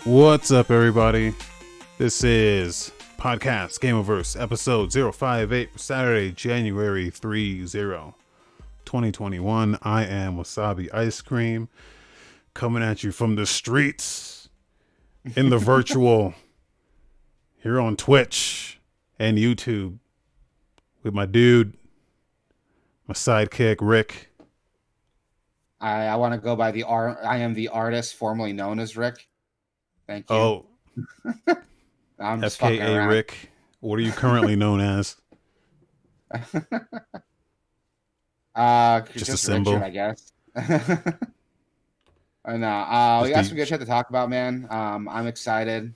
What's up, everybody? This is Podcast Gameoverse, episode 058 for Saturday, January 2021. I am Wasabi Ice Cream, coming at you from the streets, in the virtual, here on Twitch and YouTube, with my dude, my sidekick, Rick. I want to go by the I am the artist formerly known as Rick. Thank you. Oh, I'm just fucking FKA around. Rick. What are you currently known as? Just a symbol. Richard, I guess. I know. We got some good shit to talk about, man. I'm excited.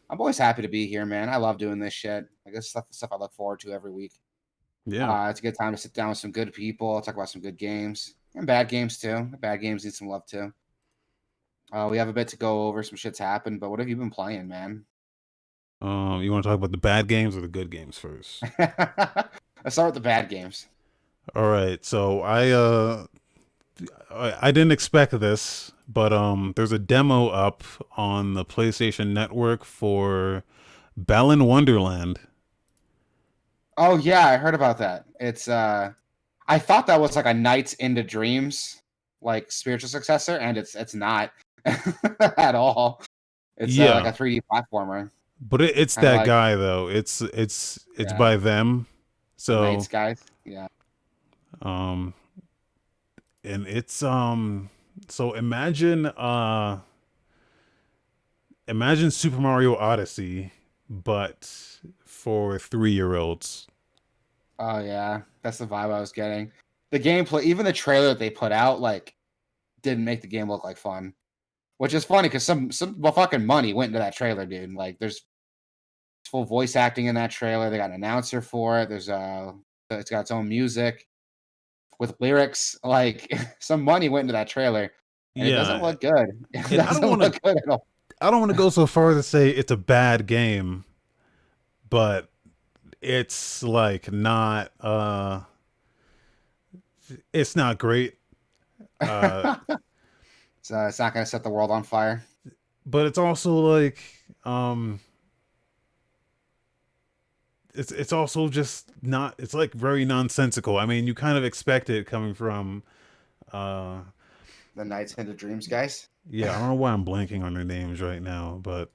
I'm always happy to be here, man. I love doing this shit. Like this stuff I look forward to every week. Yeah. It's a good time to sit down with some good people, talk about some good games and bad games too. The bad games need some love too. We have a bit to go over. Some shit's happened, but what have you been playing, man? You want to talk about the bad games or the good games first? Let's start with the bad games. All right. So I didn't expect this, but there's a demo up on the PlayStation Network for Balan Wonderland. Oh yeah, I heard about that. It's I thought that was like a Nights into Dreams like spiritual successor, and it's not at all. It's like a 3D platformer. But it's Kinda that like, guy though. It's by them. So Nights guys. Yeah. and it's so imagine Super Mario Odyssey, but for 3-year-olds. Oh yeah, that's the vibe I was getting. The gameplay, even the trailer that they put out, like, didn't make the game look like fun. Which is funny because some fucking money went into that trailer, dude. Like, there's full voice acting in that trailer. They got an announcer for it. It's got its own music with lyrics. Like, some money went into that trailer, and it doesn't look good. It doesn't look good at all. I don't want to go so far as to say it's a bad game, but it's like not it's not great. So it's not going to set the world on fire. But it's also like it's also just not, it's like very nonsensical. I mean, you kind of expect it coming from the Nights into Dreams guys. Yeah, I don't know why I'm blanking on their names right now, but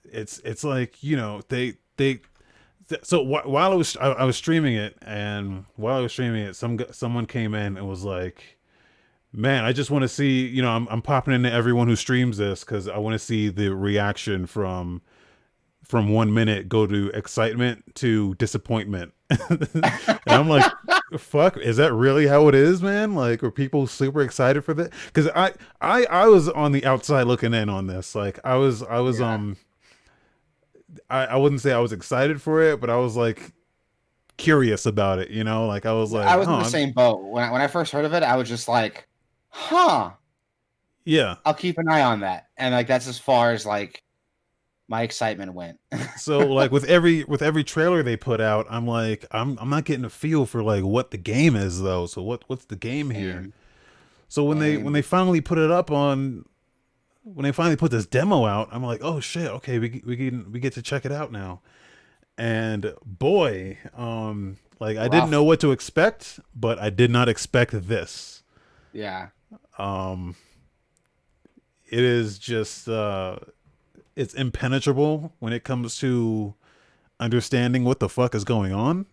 it's like, you know, so while I was streaming it, and while I was streaming it, someone came in and was like, "Man, I just want to see, you know, I'm popping into everyone who streams this because I want to see the reaction from 1 minute go to excitement to disappointment." And I'm like, fuck, is that really how it is, man? Like, are people super excited for that? Because I was on the outside looking in on this. Like, I was Yeah. I wouldn't say I was excited for it, but I was like curious about it, you know? Like, I was like, I was in the same boat. When I first heard of it, I was just like, huh. Yeah. I'll keep an eye on that. And like, that's as far as like my excitement went. So like with every trailer they put out, I'm like, I'm not getting a feel for like what the game is though. So what's the game here? So when they finally put it up on, when they finally put this demo out, I'm like, oh shit, okay, we get to check it out now. And boy, like I didn't know what to expect, but I did not expect this. Yeah. It is just it's impenetrable when it comes to understanding what the fuck is going on.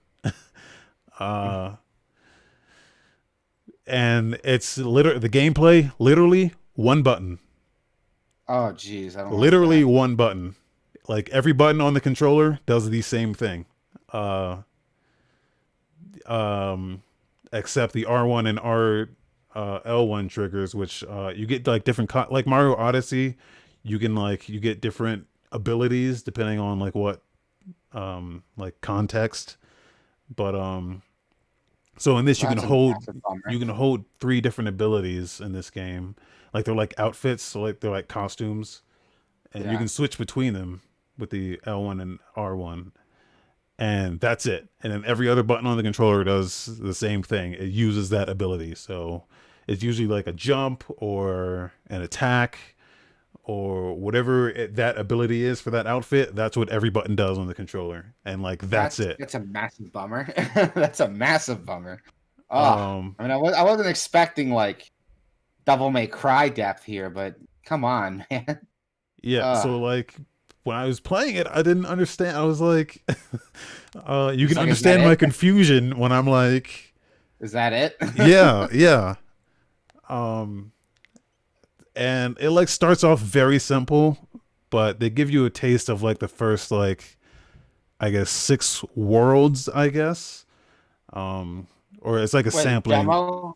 And it's literally the gameplay, literally one button. Oh geez, I don't literally like one button. Like every button on the controller does the same thing. Except the R1 and L1 triggers, which you get like different like Mario Odyssey, you get different abilities depending on like what like context. But so in this you can hold 3 different abilities in this game. Like they're like outfits, so like they're like costumes, and you can switch between them with the L1 and R1. And that's it. And then every other button on the controller does the same thing. It uses that ability. So it's usually like a jump or an attack or whatever that ability is for that outfit, that's what every button does on the controller, and like that's it. That's a massive bummer. That's a massive bummer. Oh, Um, I mean, I wasn't expecting like Devil May Cry depth here, but come on, man. yeah. Uh, So like when I was playing it, I didn't understand. I was like, you it's can like, is that understand my it? confusion when I'm like, Is that it? yeah, yeah. Um, and it like starts off very simple, but they give you a taste of like the first like I guess 6 worlds, I guess. Um, or it's like a Wait, the sampling.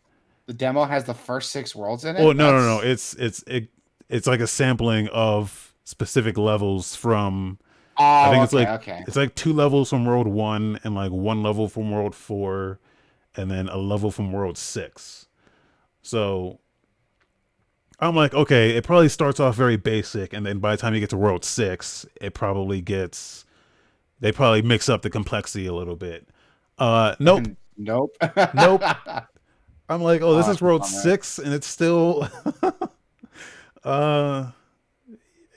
demo has the first 6 worlds in Oh it. no, no, no! That's It's like a sampling of specific levels from. I oh, think okay, okay. it's like 2 levels from World 1 and like 1 level from World 4, and then a level from World 6. So I'm like, okay, it probably starts off very basic, and then by the time you get to World 6, it probably gets. They probably mix up the complexity a little bit. Nope, Nope. nope. I'm like, oh, this Oh, is that's a World bummer. 6, and it's still. uh,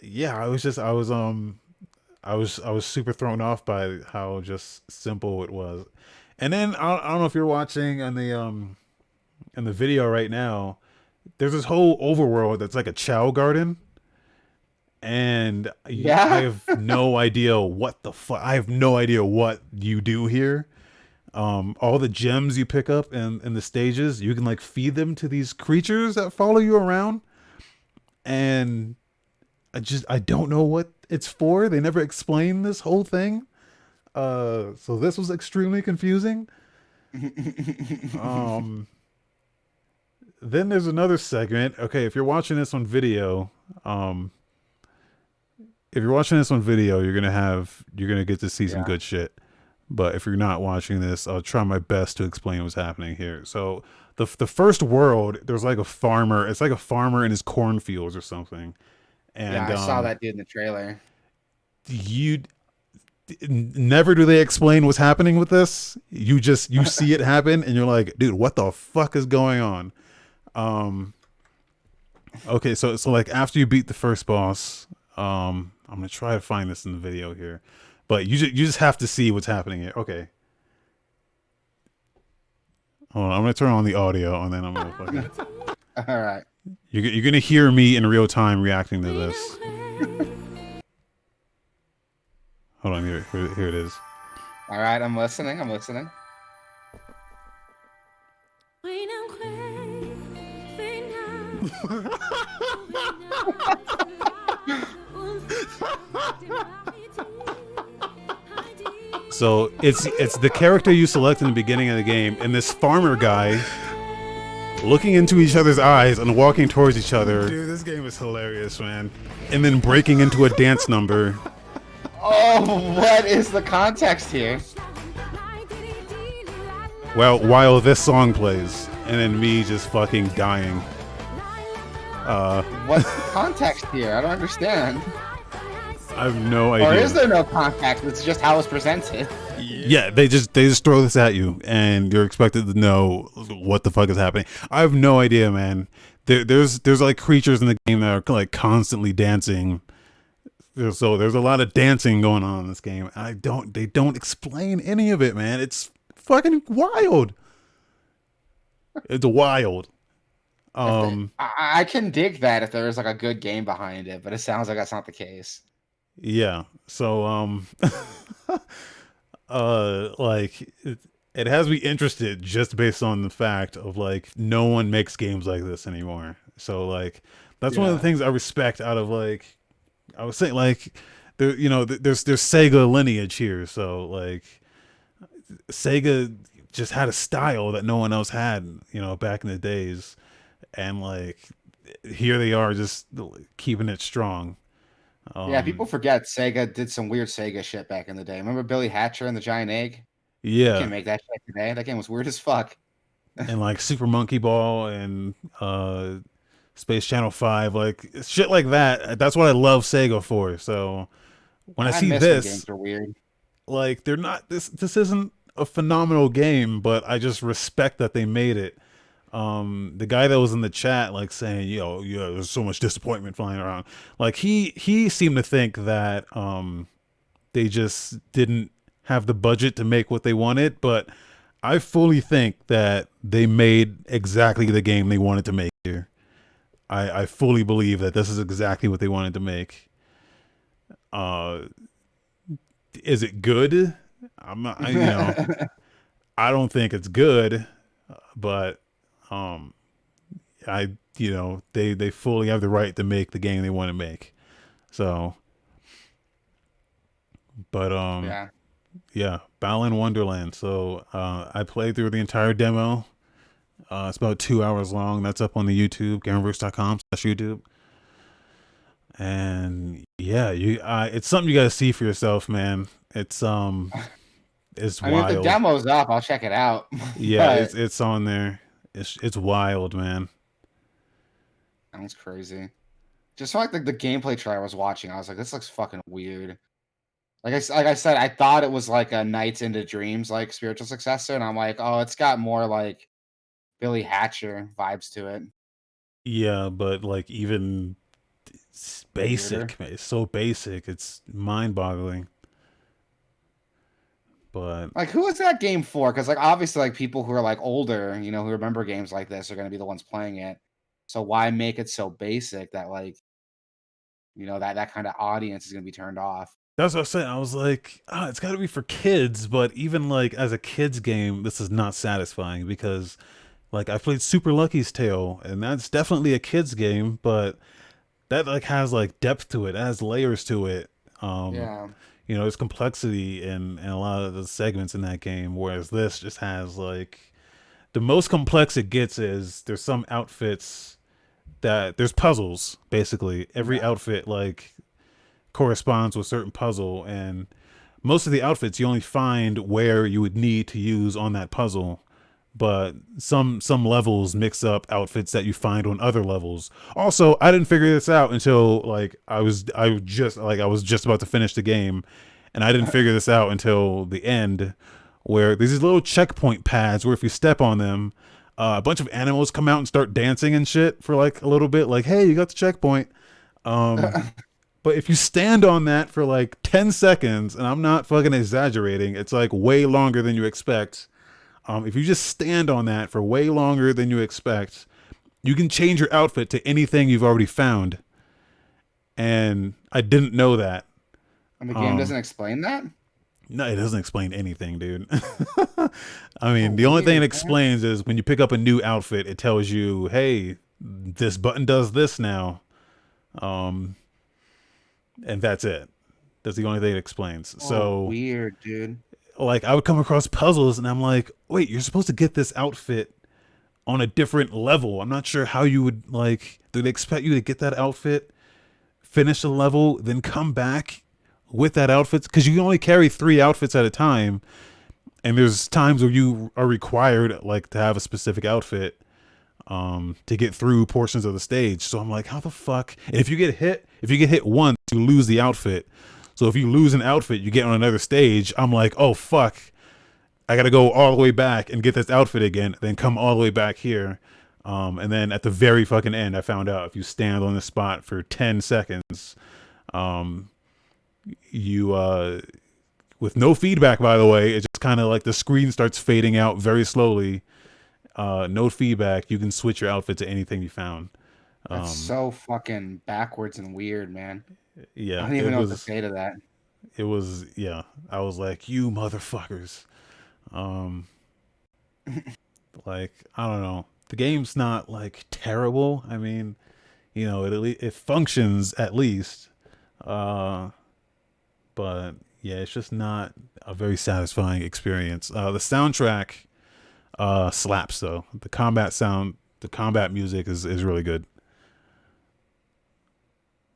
yeah, I was super thrown off by how just simple it was. And then I don't know if you're watching on the in the video right now. There's this whole overworld that's like a chow garden, and I Yeah. have no idea what the fuck. I have no idea what you do here. All the gems you pick up in the stages, you can like feed them to these creatures that follow you around, and I don't know what it's for. They never explain this whole thing. So this was extremely confusing. Um, then there's another segment. Okay, if you're watching this on video, um, if you're watching this on video, you're gonna get to see some Yeah. good shit. But if you're not watching this, I'll try my best to explain what's happening here. So the first world, there's like a farmer. It's like a farmer in his cornfields or something, Yeah, and I saw that dude in the trailer. you never do they explain what's happening with this. You see it happen, and you're like, dude, what the fuck is going on? Um, okay, so like after you beat the first boss, I'm gonna try to find this in the video here, but you just have to see what's happening here. Okay, hold on, I'm gonna turn on the audio, and then I'm gonna fucking. All right. You're gonna hear me in real time reacting to this. Hold on, here it is. All right, I'm listening. I'm listening. So it's the character you select in the beginning of the game, and this farmer guy looking into each other's eyes and walking towards each other. Dude, this game is hilarious, man. And then breaking into a dance number. Oh, what is the context here? Well, while this song plays, and then me just fucking dying. What's the context here? I don't understand. I have no idea. Or is there no context? It's just how it's presented. Yeah, they just throw this at you, and you're expected to know what the fuck is happening. I have no idea, man. There's like creatures in the game that are like constantly dancing. So there's a lot of dancing going on in this game. They don't explain any of it, man. It's fucking wild. It's wild. I can dig that if there is like a good game behind it, but it sounds like that's not the case. Yeah. So like it has me interested just based on the fact of like no one makes games like this anymore. So like that's one of the Yeah. things I respect out of like I was saying like there there's Sega lineage here. So like Sega just had a style that no one else had, back in the days, and like here they are just keeping it strong. Yeah, people forget Sega did some weird Sega shit back in the day. Remember Billy Hatcher and the Giant Egg? You Yeah, can't make that shit today. That game was weird as fuck. and like Super Monkey Ball and Space Channel 5, like shit like that. That's what I love Sega for. So when I I see miss when this, games were weird. like they're not this isn't a phenomenal game, but I just respect that they made it. The guy that was in the chat like saying, yeah, there's so much disappointment flying around. Like he seemed to think that they just didn't have the budget to make what they wanted, but I fully think that they made exactly the game they wanted to make here. I fully believe that this is exactly what they wanted to make. Uh, is it good? I'm not, I don't think it's good, but um, they fully have the right to make the game they want to make. So, but Yeah. yeah, Balan Wonderland. So I played through the entire demo. It's about 2 hours long. That's up on the YouTube, gameverse.com/YouTube. And yeah, it's something you gotta see for yourself, man. It's I mean, if the wild. demo's up, I'll check it out. Yeah, But it's on there. It's wild, man. sounds crazy. Just like the gameplay trailer I was watching, I was like, this looks fucking weird. Like I said, I thought it was like a Nights into Dreams like spiritual successor, and I'm like, oh, it's got more like Billy Hatcher vibes to it. Yeah, but like even it's Weirder. basic, man. It's so basic. It's mind-boggling. But Like, who is that game for? Because like obviously, like people who are like older, who remember games like this are gonna be the ones playing it. So why make it so basic that like that kind of audience is gonna be turned off? that's what I was saying. I was like, it's got to be for kids. But even like as a kids game, this is not satisfying because like I played Super Lucky's Tale, and that's definitely a kids game, but that like has like depth to it, it has layers to it. Um, Yeah. there's complexity in a lot of the segments in that game, whereas this just has like the most complex it gets is there's some outfits that there's puzzles basically. Every Yeah. outfit like corresponds with a certain puzzle, and most of the outfits you only find where you would need to use on that puzzle, but some levels mix up outfits that you find on other levels. Also, I didn't figure this out until like I was just about to finish the game, and I didn't figure this out until the end, where there's these little checkpoint pads where if you step on them, a bunch of animals come out and start dancing and shit for like a little bit, like, hey, you got the checkpoint. Um, but if you stand on that for like 10 seconds, and I'm not fucking exaggerating, it's like way longer than you expect. If you just stand on that for way longer than you expect, you can change your outfit to anything you've already found. And I didn't know that. And the game Um, doesn't explain that? no, it doesn't explain anything, dude. I So mean, the only thing it weird, man. explains is when you pick up a new outfit, it tells you, hey, this button does this now. Um, and that's it. That's the only thing it explains. Oh, So, weird, dude. like, I would come across puzzles and I'm like, wait, you're supposed to get this outfit on a different level. I'm not sure how you would like. Do they expect you to get that outfit, finish the level, then come back with that outfit? Because you can only carry 3 outfits at a time, and there's times where you are required like to have a specific outfit to get through portions of the stage. So I'm like, how the fuck? And if you get hit once, you lose the outfit. So if you lose an outfit, you get on another stage. I'm like, oh fuck, I got to go all the way back and get this outfit again, then come all the way back here. And then at the very fucking end, I found out if you stand on the spot for 10 seconds, um, you, with no feedback, by the way, it's just kind of like the screen starts fading out very slowly. No feedback. You can switch your outfit to anything you found. That's Um, so fucking backwards and weird, man. I yeah, don't even know what to say to that. yeah. I was like, you motherfuckers. Um, Like, I don't know. The game's not like terrible. I mean, it functions at least. Uh, but yeah, it's just not a very satisfying experience. The soundtrack slaps though. The combat music is really good.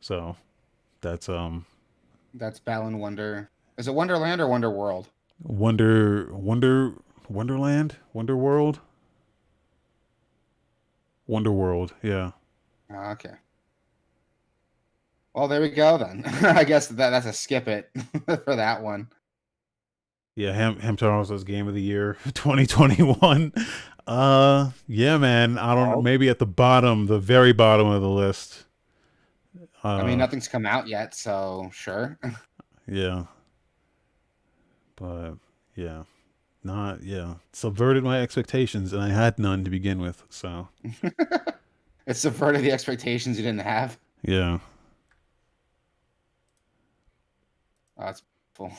So that's That's Balan Wonder. Is it Wonderland or Wonder World? Wonderland, Wonder World. Yeah, Ah, okay. Well, there we go then. I guess that's a skip it for that one. yeah. Hamtaro was Game of the Year 2021. Yeah, man. I don't know. Oh, Maybe at the bottom, the very bottom of the list. I mean, Uh, nothing's come out yet, so sure. yeah, but yeah, not yeah. Subverted my expectations, and I had none to begin with. So It subverted the expectations you didn't have. yeah. Oh, that's cool.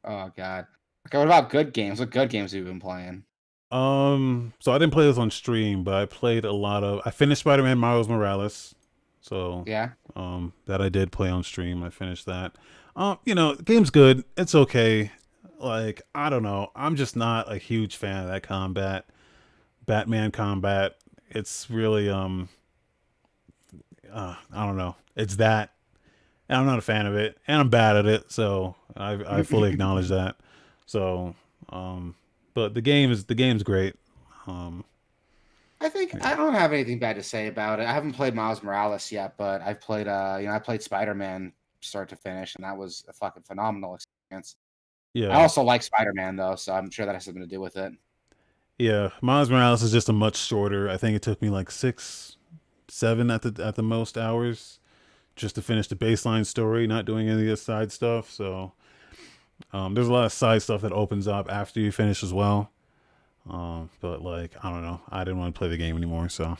Oh god. Okay, what about good games? What good games have you been playing? So I didn't play this on stream, but I played a lot of. I finished Spider-Man Miles Morales, so Yeah. that I did play on stream. I finished that. The game's good. It's okay. Like I don't know. I'm just not a huge fan of that Batman combat. It's really I don't know. It's that, and I'm not a fan of it, and I'm bad at it. So I fully acknowledge that. So um, but the game's great. Um, I think yeah. I don't have anything bad to say about it. I haven't played Miles Morales yet, but I've played I played Spider-Man start to finish, and that was a fucking phenomenal experience. I Yeah. also like Spider-Man though, so I'm sure that has something to do with it. Yeah, Miles Morales is just a much shorter. I think it took me like 6, 7 at the most hours just to finish the baseline story, not doing any of the side stuff. So there's a lot of side stuff that opens up after you finish as well. But like I don't know, I didn't want to play the game anymore. So,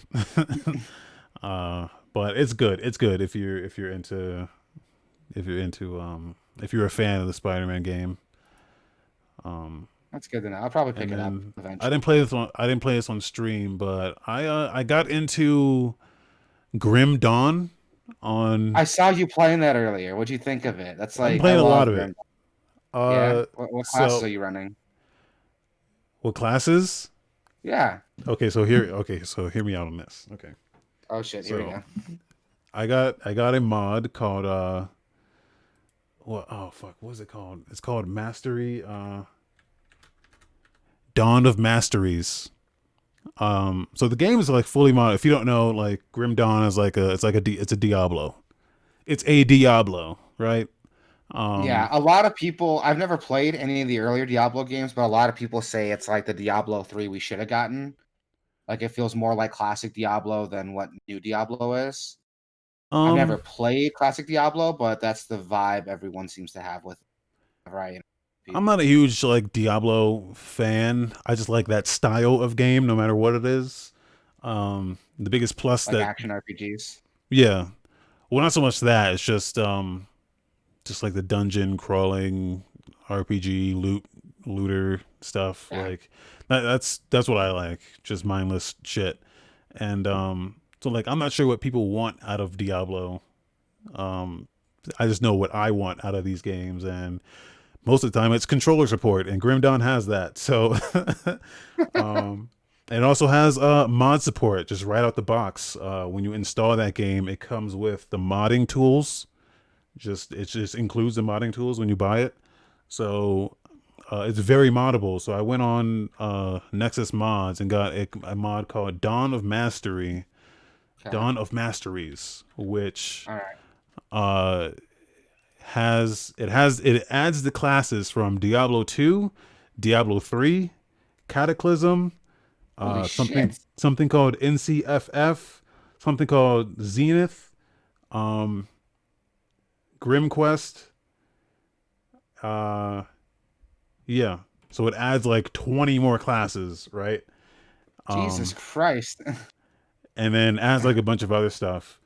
but it's good. It's good if you're a fan of the Spider-Man game. Um, That's good to know. I'll probably and pick it up then eventually. I didn't play this on stream, but I got into Grim Dawn on. I saw you playing that earlier. What'd you think of it? That's I've been like I playing a lot love of it. Grim. Yeah. What classes are So you running? what classes? Yeah. So hear me out on this. Okay. Oh shit. Here we So go. I got a mod called what oh fuck, what is it called? It's called Mastery Dawn of Masteries. So the game is like fully mod. If you don't know, like Grim Dawn is like it's a Diablo. It's a Diablo, right? Yeah, Um a lot of people. I've never played any of the earlier Diablo games, but a lot of people say it's like the Diablo 3 we should have gotten. Like it feels more like classic Diablo than what new Diablo is. I've never um played classic Diablo, but that's the vibe everyone seems to have with a variety of I'm people, not a huge like Diablo fan. I just like that style of game, no matter what it is. The biggest plus like that action RPGs. yeah, well, not so much that it's just like the dungeon crawling RPG looter stuff. Yeah. Like that's what I like. Just mindless shit. And so like I'm not sure what people want out of Diablo. Um, I just know what I want out of these games, and most of the time it's controller support, and Grim Dawn has that. So, um, and it also has mod support just right out the box. When you install that game, it comes with the modding tools. It just includes the modding tools when you buy it. So it's very moddable. So I went on Nexus Mods and got a mod called Okay. Dawn of Masteries, which All right. uh, it adds the classes from Diablo 2, Diablo 3, Cataclysm, Holy something shit. something called NCFF, something called Zenith, um, Grim Quest. Uh, yeah, so it adds like 20 more classes, right? Jesus Um, Christ. and then adds like a bunch of other stuff.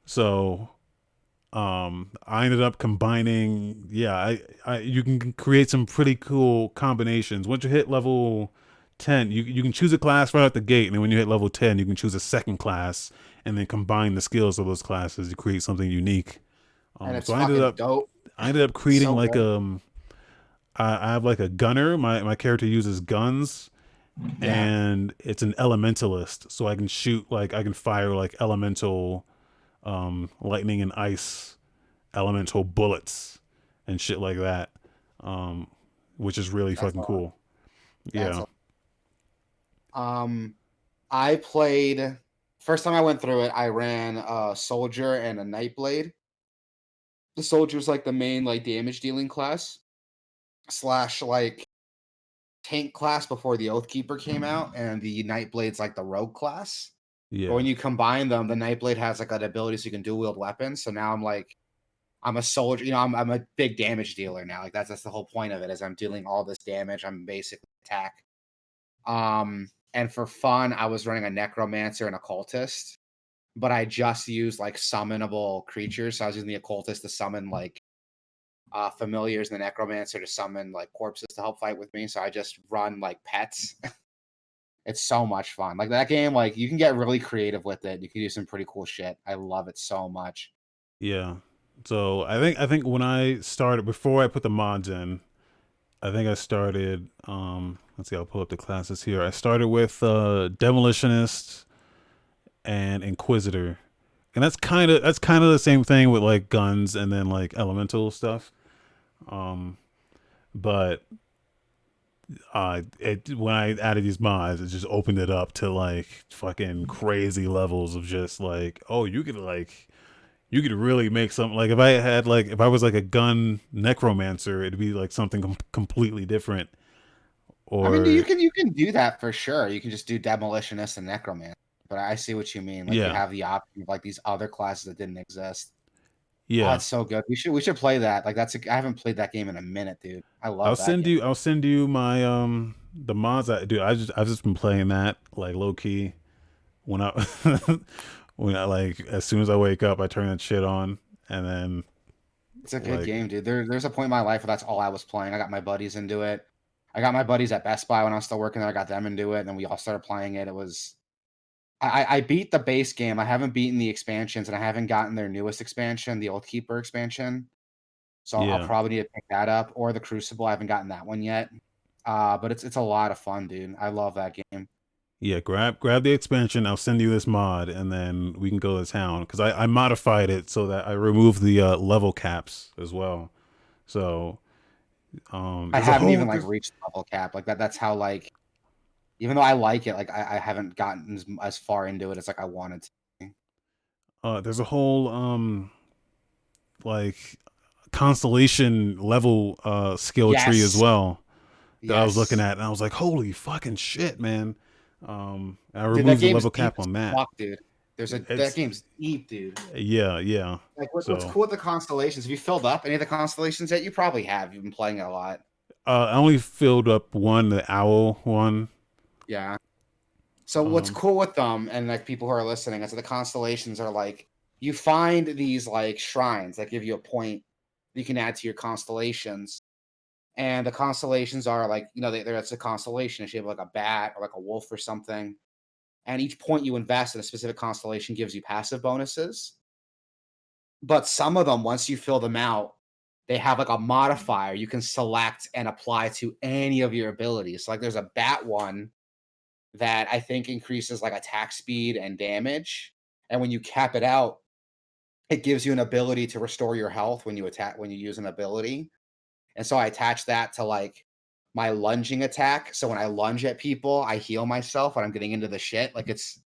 So I ended up combining I you can create some pretty cool combinations once you hit level 10. You can choose a class right out the gate, and then when you hit level 10 you can choose a second class and then combine the skills of those classes to create something unique. And it's So fucking dope. I ended up creating So like good. I have like a gunner. My character uses guns, Yeah. and it's an elementalist, so I can fire like elemental lightning and ice elemental bullets and shit like that, um, which is really That's fucking all. cool. That's Yeah. Um, I played first time I went through it, I ran a soldier and a nightblade. The soldier's like the main like damage dealing class slash like tank class before the Oathkeeper came out, and the Nightblade's like the rogue class. But Yeah. when you combine them, the Nightblade has like an ability so you can dual wield weapons. So now I'm like, I'm a soldier. I'm a big damage dealer now. Like that's the whole point of it. Is I'm dealing all this damage. I'm basically attack. And for fun, I was running a necromancer and a cultist, but I just used like summonable creatures. So I was using the occultist to summon like familiars and the necromancer to summon like corpses to help fight with me. So I just run like pets. It's so much fun. Like that game, like you can get really creative with it. You can do some pretty cool shit. I love it so much. Yeah. So I think when I started, before I put the mods in, I think I started. Let's see. I'll pull up the classes here. I started with demolitionist and inquisitor, and that's kind of the same thing with like guns and then like elemental stuff. Um, but when I added these mods, it just opened it up to like fucking crazy levels of just like, oh, you could really make something. Like if I was like a gun necromancer, it'd be like something completely different. I mean, Or you can do that for sure. You can just do demolitionist and necromancer. But I see what you mean. Like you yeah, have the option of like these other classes that didn't exist. Oh, yeah. it's so good. We should play that. Like I haven't played that game in a minute, dude. I love that game. I'll send you my the mods. I've just been playing that like low key when I when I like as soon as I wake up, I turn that shit on, and then It's a good like game, dude. There's a point in my life where that's all I was playing. I got my buddies into it. I got my buddies at Best Buy when I was still working there. I got them into it, and then we all started playing it. It was I beat the base game. I haven't beaten the expansions, and I haven't gotten their newest expansion, the Oath Keeper expansion. So I'll yeah. probably need to pick that up or the Crucible. I haven't gotten that one yet. But it's a lot of fun, dude. I love that game. Yeah, grab the expansion. I'll send you this mod, and then we can go to town. Because I modified it so that I removed the level caps as well. So I there's a haven't even whole like reached level cap like that. That's how like even though I like it, like I haven't gotten as far into it as like I wanted to. there's a whole like constellation level skill tree as Yes, well that I was looking yes, at, and I was like, holy fucking shit, man. I dude. That removed the game's level deep cap as on that. fuck, dude. That It's game's deep, dude. yeah. Like what's So cool with the constellations? Have you filled up any of the constellations yet? You probably have. You've been playing it a lot. I only filled up one, the owl one. Yeah. So what's Um, cool with them and like people who are listening is that the constellations are like you find these like shrines that give you a point you can add to your constellations. And the constellations are like, it's a constellation in shape of like a bat or like a wolf or something. And each point you invest in a specific constellation gives you passive bonuses. But some of them, once you fill them out, they have like a modifier you can select and apply to any of your abilities. So like there's a bat one that I think increases like attack speed and damage. And when you cap it out, it gives you an ability to restore your health when you use an ability. And so I attach that to like my lunging attack. So when I lunge at people, I heal myself when I'm getting into the shit. Like it's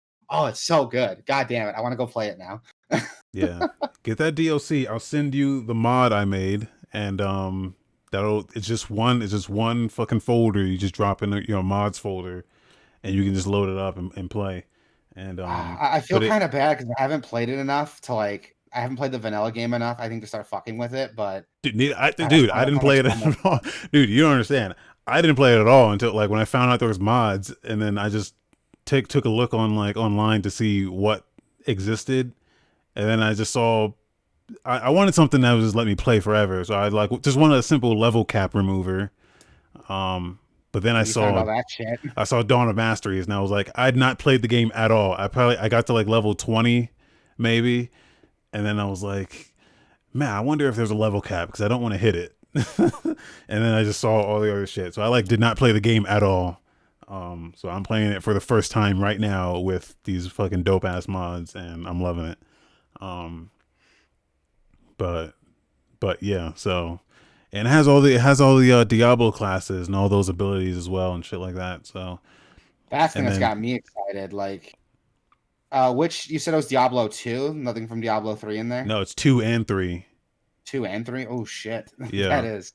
so good. God damn it. I want to go play it now. yeah, get that DLC. I'll send you the mod I made, and that'll it's just one fucking folder. You just drop in your mods folder, and you can just load it up and play. And I feel but it kind of bad because I haven't played it enough to like I haven't played the vanilla game enough, I think, to start fucking with it, but dude, I I didn't want to play it explore more. at all. Dude, you don't understand. I didn't play it at all until like when I found out there was mods, and then I just took a look on like online to see what existed, and then I just saw I wanted something that would just let me play forever. So I like just wanted a simple level cap remover. Um, but then You found all that shit. I saw Dawn of Masteries, and I was like, I'd not played the game at all. I got to like level 20, maybe, and then I was like, man, I wonder if there's a level cap because I don't want to hit it. And then I just saw all the other shit. So I like did not play the game at all. So I'm playing it for the first time right now with these fucking dope ass mods, and I'm loving it. Um, but yeah, so and it has all the Diablo classes and all those abilities as well and shit like that. So That's the thing and that's then got me excited. Like, which you said it was Diablo 2, nothing from Diablo 3 in there? no, it's 2 and 3. 2 and 3? Oh shit. That Yeah, is.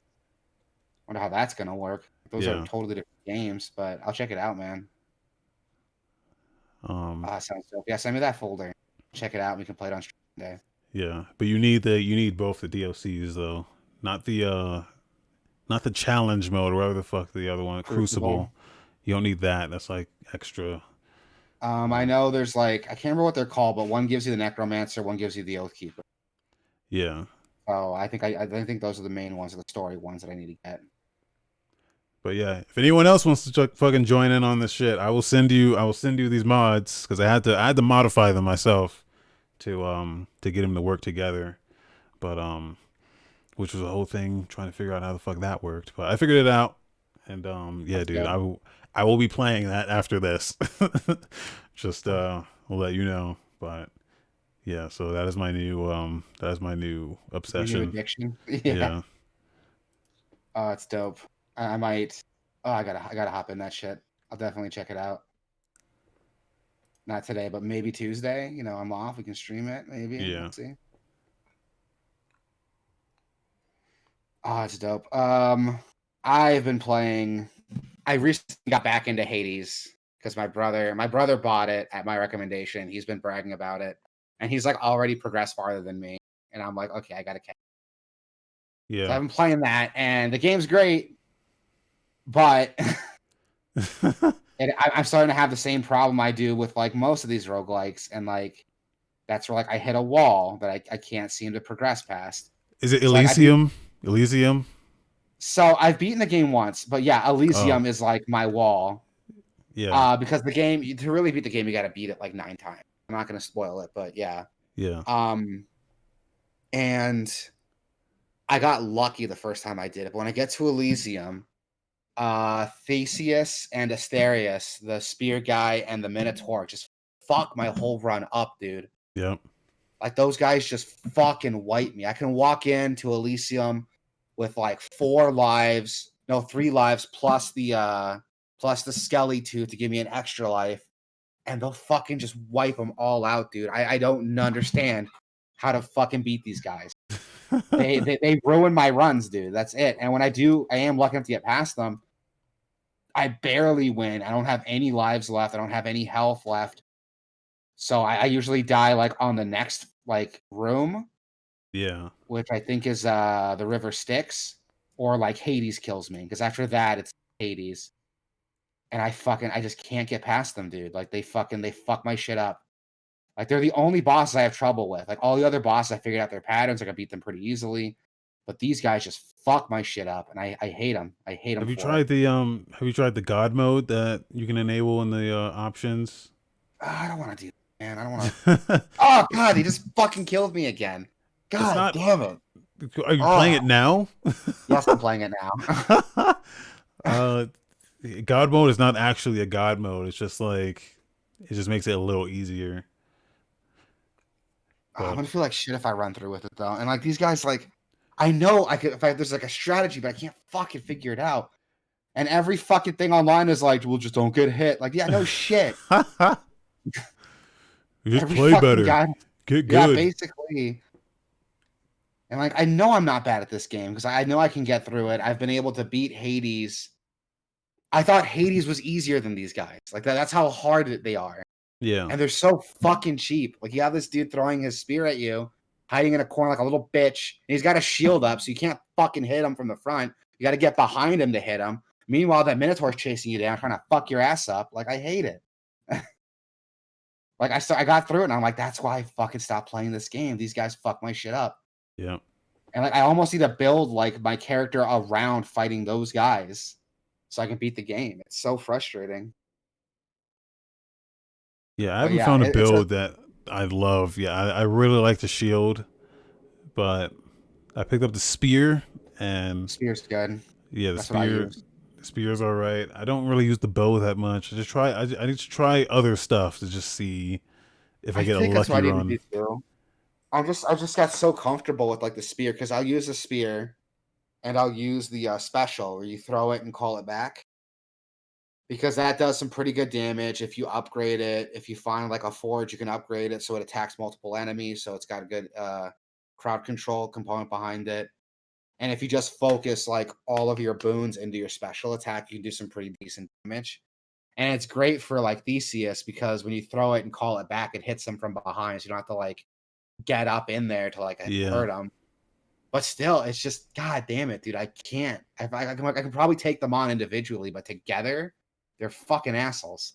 Wonder how that's gonna work. those are Yeah. totally different games, but I'll check it out, man. Um. Sounds dope. Yeah, send me that folder. Check it out. We can play it on stream day. Yeah. But you need both the DLCs though, not the challenge mode or whatever the fuck the other one, Crucible. Crucible. You don't need that. That's like extra. I know there's like I can't remember what they're called, but one gives you the Necromancer, one gives you the Oathkeeper. Yeah. So I think those are the main ones, the story ones that I need to get. But yeah, if anyone else wants to fucking join in on this shit, I will send you these mods because I had to modify them myself to get them to work together. But which was a whole thing trying to figure out how the fuck that worked. But I figured it out, and yeah, That's dude, good. I will be playing that after this. Just we'll let you know. But yeah, so that is my new Your new obsession. addiction. Yeah. Yeah, Oh, it's dope. I might. Oh, I gotta hop in that shit. I'll definitely check it out. Not today, but maybe Tuesday. You know, I'm off. We can stream it. Maybe we'll yeah, see. Oh, it's dope. I've been playing. I recently got back into Hades because my brother bought it at my recommendation. He's been bragging about it, and he's like already progressed farther than me. And I'm like, okay, I gotta catch. So yeah. I've been playing that, and the game's great, but I'm starting to have the same problem I do with like most of these roguelikes, and like that's where like I hit a wall that I can't seem to progress past. Is it So like I beat Elysium? Elysium? so I've beaten the game once, but yeah, Oh, Elysium is like my wall. yeah, Because the game to really beat the game, you got to beat it like 9 times. I'm not gonna spoil it, but yeah. yeah, Um, and I got lucky the first time I did it. But when I get to Elysium, Theseus and Asterius, the spear guy and the Minotaur, just fuck my whole run up, dude. yep, Like those guys just fucking wipe me. I can walk into Elysium with like 4 lives, no 3 lives plus the Skelly tooth to give me an extra life, and they'll fucking just wipe them all out, dude. I don't understand how to fucking beat these guys. They ruin my runs, dude. That's it. And when I do, I am lucky enough to get past them. I barely win. I don't have any lives left. I don't have any health left. So I usually die like on the next like room, yeah. which I think is the River Styx, or like Hades kills me because after that it's Hades, and I just can't get past them, dude. Like they fuck my shit up. Like they're the only bosses I have trouble with. Like all the other bosses, I figured out their patterns. I can beat them pretty easily, but these guys just fuck my shit up, and I hate them. I hate them for it. Have you tried the God mode that you can enable in the options? I don't want to do that, man. I don't want to. Oh god, he just fucking killed me again. It's God not. damn it. Are you playing Oh it now? yes, I'm playing it now. uh, God mode is not actually a God mode. It's just like it just makes it a little easier. I'm But gonna feel like shit if I run through with it though. And like these guys, like I know I could if I there's like a strategy, but I can't fucking figure it out. And every fucking thing online is like, well, just don't get hit. Like, yeah, no shit. you just Every play fucking better. guy, Get yeah, good. basically. And like, I know I'm not bad at this game because I know I can get through it. I've been able to beat Hades. I thought Hades was easier than these guys. Like that's how hard they are. Yeah. And they're so fucking cheap. Like you have this dude throwing his spear at you, hiding in a corner like a little bitch. And he's got a shield up, so you can't fucking hit him from the front. You got to get behind him to hit him. Meanwhile, that Minotaur's chasing you down, trying to fuck your ass up. Like I hate it. Like I got through it, and I'm like, that's why I fucking stopped playing this game. These guys fuck my shit up. Yeah. And like I almost need to build like my character around fighting those guys so I can beat the game. It's so frustrating. Yeah. I But haven't yeah, found a it's a build that I love. Yeah. I really like the shield, but I picked up the spear and spear's good. yeah, That's what I use. the spear's all right. I don't really use the bow that much. I need to try other stuff to just see if I I get a think that's what lucky I need to do run. too. I just got so comfortable with like the spear because I'll use the spear and I'll use the special where you throw it and call it back because that does some pretty good damage if you upgrade it. If you find like a forge, you can upgrade it so it attacks multiple enemies. So it's got a good crowd control component behind it. And if you just focus like all of your boons into your special attack, you can do some pretty decent damage. And it's great for like Theseus because when you throw it and call it back, it hits them from behind. So you don't have to like get up in there to like Yeah. hurt them. But still, it's just god damn it, dude. I can't. I can probably take them on individually, but together, they're fucking assholes.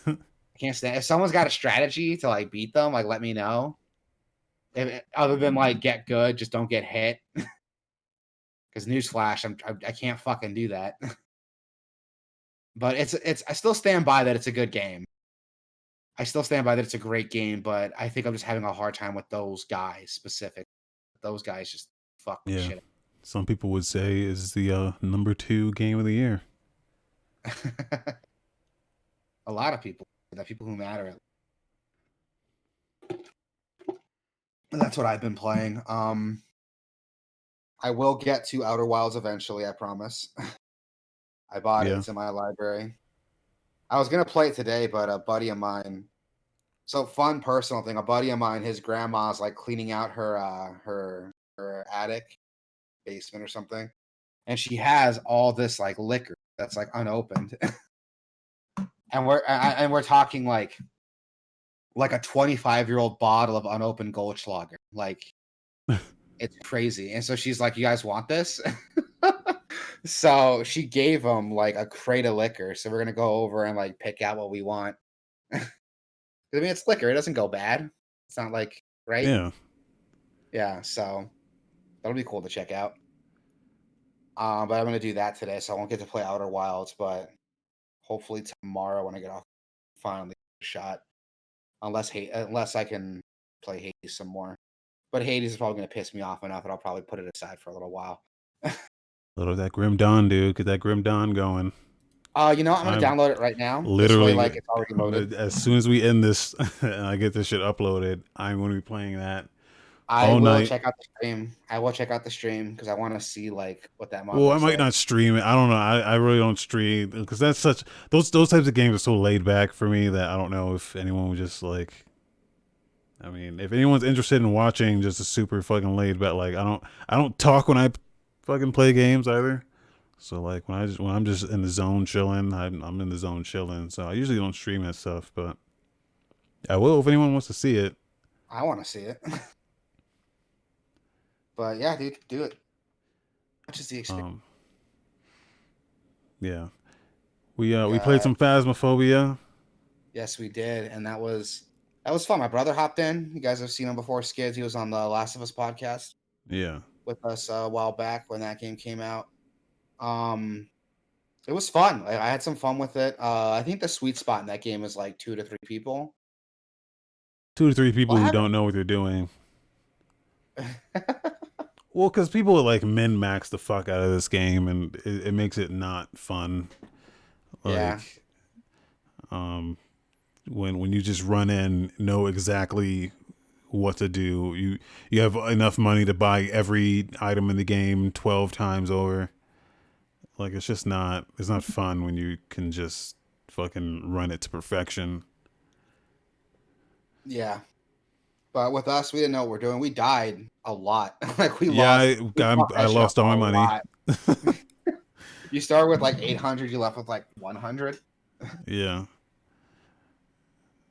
I can't stand. If someone's got a strategy to like beat them, like let me know. Other than like get good, just don't get hit. Because newsflash, I can't fucking do that. But it's I still stand by that it's a good game. I still stand by that it's a great game, but I think I'm just having a hard time with those guys specific. Those guys just fuck the Yeah. shit. Some people would say is the number 2 game of the year. A lot of people, the people who matter. That's what I've been playing. I will get to Outer Wilds eventually, I promise. I bought it. Yeah. It's in my library. I was gonna play it today, but a buddy of mine. So fun personal thing. A buddy of mine, his grandma's like cleaning out her attic, basement or something, and she has all this like liquor that's like unopened, and we're talking like a 25-year-old bottle of unopened Goldschlager. Like it's crazy. And so she's like, "You guys want this?" So she gave him like a crate of liquor. So we're gonna go over and like pick out what we want. I mean, it's liquor; it doesn't go bad. It's not like right. Yeah. Yeah, so that'll be cool to check out. But I'm gonna do that today, so I won't get to play Outer Wilds. But hopefully tomorrow when I get off, finally get a shot. Unless I can play Hades some more. But Hades is probably gonna piss me off enough that I'll probably put it aside for a little while. Little of that Grim Dawn, dude. Get that Grim Dawn going. You know what? I'm gonna I'm download it right now. This way, like literally, it's already loaded. as soon as we end this and I get this shit uploaded, I'm going to be playing that I all will night. check out the stream. I will check out the stream because I want to see like what that mod Well, I looks might like. not stream it. I don't know. I really don't stream because that's such those types of games are so laid back for me that I don't know if anyone would just like. I mean, if anyone's interested in watching just a super fucking laid back, like I don't talk when I fucking play games either. So like when I'm just in the zone chilling, I'm in the zone chilling. So I usually don't stream that stuff, but I will if anyone wants to see it. I want to see it. But yeah, dude, do it. Which is the experience? Um, yeah, we played Uh, some Phasmophobia. yes, we did, and that was fun. My brother hopped in. You guys have seen him before, Skids. He was on the Last of Us podcast Yeah, with us a while back when that game came out. Um, it was fun. I had some fun with it. I think the sweet spot in that game is like 2 to 3 people. 2 to 3 people Well, who I don't know what they're doing. haven't. Well, because people like min max the fuck out of this game, and it makes it not fun. Yeah, Like, when you just run in, know exactly what to do. You have enough money to buy every item in the game 12 times over. Like it's not fun when you can just fucking run it to perfection. yeah. But with us, we didn't know what we're doing. We died a lot. Like Yeah, we fucked I that shit up lost all a my money. lot. You started with like 800, you left with like 100. Yeah,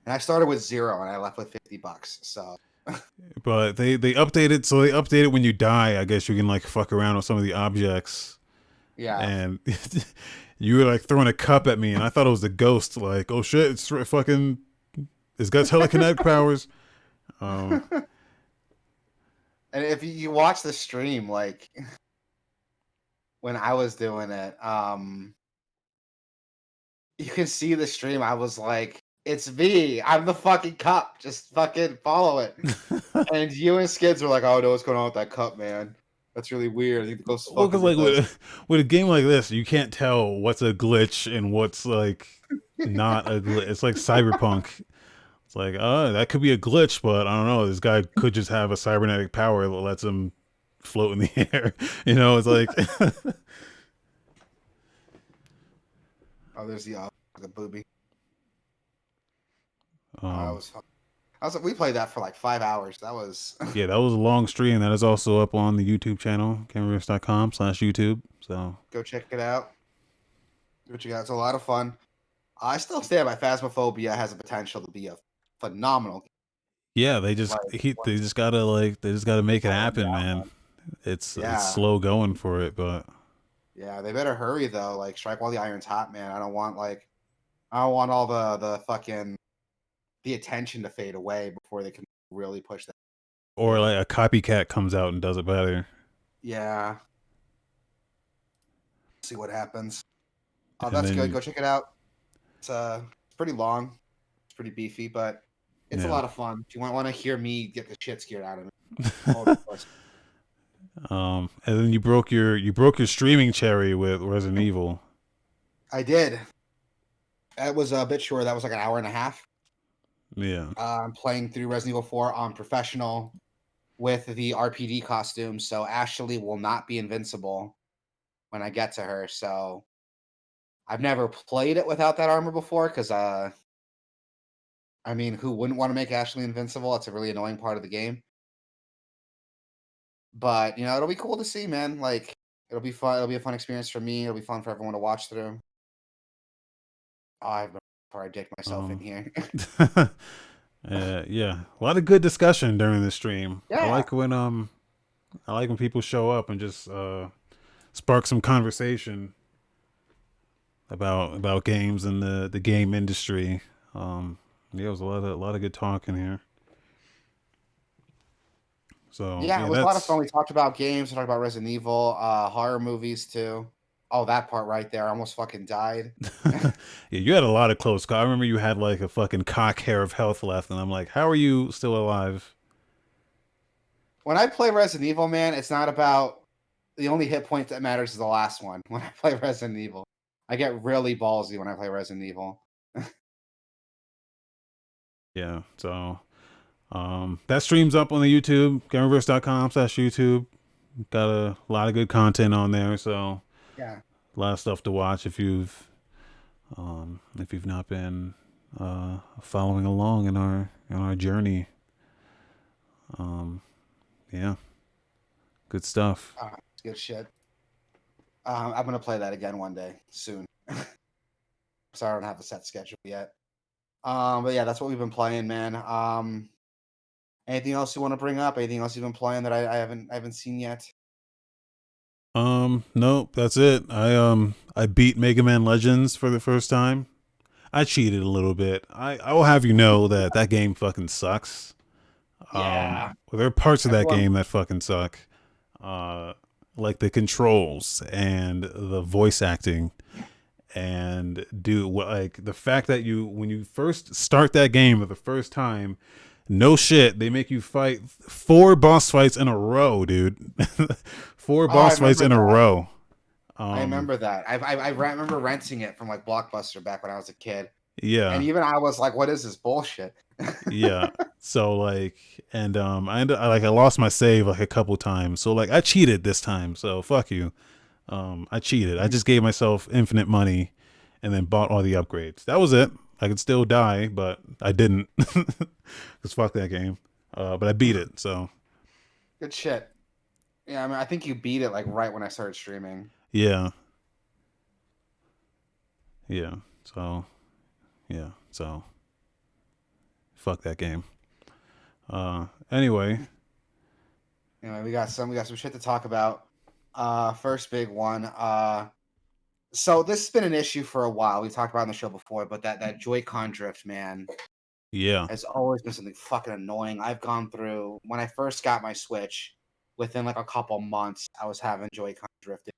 And I started with 0 and I left with $50. So but they updated. So they updated when you die. I guess you can like fuck around with some of the objects, yeah. and you were like throwing a cup at me, and I thought it was the ghost. Like, oh shit, fucking, it's got telekinetic powers. Um, And if you watch the stream, like when I was doing it, you can see the stream. I was like, it's me. I'm the fucking cup. Just fucking follow it. And you and Skids were like, oh no, what's going on with that cup, man? That's really weird. I think the ghost's well, because fucking like with us. with a game like this, you can't tell what's a glitch and what's like not a glitch. It's like Cyberpunk. It's like, that could be a glitch, but I don't know. This guy could just have a cybernetic power that lets him float in the air. It's like, Oh, there's the booby. It um, was fun. We played that for like 5 hours. That was Yeah, that was a long stream. That is also up on the YouTube channel, gameverse.com/YouTube. So go check it out. Go check it out. It's a lot of fun. I still stand by Phasmophobia has the potential to be a phenomenal game. yeah, Like they just gotta make it slowing happen, down. man. It's Yeah. slow going for it, but Yeah, they better hurry though. Like strike while the iron's hot, man. I don't want all the fucking the attention to fade away before they can really push that or forward. like a copycat comes out and does it better. Yeah. See what happens. Oh, And that's good. then Go check it out. It's pretty long. It's pretty beefy, but it's a yeah. lot of fun. If you want to hear me get the shit scared out of me, totally listen. And then you broke your streaming cherry with Resident Evil. I did. That was a bit short. That was like an hour and a half. Yeah. I'm playing through Resident Evil 4 on professional with the RPD costume, so Ashley will not be invincible when I get to her. So I've never played it without that armor before because, I mean, who wouldn't want to make Ashley invincible? It's a really annoying part of the game. But it'll be cool to see, man. Like, it'll be fun. It'll be a fun experience for me. It'll be fun for everyone to watch through. Oh, I've been before I dig myself in Um here. yeah. A lot of good discussion during the stream. Yeah. I like when people show up and just spark some conversation about games and the game industry. Yeah, it was a lot of good talk in here. So Yeah, yeah, it was a lot of fun. that's We talked about games, we talked about Resident Evil, horror movies too. Oh, that part right there. I almost fucking died. yeah. You had a lot of close. I remember you had like a fucking cock hair of health left, and I'm like, how are you still alive? When I play Resident Evil, man, it's not about the only hit point that matters is the last one. When I play Resident Evil, I get really ballsy when I play Resident Evil. Yeah. So that streams up on the YouTube, gameverse.com/YouTube. Got a lot of good content on there, so Yeah. a lot of stuff to watch if you've not been following along in our journey. Um, yeah, good stuff. It's good shit. I'm gonna play that again one day soon. Sorry, I don't have a set schedule yet. But yeah, that's what we've been playing, man. Anything else you want to bring up? Anything else you've been playing that I haven't seen yet? Nope, that's it. I beat Mega Man Legends for the first time. I cheated a little bit. I will have you know that that game fucking sucks. Yeah. There are parts of that Everyone. game that fucking suck. Uh, like the controls and the voice acting, and like the fact that you when you first start that game for the first time, no shit, they make you fight 4 boss fights in a row, dude. Four Oh, I boss fights remember in a that. row. I Um, remember that. I remember renting it from like Blockbuster back when I was a kid, and yeah, even I was like, "What is this bullshit?" yeah. So like, and I lost my save like a couple times. So like, I cheated this time. So fuck you. I cheated. I just gave myself infinite money, and then bought all the upgrades. That was it. I could still die, but I didn't. Cause fuck that game. But I beat it. So Good shit. Yeah, I mean, I think you beat it like right when I started streaming. yeah, yeah. So yeah. So fuck that game. Anyway. Anyway, we got some shit to talk about. First big one. So this has been an issue for a while. We talked about it on the show before, but that Joy-Con drift, man, Yeah. has always been something fucking annoying. I've gone through when I first got my Switch. Within like a couple months, I was having Joy-Con drifting,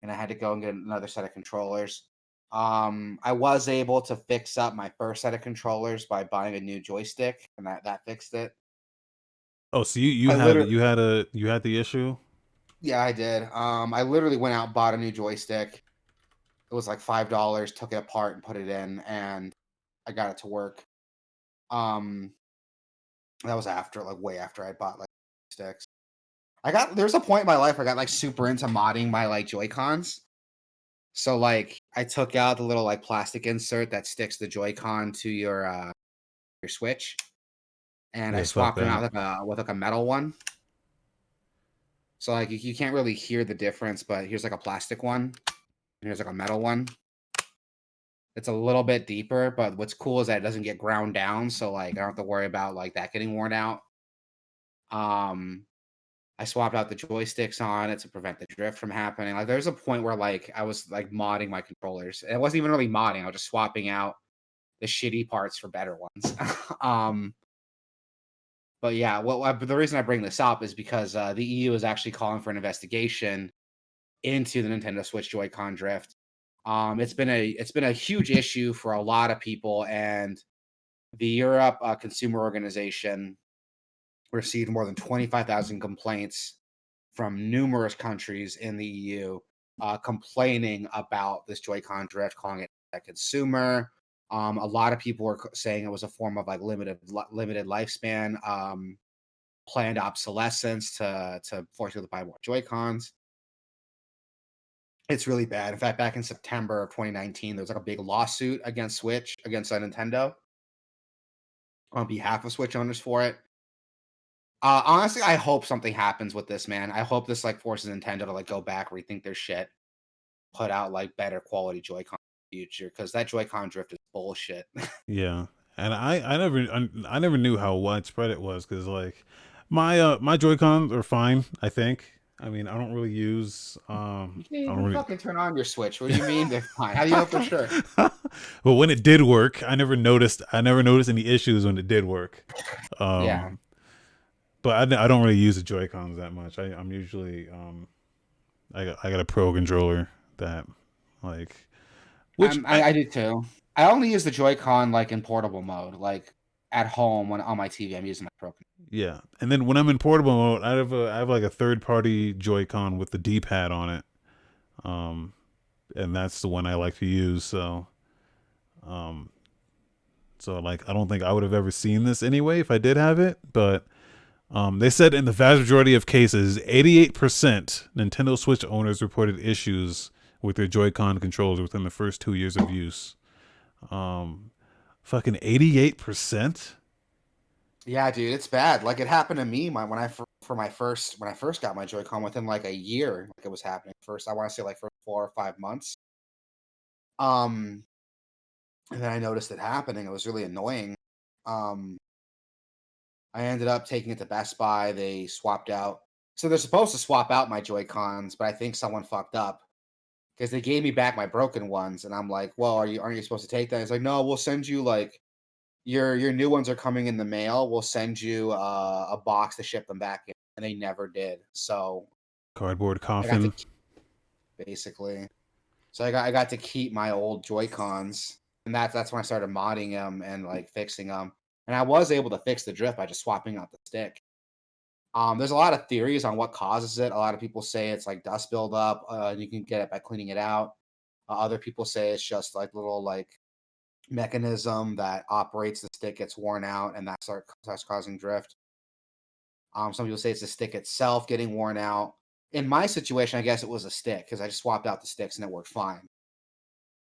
and I had to go and get another set of controllers. I was able to fix up my first set of controllers by buying a new joystick, and that fixed it. Oh, so I literally, you had the issue? yeah, I did. I literally went out and bought a new joystick. It was like $5. Took it apart and put it in, and I got it to work. Um, that was after, like, way after I bought like sticks. There's a point in my life where I got like super into modding my like Joy Cons. So like, I took out the little like plastic insert that sticks the Joy-Con to your Switch, and I Yeah, fuck swapped them out that. with like a metal one. So like you can't really hear the difference, but here's like a plastic one, and here's like a metal one. It's a little bit deeper, but what's cool is that it doesn't get ground down, so like I don't have to worry about like that getting worn out. Um, I swapped out the joysticks on it to prevent the drift from happening. Like there's a point where like I was like modding my controllers. And it wasn't even really modding. I was just swapping out the shitty parts for better ones. um, but yeah, but the reason I bring this up is because the EU is actually calling for an investigation into the Nintendo Switch Joy-Con drift. It's been a huge issue for a lot of people, and the Europe Consumer Organization received more than 25,000 complaints from numerous countries in the EU complaining about this Joy-Con drift, calling it a consumer. A lot of people were saying it was a form of like limited lifespan, planned obsolescence to force you to buy more Joy-Cons. It's really bad. In fact, back in September of 2019, there was like a big lawsuit against Switch, against Nintendo, on behalf of Switch owners for it. Honestly, I hope something happens with this, man. I hope this like forces Nintendo to like go back, rethink their shit, put out like better quality Joy-Con in the future, because that Joy-Con drift is bullshit. Yeah, and I never knew how widespread it was because like my Joy Cons are fine. I think. I mean, I don't really use You can't I don't even really. fucking turn on your Switch. What do you mean they're fine? How do you know for sure? But when it did work, I never noticed. I never noticed any issues when it did work. Yeah. Um, but I don't really use the Joy Cons that much. I'm usually I got a Pro controller that like which I do too. I only use the Joy-Con like in portable mode, like at home when on my TV. I'm using my Pro. yeah, and then when I'm in portable mode, I have like a third party Joy-Con with the D-pad on it. Um, and that's the one I like to use. Um, so like I don't think I would have ever seen this anyway if I did have it, but they said in the vast majority of cases, 88% Nintendo Switch owners reported issues with their Joy-Con controllers within the first 2 years of use. Um, fucking 88%. Yeah, dude, it's bad. Like it happened to me when I first got my Joy-Con within like a year. Like it was happening first. I want to say like for 4 or 5 months. Um, and then I noticed it happening. It was really annoying. Um, I ended up taking it to Best Buy. They swapped out. So they're supposed to swap out my Joy Cons, but I think someone fucked up because they gave me back my broken ones, and I'm like, "Well, aren't you supposed to take that?" It's like, "No, we'll send you like your new ones are coming in the mail. We'll send you a box to ship them back in." And they never did. So Cardboard I got to coffin. basically. So I got to keep my old Joy Cons, and that's when I started modding them and like fixing them. And I was able to fix the drift by just swapping out the stick. There's a lot of theories on what causes it. A lot of people say it's like dust buildup. You can get it by cleaning it out. Other people say it's just like little like mechanism that operates the stick gets worn out, and that starts causing drift. Some people say it's the stick itself getting worn out. In my situation, I guess it was a stick because I just swapped out the sticks and it worked fine.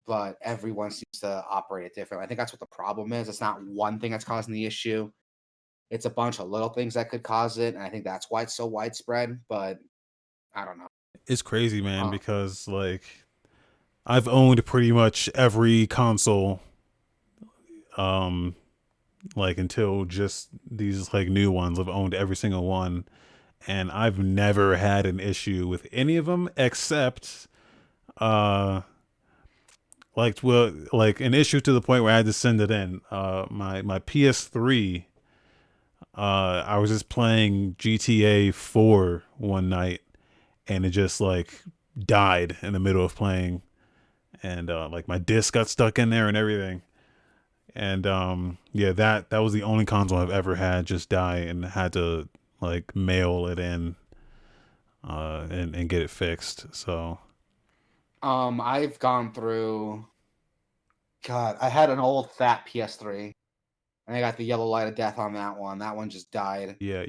But everyone seems to operate it differently. I think that's what the problem is. It's not one thing that's causing the issue. It's a bunch of little things that could cause it, and I think that's why it's so widespread. But I don't know. It's crazy, man, Uh, because like I've owned pretty much every console um like until just these like new ones. I've owned every single one and I've never had an issue with any of them except uh like an issue to the point where I had to send it in. My PS3 I was just playing GTA 4 one night and it just like died in the middle of playing and like my disc got stuck in there and everything. And yeah, that was the only console I've ever had just die and had to like mail it in and get it fixed. So I've gone through. God, I had an old fat PS3, and I got the yellow light of death on that one. That one just died. yeah.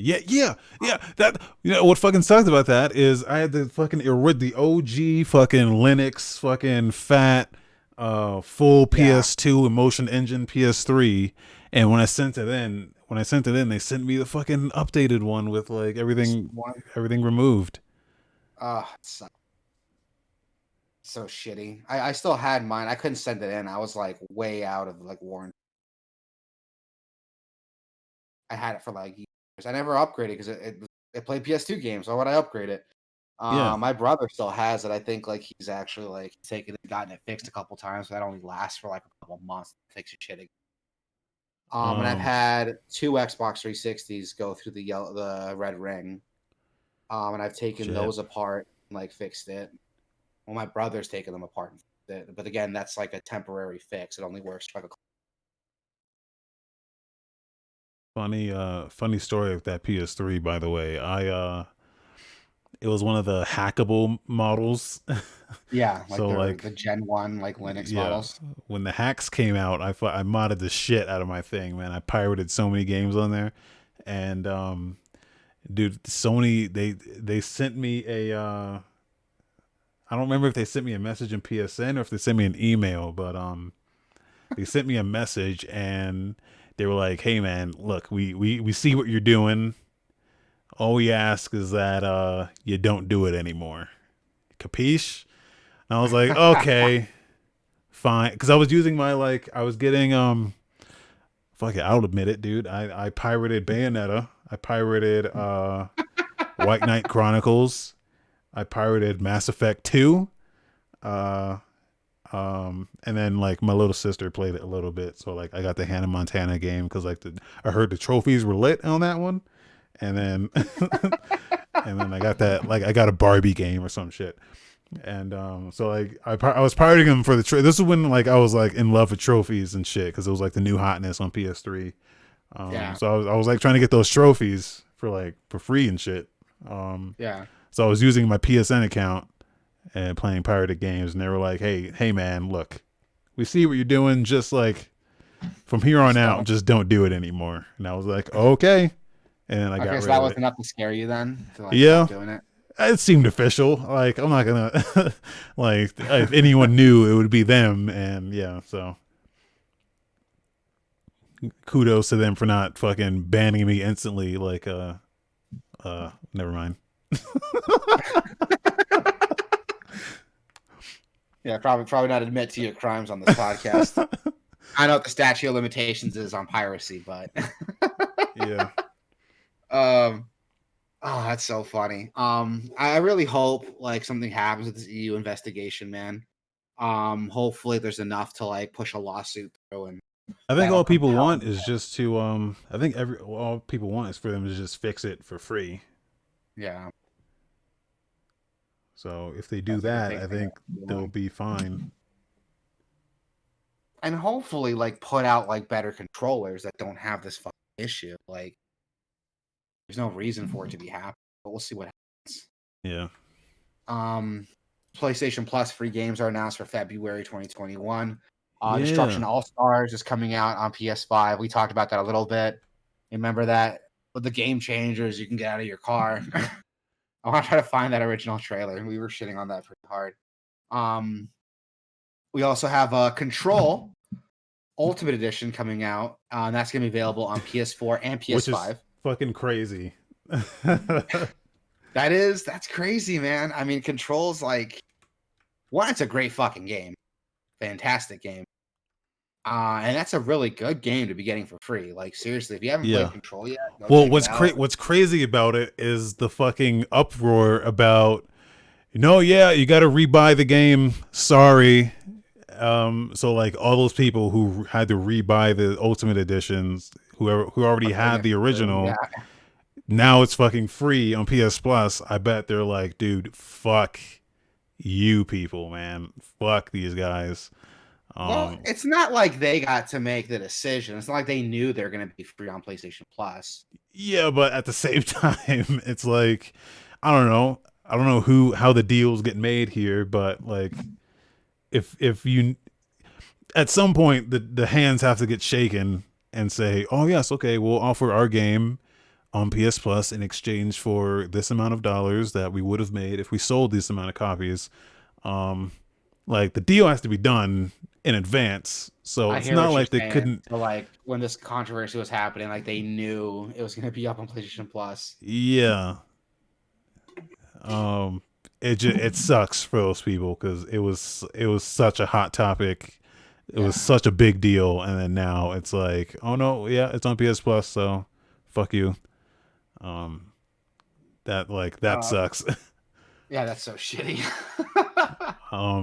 That what fucking sucks about that is I had the fucking the OG fucking Linux fucking fat full Yeah, PS2 Emotion Engine PS3, and when I sent it in, when I sent it in, they sent me the fucking updated one with like One. everything removed. It's so shitty. I still had mine. I couldn't send it in. I was like way out of like warranty. I had it for like years. I never upgraded because it played PS2 games. Why would I upgrade it? Yeah. My brother still has it. I think like he's actually like taken it, gotten it fixed a couple times. But that only lasts for like a couple months. Fix your shit again. And I've Um. had two Xbox 360s go through the red ring. And I've taken Shit. those apart and like fixed it. Well, my brother's taken them apart and fixed it. But again, that's like a temporary fix. It only works for like a Funny story of that PS3. By the way, it was one of the hackable models. yeah, like So the like, Gen 1 like Linux yeah, models. when the hacks came out, I modded the shit out of my thing, man. I pirated so many games on there, and dude, Sony they sent me a I don't remember if they sent me a message in PSN or if they sent me an email, but they sent me a message and they were like, "Hey man, look, we see what you're doing. All we ask is that you don't do it anymore. Capiche?" And I was like, "Okay, fine," because I was using my like I was getting fuck it, I'll admit it, dude. I pirated Bayonetta. I pirated White Knight Chronicles. I pirated Mass Effect 2. Uh and then like my little sister played it a little bit, so like I got the Hannah Montana game because like I heard the trophies were lit on that one, and then and then I got that like I got a Barbie game or some shit, and so like I was pirating them for the this is when like I was like in love with trophies and shit because it was like the new hotness on PS3. Yeah, So I was like trying to get those trophies for free and shit. yeah. So I was using my PSN account and playing pirated games, and they were like, hey man, look, we see what you're doing, just like from here on Just out, don't. just don't do it anymore. And I was like, okay, and I got Okay, so rid that of was it. enough to scare you then to like stop Yeah, doing it. it seemed official. Like I'm not gonna like if anyone knew, it would be them, and yeah, so kudos to them for not fucking banning me instantly. Like never mind. Yeah, probably not admit to your crimes on this podcast. I know what the statute of limitations is on piracy, but Yeah, um, oh, that's so funny. I really hope like something happens with this EU investigation, man. Hopefully there's enough to like push a lawsuit through, and I think that'll all people compel. want is just to I think every all people want is for them to just fix it for free. Yeah, So if they do that's like a that, big I thing. think they'll be fine. And hopefully, like put out like better controllers that don't have this fucking issue. Like, there's no reason for it to be happening, but we'll see what happens. Yeah. Um, PlayStation Plus free games are announced for February 2021. Yeah. Destruction All Stars is coming out on PS5. We talked about that a little bit. Remember that with the game changers you can get out of your car. I want to try to find that original trailer. We were shitting on that pretty hard. Um, we also have Control Ultimate Edition coming out. And that's going to be available on PS4 and Which is PS5. fucking crazy. That's crazy, man. I mean, Control's like one, it's a great fucking game. Fantastic game. And that's a really good game to be getting for free. Like seriously, if you haven't played Yeah. Control yet, go Well, check it out. what's crazy about it is the fucking uproar about yeah, you got to rebuy the game. Sorry. So like all those people who had to rebuy the ultimate editions, who already Are getting had it the for free. Yeah. original, now it's fucking free on PS Plus. I bet they're like, dude, fuck you people, man. Fuck these guys. Well, Um, it's not like they got to make the decision. It's not like they knew they're going to be free on PlayStation Plus. yeah, but at the same time, it's like, I don't know. I don't know how the deals get made here, but like, if you at some point the hands have to get shaken and say, oh yes, okay, we'll offer our game on PS Plus in exchange for this amount of dollars that we would have made if we sold this amount of copies. Um, Like the deal has to be done in advance, so I it's hear not what you're like they saying. couldn't. So like when this controversy was happening, like they knew it was going to be up on PlayStation Plus. Yeah, um, it sucks for those people because it was such a hot topic. It was Yeah. such a big deal, and then now it's like, oh no, yeah, it's on PS Plus, so fuck you. Um, that Uh, sucks. yeah, that's so shitty.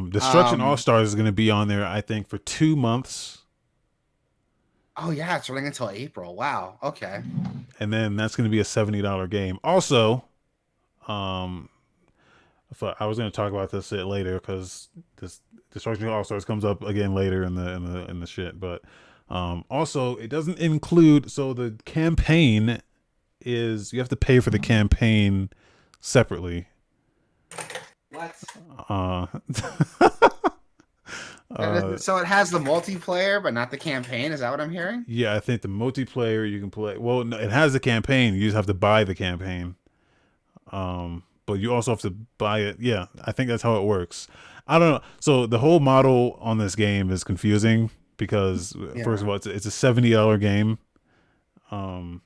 Destruction All um. Stars is going to be on there, I think, for 2 months, Oh yeah, it's running until April. Wow. Okay. and then that's going to be a $70 game. Also, um, I was going to talk about this shit later because this Destruction All Stars comes up again later in the shit, but also it doesn't include. So the campaign is you have to pay for the campaign separately. What? Uh, So it has the multiplayer, but not the campaign. Is that what I'm hearing? yeah, I think the multiplayer you can play. Well, no, it has the campaign. You just have to buy the campaign. But you also have to buy it. Yeah, I think that's how it works. I don't know. So the whole model on this game is confusing because first of Yeah. all, it's a $70 game. Um,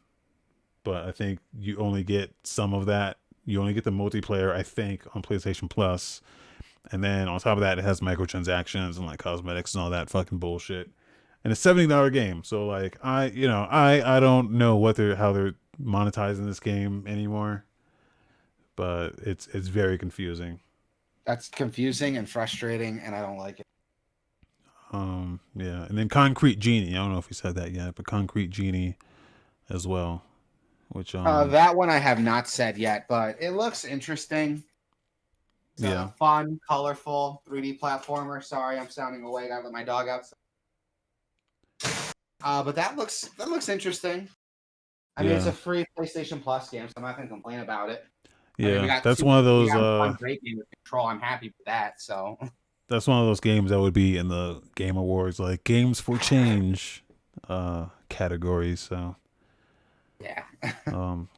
but I think you only get some of that. You only get the multiplayer, I think, on PlayStation Plus, and then on top of that, it has microtransactions and like cosmetics and all that fucking bullshit. And it's $70 game. So like I don't know what they're how they're monetizing this game anymore, but it's very confusing. That's confusing and frustrating, and I don't like it. Yeah, and then Concrete Genie. I don't know if he said that yet, but Concrete Genie as well, which That one I have not said yet, but it looks interesting. It's yeah, a fun, colorful 3D platformer. Sorry, I'm sounding away. Gotta let my dog out. But that looks interesting. I mean, it's a yeah, free PlayStation Plus game, so I'm not gonna complain about it. I mean, yeah. That's one of we those got one great game with Control. I'm happy with that. So games that would be in the Game Awards like games for change categories. So yeah,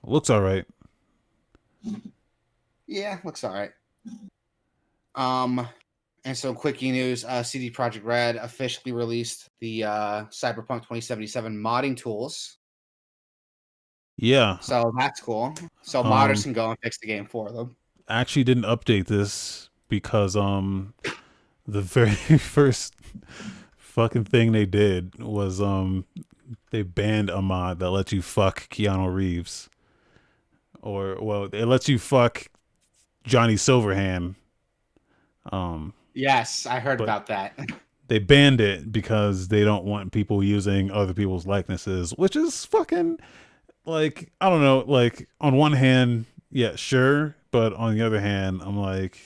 looks all right. yeah, looks all right. Um, and some quickie news: CD Projekt Red officially released the Cyberpunk 2077 modding tools. Yeah. So that's cool. So modders Um can go and fix the game for them. actually didn't update this because the very first fucking thing they did was they banned a mod that lets you fuck Keanu Reeves, or well, it lets you fuck Johnny Silverhand. Um, Yes, I heard but about that. they banned it because they don't want people using other people's likenesses, which is fucking like I don't know. Like on one hand, yeah, sure, but on the other hand, I'm like,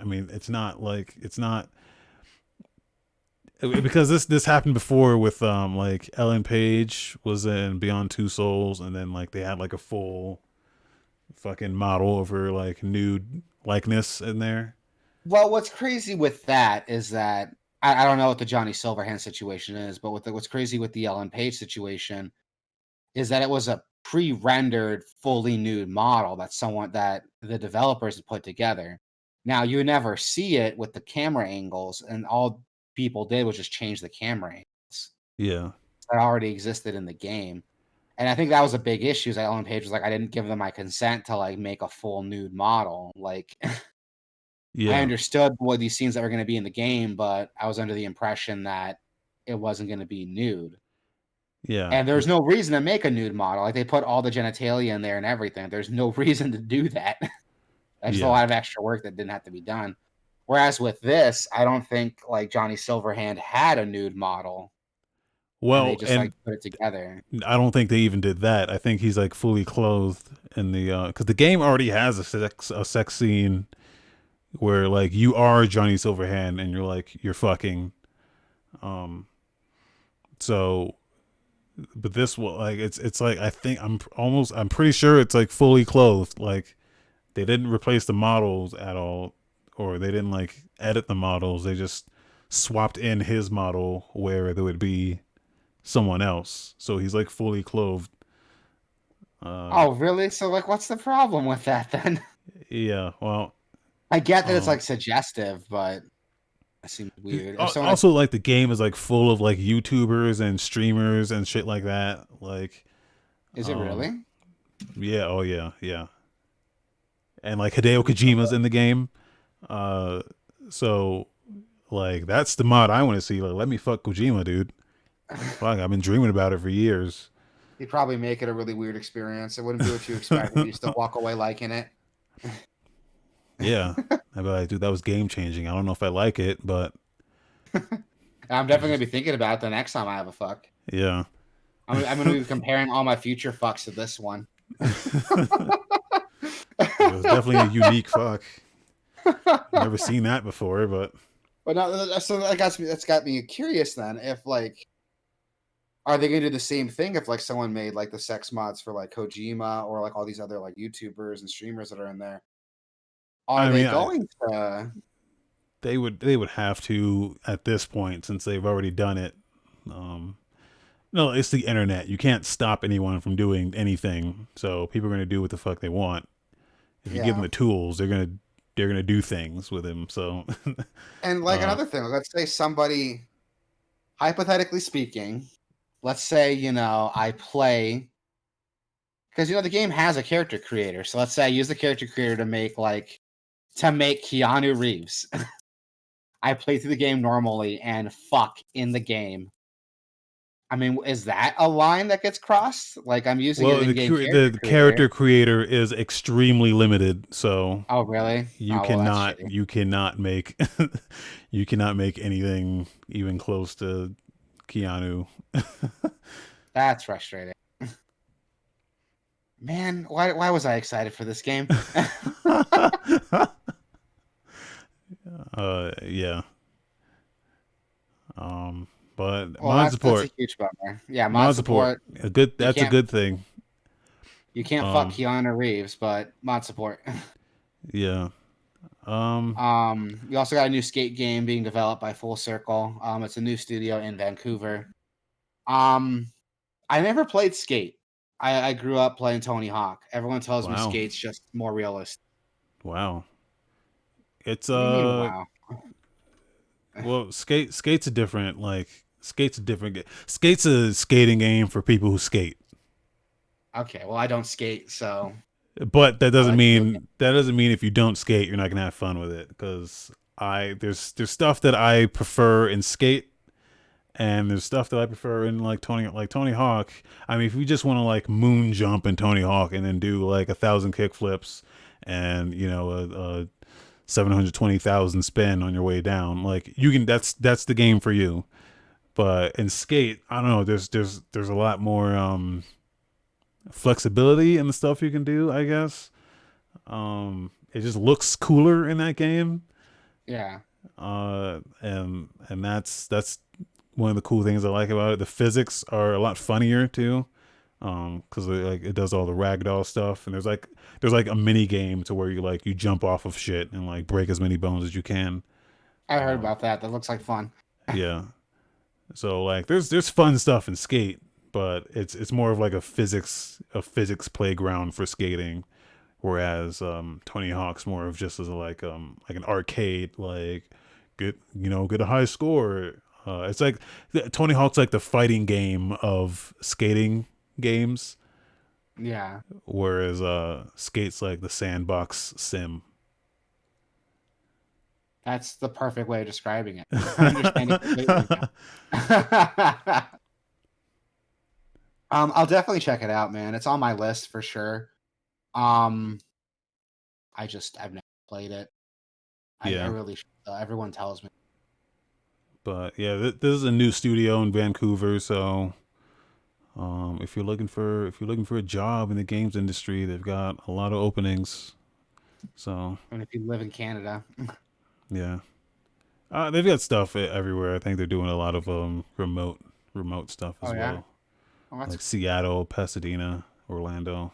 I mean, it's not because this happened before with like Ellen Page was in Beyond Two Souls, and then like they had like a full fucking model of her like nude likeness in there. Well, what's crazy with that is that I don't know what the Johnny Silverhand situation is, but what's crazy with the Ellen Page situation is that it was a pre-rendered, fully nude model that someone that the developers had put together. Now you never see it with the camera angles, and all people did was just change the camera angles Yeah, that already existed in the game. And I think that was a big issue. Is that Ellen Page was like, I didn't give them my consent to like make a full nude model. Like I yeah, understood what these scenes that were going to be in the game, but I was under the impression that it wasn't going to be nude. yeah, And there's no reason to make a nude model. Like they put all the genitalia in there and everything. There's no reason to do that. That's just a yeah. lot of extra work that didn't have to be done. Whereas with this, I don't think like Johnny Silverhand had a nude model and they Well, just like and put it together. I don't think they even did that. I think he's like fully clothed in the because the game already has a sex scene where like you are Johnny Silverhand and you're like you're fucking. Um, so but this will like it's like I think I'm pretty sure it's like fully clothed. Like they didn't replace the models at all, or they didn't like edit the models. They just swapped in his model where there would be someone else. So he's like fully clothed. Uh, Oh, really? So like what's the problem with that then? yeah. Well, I get that it's Um, like suggestive, but it seems weird. If someone had, Also, like the game is like full of like YouTubers and streamers and shit like that. Like, is it um, really? yeah, oh yeah, yeah, and like Hideo Kojima's in the game. Uh, so like that's the mod I want to see. Like, let me fuck Kojima, dude. Fuck, I've been dreaming about it for years. You'd probably make it a really weird experience. It wouldn't be what you expected, but you still walk away liking it. Yeah, I'd be like, dude, that was game changing. I don't know if I like it, but I'm definitely gonna be thinking about it the next time I have a fuck. yeah. I'm gonna be comparing all my future fucks to this one. It was definitely a unique fuck. Never seen that before, but But no, so that's got me curious then. If like, are they gonna do the same thing if like someone made like the sex mods for like Kojima or like all these other like YouTubers and streamers that are in there? Are I they mean, going to? they would have to at this point since they've already done it. Um, no, it's the internet. You can't stop anyone from doing anything. So people are going to do what the fuck they want. If you give them Yeah. the tools, they're gonna do things with them. So, And like uh, another thing, let's say somebody, hypothetically speaking, let's say, I play because the game has a character creator. So let's say I use the character creator to make Keanu Reeves. I play through the game normally and fuck in the game. I mean, is that a line that gets crossed? Like I'm using an well, in-game character the creator. character creator is extremely limited. So Oh, really? you Oh, well, that's cannot shitty. you cannot make you cannot make anything even close to Keanu. That's frustrating. Man, why was I excited for this game? Yeah. Um, but Well, that's a huge bummer. Yeah, mod mod support, support. a good. You That's a can't good thing. you can't fuck Um, Keanu Reeves, but mod support. yeah. Um, We also got a new skate game being developed by Full Circle. It's a new studio in Vancouver. Um, I never played Skate. I grew up playing Tony Hawk. Everyone tells me wow, Skate's just more realistic. wow. It's What do you mean, wow? well, skate's a different skate's a skating game for people who skate. Okay, well, I don't skate, so But I like video games. that doesn't mean if you don't skate, you're not gonna have fun with it. Because there's stuff that I prefer in skate, and there's stuff that I prefer in Tony Hawk. I mean, if you just want to like moon jump in Tony Hawk and then do like 1,000 kick flips and a 720,000 spin on your way down, like you can. That's the game for you. But in skate, I don't know. There's a lot more flexibility in the stuff you can do, I guess. It just looks cooler in that game. Yeah, And that's one of the cool things I like about it. The physics are a lot funnier too, because like it does all the ragdoll stuff, and there's like a mini game to where you jump off of shit and like break as many bones as you can. I heard Um, about that. That looks like fun. yeah, so like there's fun stuff in skate, but it's more of like a physics playground for skating, whereas Tony Hawk's more of just as like an arcade, like get a high score. It's like Tony Hawk's like the fighting game of skating games, Yeah, whereas Skate's like the sandbox sim. that's the perfect way of describing it. I understand it completely now. I'll definitely check it out, man. It's on my list for sure. Um, I've never played it. I Yeah, really should, though. Everyone tells me. but yeah, this is a new studio in Vancouver, so if you're looking for a job in the games industry, they've got a lot of openings. So And if you live in Canada, yeah, they've got stuff everywhere. I think they're doing a lot of remote stuff oh as yeah, well, well that's like Seattle, Pasadena, Orlando.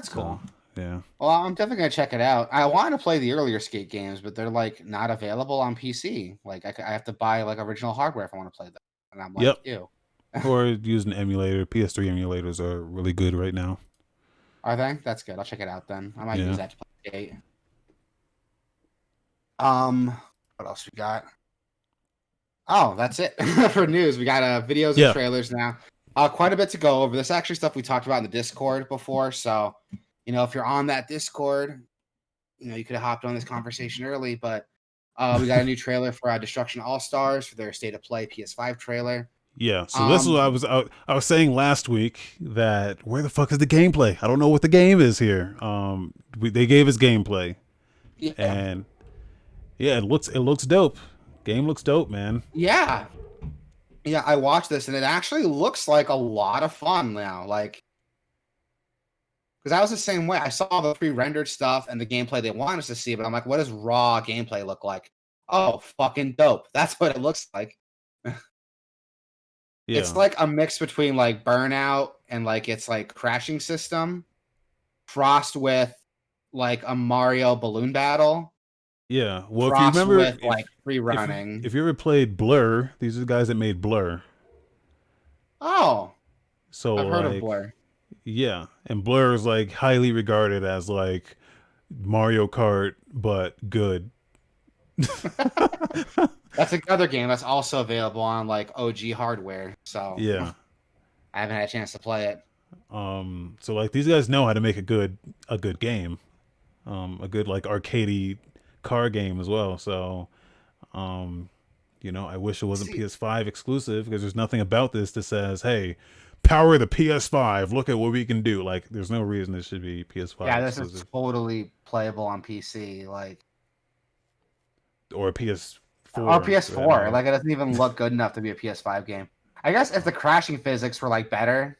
So cool. yeah, Well, I'm definitely gonna check it out. I want to play the earlier skate games, but they're like not available on PC. Like I have to buy like original hardware if I want to play them, and I'm like, yep. ew. Or use an emulator. PS3 emulators are really good right now. Are they? That's good. I'll check it out then. I might use Yeah. that to play the gate. What else we got? Oh, that's it for news. We got videos and Yeah. trailers now. Quite a bit to go over. This actually stuff we talked about in the Discord before. So, if you're on that Discord, you could have hopped on this conversation early. But we got a new trailer for Destruction All Stars for their State of Play PS5 trailer. Yeah. So this is Um, what I was saying last week that where the fuck is the gameplay? I don't know what the game is here. They gave us gameplay, yeah, and yeah, it looks dope. Game looks dope, man. yeah, yeah. I watched this and it actually looks like a lot of fun now. Like, because I was the same way. I saw the pre-rendered stuff and the gameplay they want us to see, but I'm like, what does raw gameplay look like? Oh, fucking dope. That's what it looks like. It's Yeah. like a mix between like Burnout and like it's like crashing system, crossed with like a Mario balloon battle, Yeah. Well, if you crossed remember, with like free running. if you ever played Blur, these are the guys that made Blur. Oh, So I've heard of like, Blur. yeah, and Blur is like highly regarded as like Mario Kart, but good. That's another game that's also available on like OG hardware. So Yeah. I haven't had a chance to play it. So like these guys know how to make a good game, a good like arcadey car game as well. So, um, I wish it wasn't See, PS5 exclusive because there's nothing about this that says, "Hey, power the PS5. Look at what we can do." Like, there's no reason this should be PS5 yeah, this is exclusive totally playable on PC, like or a or PS4 for that PS4. matter. Like it doesn't even look good enough to be a PS5 game. I guess if the crashing physics were like better,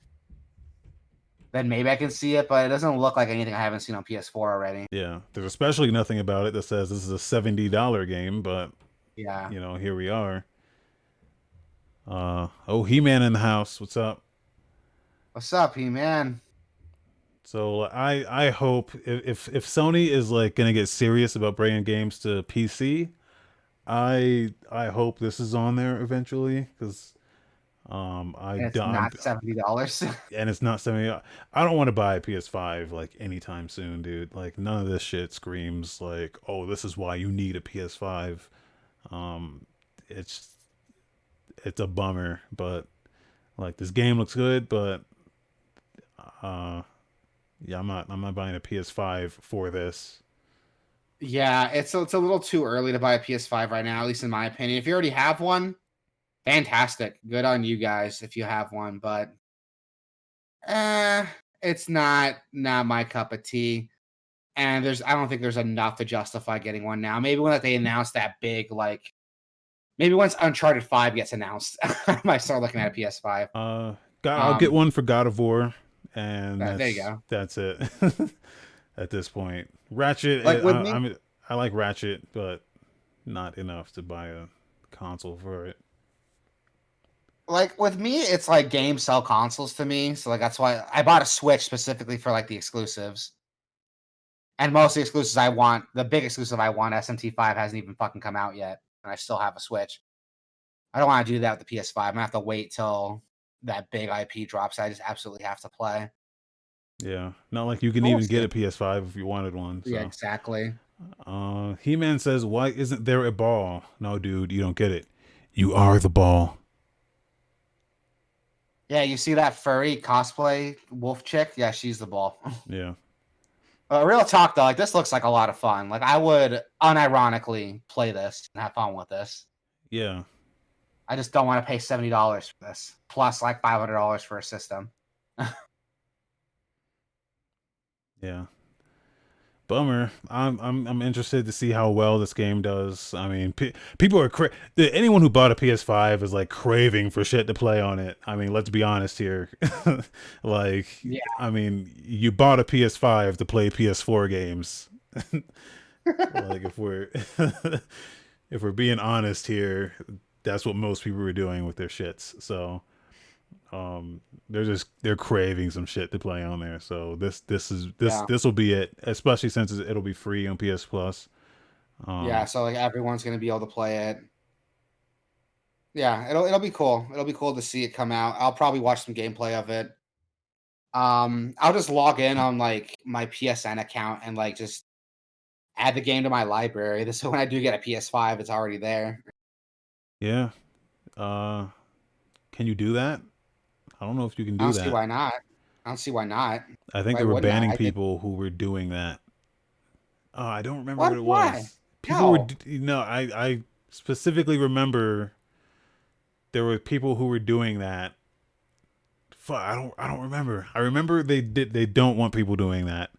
then maybe I can see it, but it doesn't look like anything I haven't seen on PS4 already. Yeah, there's especially nothing about it that says this is a $70 game, but Yeah. here we are. Oh, He-Man in the house. What's up? What's up, He-Man? So I hope if Sony is like gonna get serious about bringing games to PC, I hope this is on there eventually because I And it's I'm, not $70. and it's not 70. I don't want to buy a PS5 like anytime soon, dude. Like none of this shit screams like, oh, this is why you need a PS5. Um, it's it's a bummer, but like this game looks good, but uh, yeah, I'm not buying a PS5 for this. Yeah, it's a little too early to buy a PS5 right now, at least in my opinion. If you already have one, fantastic. Good on you guys if you have one, but eh, it's not my cup of tea. And I don't think there's enough to justify getting one now. Maybe when they announce that big like maybe once Uncharted 5 gets announced, I might start looking at a PS5. I'll get Um one for God of War, and there you go. that's it. At this point, Ratchet. Like with me, I like Ratchet, but not enough to buy a console for it. it's like games sell consoles to me. So like that's why I bought a Switch specifically for like the exclusives. And most of the exclusives I want, the big exclusive I want, SMT5 hasn't even fucking come out yet. And I still have a Switch. I don't want to do that with the PS5. I'm gonna have to wait till that big IP drops. I just absolutely have to play. Yeah, not like you can But we'll even get see. a PS5 if you wanted one. Yeah, So, exactly. He-Man says, "Why isn't there a ball?" No, dude, you don't get it. You are the ball. Yeah, you see that furry cosplay wolf chick? Yeah, she's the ball. Yeah, Real talk though, like this looks like a lot of fun. Like I would unironically play this and have fun with this. yeah, I just don't want to pay $70 for this, plus like $500 for a system. yeah. Bummer. I'm interested to see how well this game does. I mean, people are anyone who bought a PS5 is like craving for shit to play on it. I mean, let's be honest here. Like, Yeah. I mean, you bought a PS5 to play PS4 games. Like, if we're being honest here, that's what most people were doing with their shits. So, they're craving some shit to play on there. So Yeah. this will be it, especially since it'll be free on PS Plus. Yeah. um So like everyone's gonna be able to play it. Yeah, it'll be cool. It'll be cool to see it come out. I'll probably watch some gameplay of it. I'll just log in on like my PSN account and like just add the game to my library. This so when I do get a PS5, it's already there. Yeah. Uh, can you do that? I don't know if you can I do don't see that. why not. I don't see why not. I think Why they were wouldn't I? banning I think people who were doing that. I don't remember what? what it Why? was. People were, No. no, I specifically remember there were people who were doing that. Fuck, I don't remember. I remember they don't want people doing that,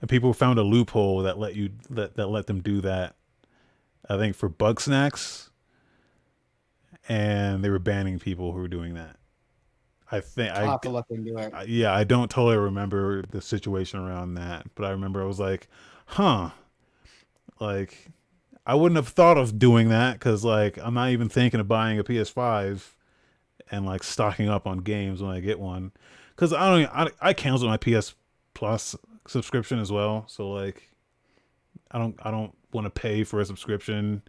and people found a loophole that let them do that. I think for bug snacks, and they were banning people who were doing that. I think I'll have to look into it. yeah, I don't totally remember the situation around that, but I remember I was like, huh, like I wouldn't have thought of doing that because like I'm not even thinking of buying a PS5 and like stocking up on games when I get one because I cancel my PS Plus subscription as well, so like I don't want to pay for a subscription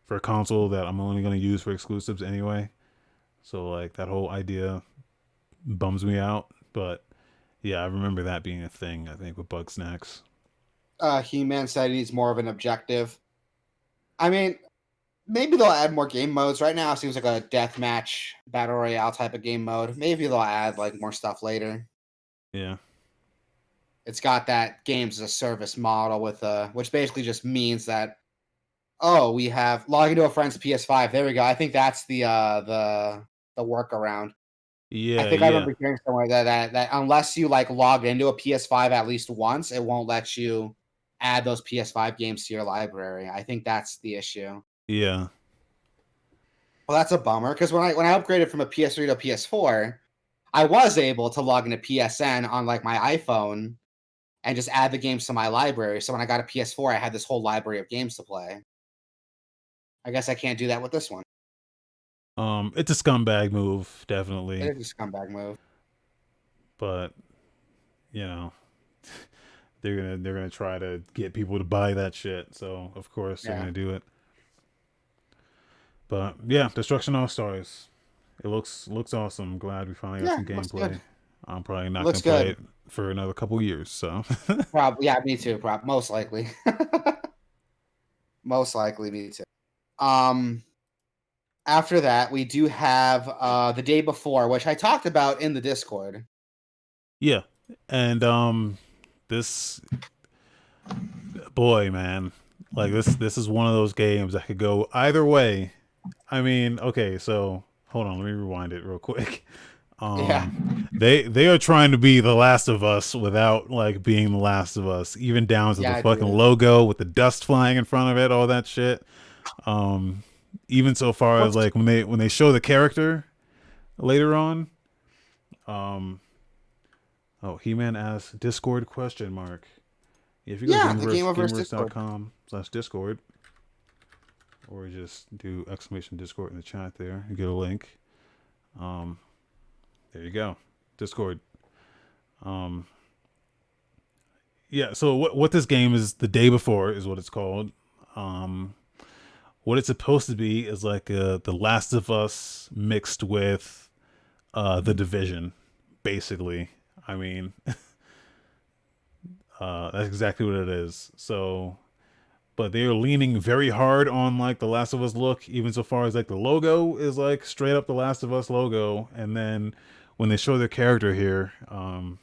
for a console that I'm only going to use for exclusives anyway. So like that whole idea bums me out, but yeah, I remember that being a thing. I think with Bug Snacks. He-Man said he needs more of an objective. I mean, maybe they'll add more game modes. Right now, it seems like a deathmatch battle royale type of game mode. Maybe they'll add like more stuff later. Yeah, It's got that games as a service model with which basically just means that oh, we have log into a friend's PS5. There we go. I think that's the workaround. I yeah, think I yeah, remember hearing somewhere that unless you like log into a PS5 at least once, it won't let you add those PS5 games to your library. I think that's the issue. yeah, Well, that's a bummer because when I upgraded from a PS3 to a PS4, I was able to log into PSN on like my iPhone and just add the games to my library. So when I got a PS4, I had this whole library of games to play. I guess I can't do that with this one. it's a scumbag move, It definitely, is a scumbag move. but you know they're gonna try to get people to buy that shit. So of course they're Yeah. gonna do it. But yeah, Destruction All Stars. It looks awesome. Glad we finally got Yeah, some it looks good. gameplay. I'm probably It not looks gonna play good. it for another couple years. So Probably, yeah, me too. Most likely. Most likely, me too. Um, After that, we do have the day before, which I talked about in the Discord. yeah, and this boy, man, like this is one of those games that could go either way. I mean, okay, so hold on, let me rewind it real quick. Yeah, They are trying to be the Last of Us without like being the Last of Us, even down to the yeah, fucking dude. logo with the dust flying in front of it, all that shit. Um, even so far as What's like when they show the character later on. Um, oh, He-Man asks Discord question mark. If you go to yeah, the Gameoverse Discord. gameverse.com/discord or just do exclamation Discord in the chat there, you get a link. Um, there you go, Discord. Um, yeah. So what this game is, the day before is what it's called. Um, what it's supposed to be is like the Last of Us mixed with the Division, basically. I mean, that's exactly what it is. So, but they are leaning very hard on like the Last of Us look, even so far as like the logo is like straight up the Last of Us logo, and then when they show their character here, in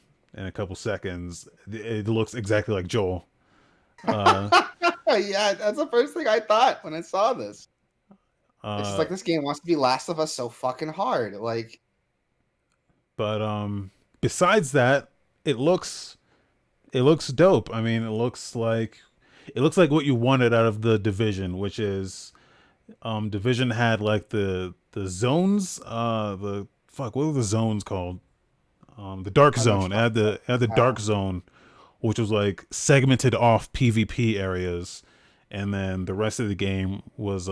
a couple seconds, it looks exactly like Joel. Uh, Yeah, that's the first thing I thought when I saw this. It's just uh, like this game wants to be Last of Us so fucking hard. Like, but besides that, it looks it looks dope. I mean, it looks like what you wanted out of the Division, which is Division had like the zones, the fuck, what were the zones called? The Dark I know what Zone. you're It had the talking Dark about. Zone, which was like segmented off PvP areas, and then the rest of the game was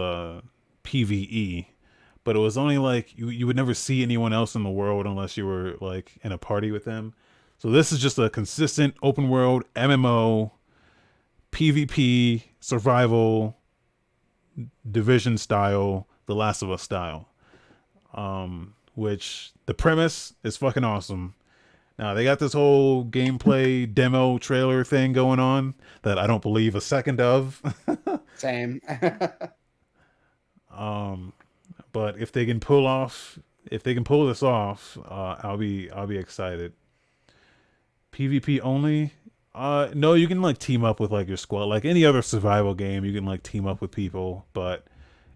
PvE. But it was only like you would never see anyone else in the world unless you were like in a party with them. So this is just a consistent open world MMO PvP survival Division style, The Last of Us style. Which the premise is fucking awesome. Now they got this whole gameplay demo trailer thing going on that I don't believe a second of. Same. um, but if they can pull this off, I'll be excited. PvP only. No, you can like team up with like your squad, like any other survival game. You can like team up with people, but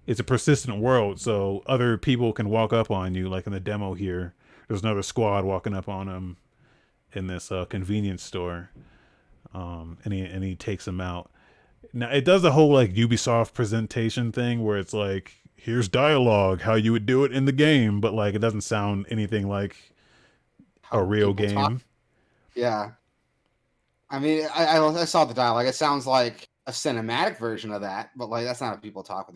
it's a persistent world, so other people can walk up on you. Like in the demo here, there's another squad walking up on him in this convenience store, and he takes him out. Now it does a whole like Ubisoft presentation thing where it's like, here's dialogue, how you would do it in the game, but like it doesn't sound anything like a How real people talk. game. Yeah. I mean, I saw the dialogue. It sounds like a cinematic version of that, but like that's not how people talk.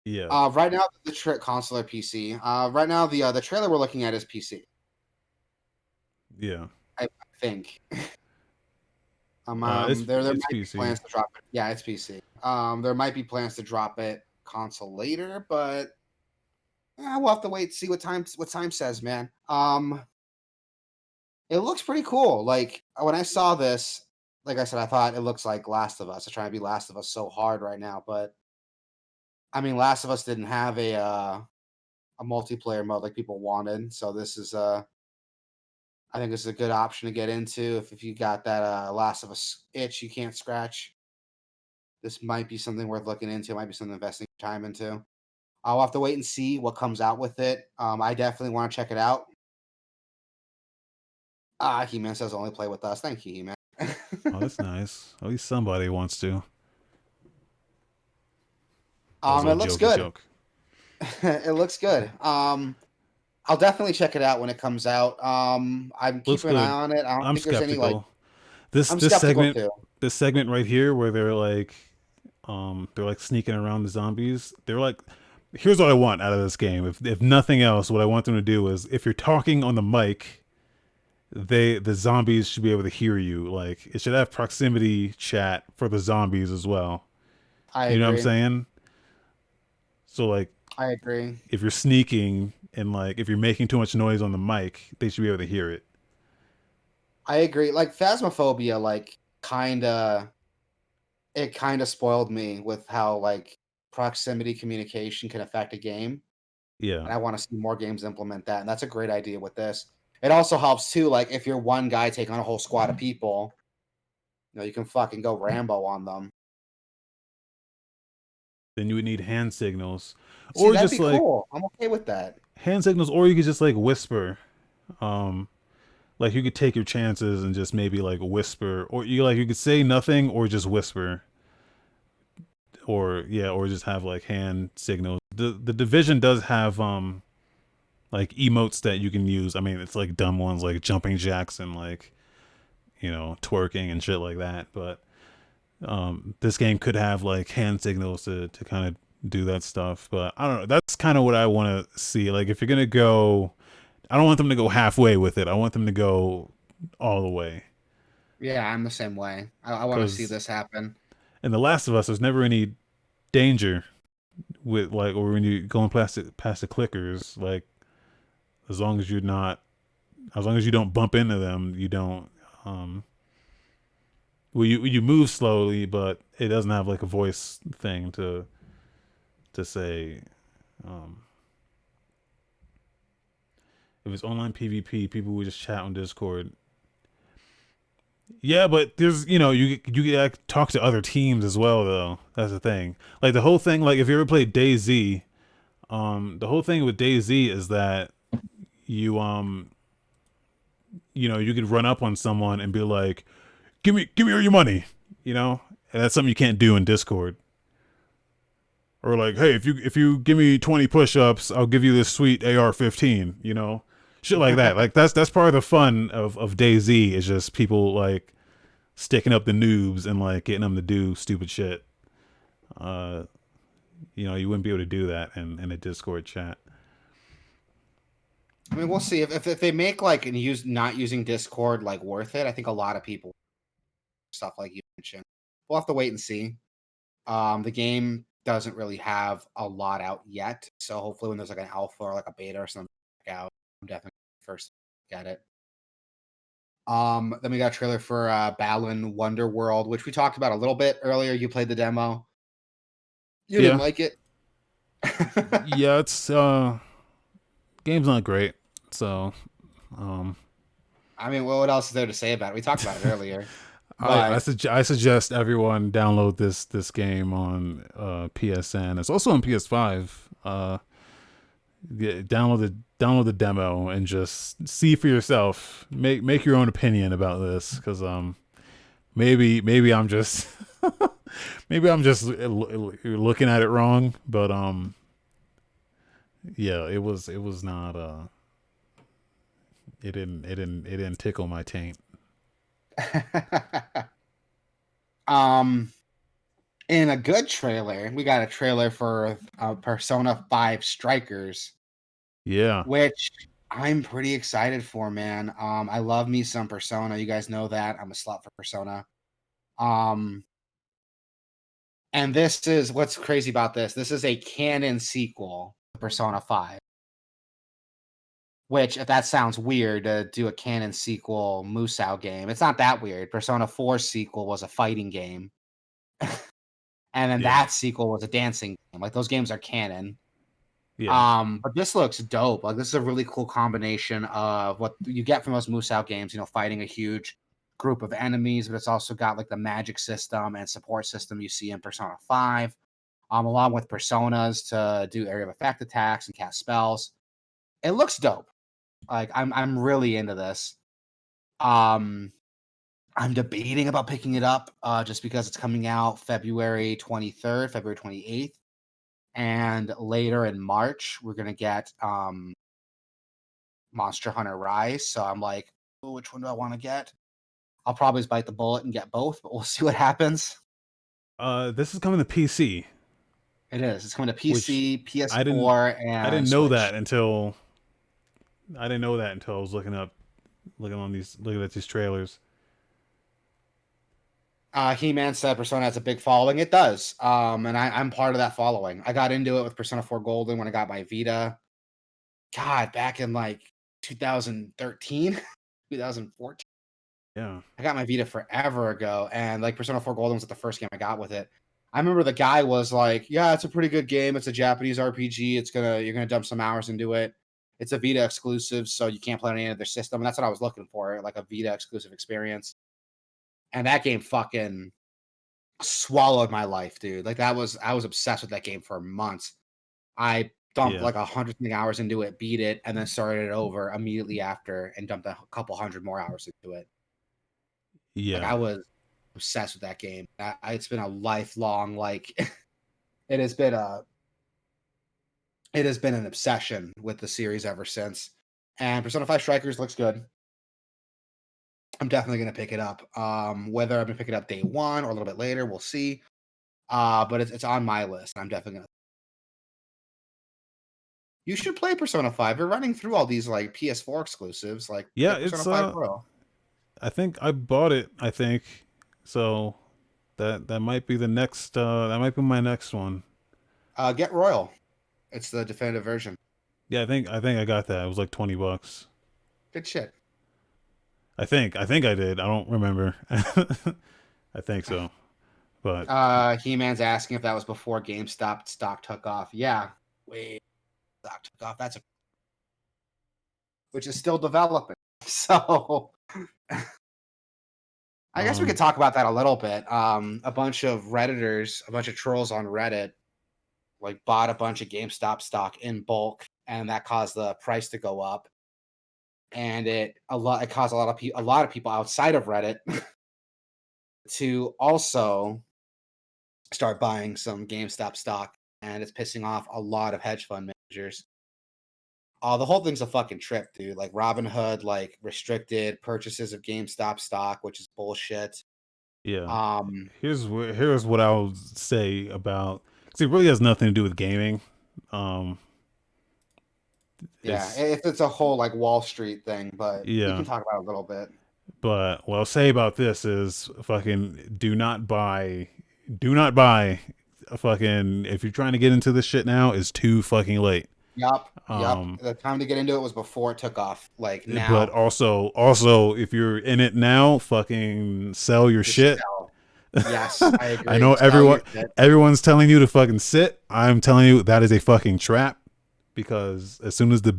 Yeah, Right now, the console or PC. Right now, the trailer we're looking at is PC. yeah. I think. There It's might be PC. plans to drop it. Yeah, it's PC. There might be plans to drop it console later, but we'll have to wait to see what time says, man. It looks pretty cool. Like when I saw this, like I said, I thought it looks like Last of Us. I'm trying to be Last of Us so hard right now, but I mean, Last of Us didn't have a multiplayer mode like people wanted, so this is I think this is a good option to get into if you got that Last of Us itch you can't scratch. This might be something worth looking into. It might be something investing time into. I'll have to wait and see what comes out with it. I definitely want to check it out. He-Man says only play with us. Thank you, He-Man. Oh, that's nice. At least somebody wants to. That was a It little looks jokey good. joke. It looks good. I'll definitely check it out when it comes out. I'm Looks keeping an eye good. on it. I don't I'm think there's any like. skeptical. I'm This skeptical segment, too. right here where they're like sneaking around the zombies. They're like, here's what I want out of this game. If nothing else, what I want them to do is if you're talking on the mic, the zombies should be able to hear you. Like it should have proximity chat for the zombies as well. I You know what I'm agree. saying? So like I agree. if you're sneaking and like if you're making too much noise on the mic, they should be able to hear it. I agree. Like Phasmophobia, like kind of spoiled me with how like proximity communication can affect a game, Yeah. and I want to see more games implement that. And that's a great idea with this. It also helps too. Like if you're one guy taking on a whole squad of people, you can fucking go Rambo on them. Then you would need hand signals, See, or that'd just be like cool. I'm okay with that. hand signals, or you could just like whisper. Um, like you could take your chances and just maybe like whisper, or you could say nothing or just whisper, or yeah, or just have like hand signals. The division does have like emotes that you can use. I mean, it's like dumb ones like jumping jacks and like twerking and shit like that. But this game could have like hand signals to kind of do that stuff. But I don't know. That's kind of what I want to see. Like if you're gonna go, I don't want them to go halfway with it. I want them to go all the way. Yeah, I'm the same way. I want to see Because this happen. in The Last of Us, there's never any danger with like, or when you're going past the clickers. Like as long as you're not, as long as you don't bump into them, you don't. Well, you move slowly, but it doesn't have like a voice thing to say. Um, if it's online PvP, people would just chat on Discord. Yeah, but there's you get like, talk to other teams as well though. That's the thing. Like the whole thing. Like if you ever played DayZ, the whole thing with DayZ is that you you could run up on someone and be like, give me all your money, and that's something you can't do in Discord. Or like, hey, if you give me 20 push-ups, I'll give you this sweet AR-15, shit like that. Like that's part of the fun of DayZ is just people like sticking up the noobs and like getting them to do stupid shit. Uh, you wouldn't be able to do that in a Discord chat. I mean, we'll see if they make like and use not using Discord like worth it. I think a lot of people stuff like you mentioned. We'll have to wait and see. The game doesn't really have a lot out yet, so hopefully when there's like an alpha or like a beta or something out, I'm definitely first to get it. Then we got a trailer for Balan Wonderworld, which we talked about a little bit earlier. You played the demo. You didn't Yeah, like it. yeah. It's game's not great. So um, I mean, well, what else is there to say about it? We talked about it earlier, I but suggest everyone download this game on PSN. It's also on PS5. Download the demo and just see for yourself. Make your own opinion about this, because maybe I'm just maybe I'm just looking at it wrong. But yeah, it was not it didn't tickle my taint. um, in a good trailer, we got a trailer for Persona 5 Strikers, Yeah. which I'm pretty excited for, man. I love me some Persona. You guys know that. I'm a slut for Persona. Um, and this is what's crazy about this. This is a canon sequel to Persona 5. Which, if that sounds weird to do a canon sequel Musou game, it's not that weird. Persona 4 sequel was a fighting game, and then Yeah. that sequel was a dancing game. Like those games are canon. Yeah. But this looks dope. Like this is a really cool combination of what you get from those Musou games, fighting a huge group of enemies, but it's also got like the magic system and support system you see in Persona 5. Along with personas to do area of effect attacks and cast spells. It looks dope. Like I'm really into this. Um, I'm debating about picking it up just because it's coming out February 23rd, February 28th, and later in March we're gonna get Monster Hunter Rise. So I'm like, "Ooh, which one do I want to get?" I'll probably just bite the bullet and get both, but we'll see what happens. This is coming to PC, It is. It's coming to which PC, I didn't PS4, I and didn't know Switch. that until I was looking at these trailers. He-Man said Persona has a big following. It does. And I'm part of that following. I got into it with Persona 4 Golden when I got my Vita. God, back in like 2013, 2014. Yeah. I got my Vita forever ago, and like Persona 4 Golden was the first game I got with it. I remember the guy was like, "Yeah, it's a pretty good game. It's a Japanese RPG. You're gonna dump some hours into it. It's a Vita exclusive, so you can't play on any other system." And that's what I was looking for, like a Vita exclusive experience. And that game fucking swallowed my life, dude. Like I was obsessed with that game for months. I dumped Yeah. like 100 something hours into it, beat it, and then started it over immediately after and dumped a couple hundred more hours into it. Like Yeah. I was obsessed with that game. It's been a lifelong like it has been a it has been an obsession with the series ever since. And Persona 5 Strikers looks good. I'm definitely gonna pick it up. Whether I'm gonna pick it up day one or a little bit later, we'll see. But it's on my list. I'm definitely gonna. You should play Persona 5. You're running through all these like PS4 exclusives. Like Yeah, get Persona 5 Pro. I think I bought it, I think. So that might be the next that might be my next one. Get Royal. It's the definitive version. Yeah, I think I got that. It was like $20. Good shit. I think I did. I don't remember. I think so. But He-Man's asking if that was before GameStop stock took off. Yeah. Wait, stock took off. Which is still developing. So I guess we could um talk about that a little bit. A bunch of Redditors, a bunch of trolls on Reddit, like bought a bunch of GameStop stock in bulk, and that caused the price to go up. And it caused a lot of people outside of Reddit to also start buying some GameStop stock, and it's pissing off a lot of hedge fund managers. The whole thing's a fucking trip, dude. Like Robinhood, like restricted purchases of GameStop stock, which is bullshit. yeah. Um, Here's what I'll say about, cuz it really has nothing to do with gaming. Um yeah, it's it's a whole like Wall Street thing, but we can yeah. talk about it a little bit. But what I'll say about this is fucking do not buy a fucking, if you're trying to get into this shit now, it's too fucking late. Yup, yup. Um, The time to get into it was before it took off. Like but now, also if you're in it now, fucking sell your just shit. sell. Yes, I I agree. know Sell your shit. everyone's telling you to fucking sit. I'm telling you that is a fucking trap, because as soon as the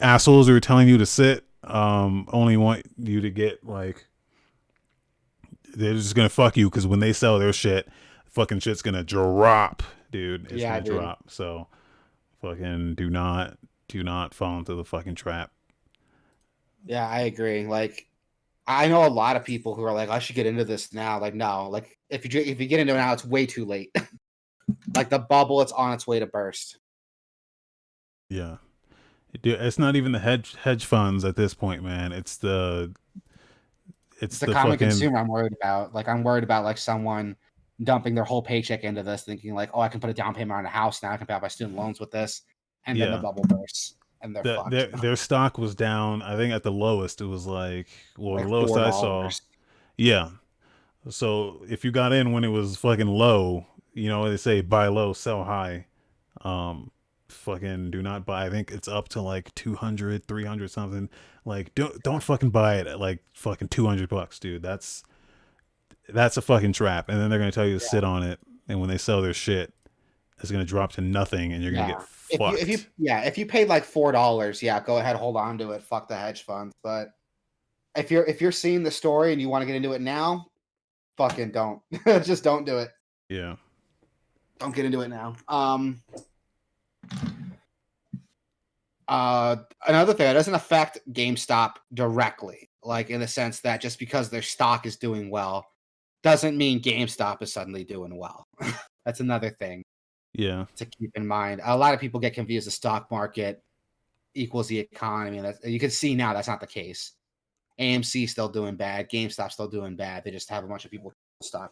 assholes who are telling you to sit only want you to get like, they're just gonna fuck you, because when they sell their shit, fucking shit's gonna drop, dude. It's Yeah, gonna dude. drop. So fucking do not fall into the fucking trap. Yeah, I agree. Like I know a lot of people who are like, I should get into this now. Like, no, like if you get into it now, it's way too late. Like the bubble, it's on its way to burst. Yeah. It's not even the hedge funds at this point, man. It's It's the the common fucking consumer I'm worried about. Like I'm worried about like someone dumping their whole paycheck into this, thinking like, oh, I can put a down payment on a house now. I can pay off my student loans with this, and then the yeah. bubble bursts and they're fucked. Their stock was down. I think at the lowest it was like, well, the Like lowest I saw. $4. Yeah. So if you got in when it was fucking low, they say buy low, sell high. Um, fucking do not buy. I think it's up to like 200, 300 something. Like don't fucking buy it at like fucking $200, dude. That's a fucking trap. And then they're gonna tell you to Yeah, sit on it. And when they sell their shit, it's gonna drop to nothing, and you're gonna get yeah. If you fucked. if you paid like $4, yeah, go ahead, hold on to it. Fuck the hedge funds. But if you're seeing the story and you want to get into it now, fucking don't. Just don't do it. Yeah. Don't get into it now. Another thing that doesn't affect GameStop directly, like in the sense that just because their stock is doing well, doesn't mean GameStop is suddenly doing well. That's another thing Yeah. to keep in mind. A lot of people get confused. The stock market equals the economy, and you can see now that's not the case. AMC still doing bad. GameStop still doing bad. They just have a bunch of people stock.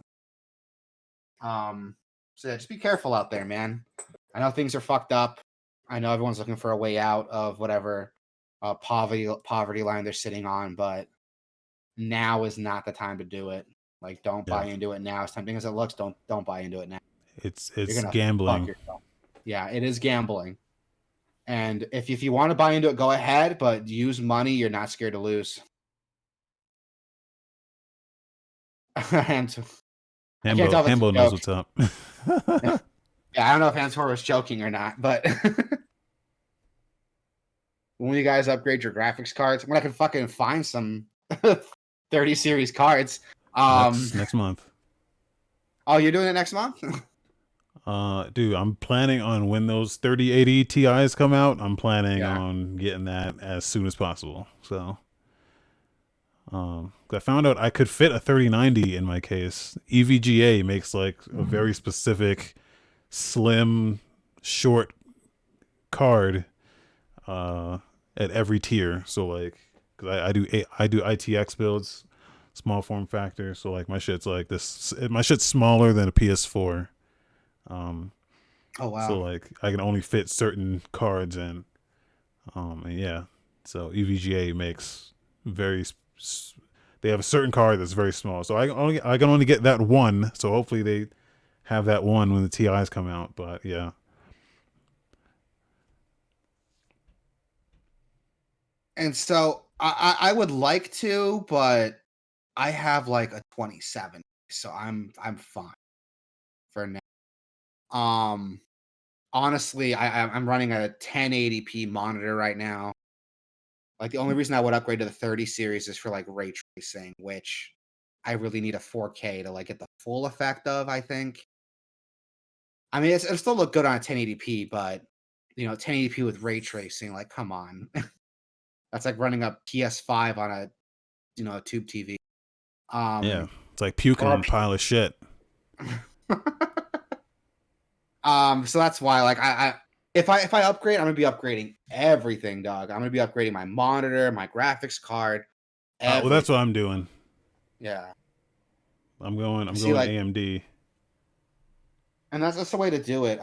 So yeah, just be careful out there, man. I know things are fucked up. I know everyone's looking for a way out of whatever poverty line they're sitting on, but now is not the time to do it. Like, don't Yeah. buy into it now. As tempting as it looks, don't buy into it now. You're It's gonna fuck gambling. yourself. Yeah, it is gambling. And if you want to buy into it, go ahead, but use money you're not scared to lose. And I can't tell if it's a Hambo knows joke. what's up. Yeah, I don't know if Antor was joking or not, but when you guys upgrade your graphics cards, when I can fucking find some 30 series cards. Next month. Oh, you're doing it next month? Dude, I'm planning on, when those 3080 Ti's come out, I'm planning Yeah. on getting that as soon as possible. So, I found out I could fit a 3090 in my case. EVGA makes like a very specific slim, short card at every tier. So like, cause I do ITX builds, small form factor. So like my shit's like this. My shit's smaller than a PS4. Um, Oh so wow. like I can only fit certain cards in. And yeah, so EVGA makes very. They have a certain card that's very small. So I can only get that one. So hopefully they have that one when the TIs come out. But yeah, And so I would like to, but I have like a 27, so I'm fine for now. Um, Honestly, I'm running a 1080p monitor right now. Like the only reason I would upgrade to the 30 series is for like ray tracing, which I really need a 4K to like get the full effect of. I think. I mean, it'll still look good on a 1080p, but 1080p with ray tracing, like, come on, that's like running a PS5 on a tube TV. yeah, Um, it's like puking or on a pile of shit. so that's why, like, if I upgrade, I'm gonna be upgrading everything, dog. I'm gonna be upgrading my monitor, my graphics card, Well, that's what everything. I'm doing. Yeah. I'm See, going like, AMD. and that's the way to do it.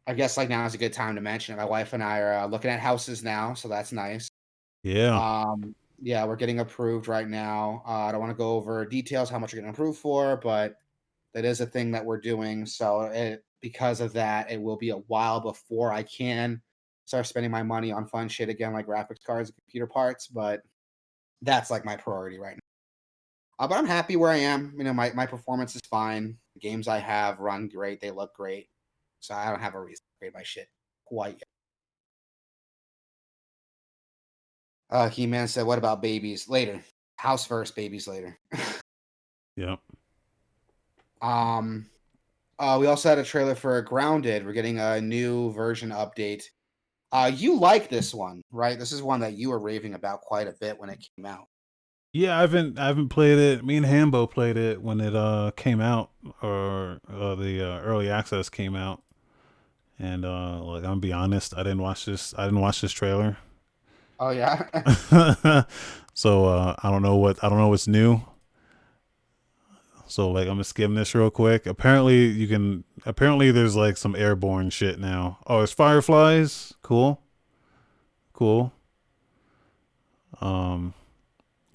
I guess like now is a good time to mention it. My wife and I are looking at houses now, so that's nice. Yeah, Yeah, we're getting approved right now. I don't want to go over details how much we're getting approved for, but that is a thing that we're doing. So because of that, it will be a while before I can start spending my money on fun shit again, like graphics cards and computer parts. But that's like my priority right now. But I'm happy where I am. My performance is fine. The games I have run great. They look great. So I don't have a reason to grade my shit quite yet. He-Man said, "What about babies later? House first, babies later." Yep. um, we also had a trailer for Grounded. We're getting a new version update. You like this one, right? This is one that you were raving about quite a bit when it came out. Yeah, I haven't played it. Me and Hambo played it when it came out, or the early access came out. And like, I'm gonna be honest, I didn't watch this. I didn't watch this trailer. Oh yeah. So I don't know what's new. So like, I'm just skimming this real quick. Apparently you can. Apparently there's like some airborne shit now. Oh, it's fireflies. Cool. Cool. Um,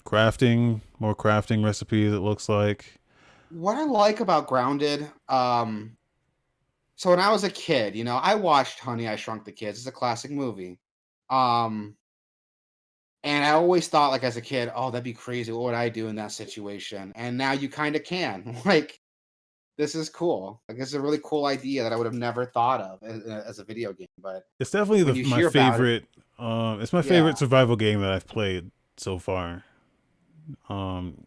crafting, more crafting recipes. It looks like. What I like about Grounded, so when I was a kid, I watched Honey, I Shrunk the Kids. It's a classic movie. Um, and I always thought, like, as a kid, oh, that'd be crazy. What would I do in that situation? And now you kind of can. Like, this is cool. Like, it's a really cool idea that I would have never thought of as a video game. But It's definitely when you my hear about it, favorite. It's my yeah, favorite survival game that I've played so far. Um,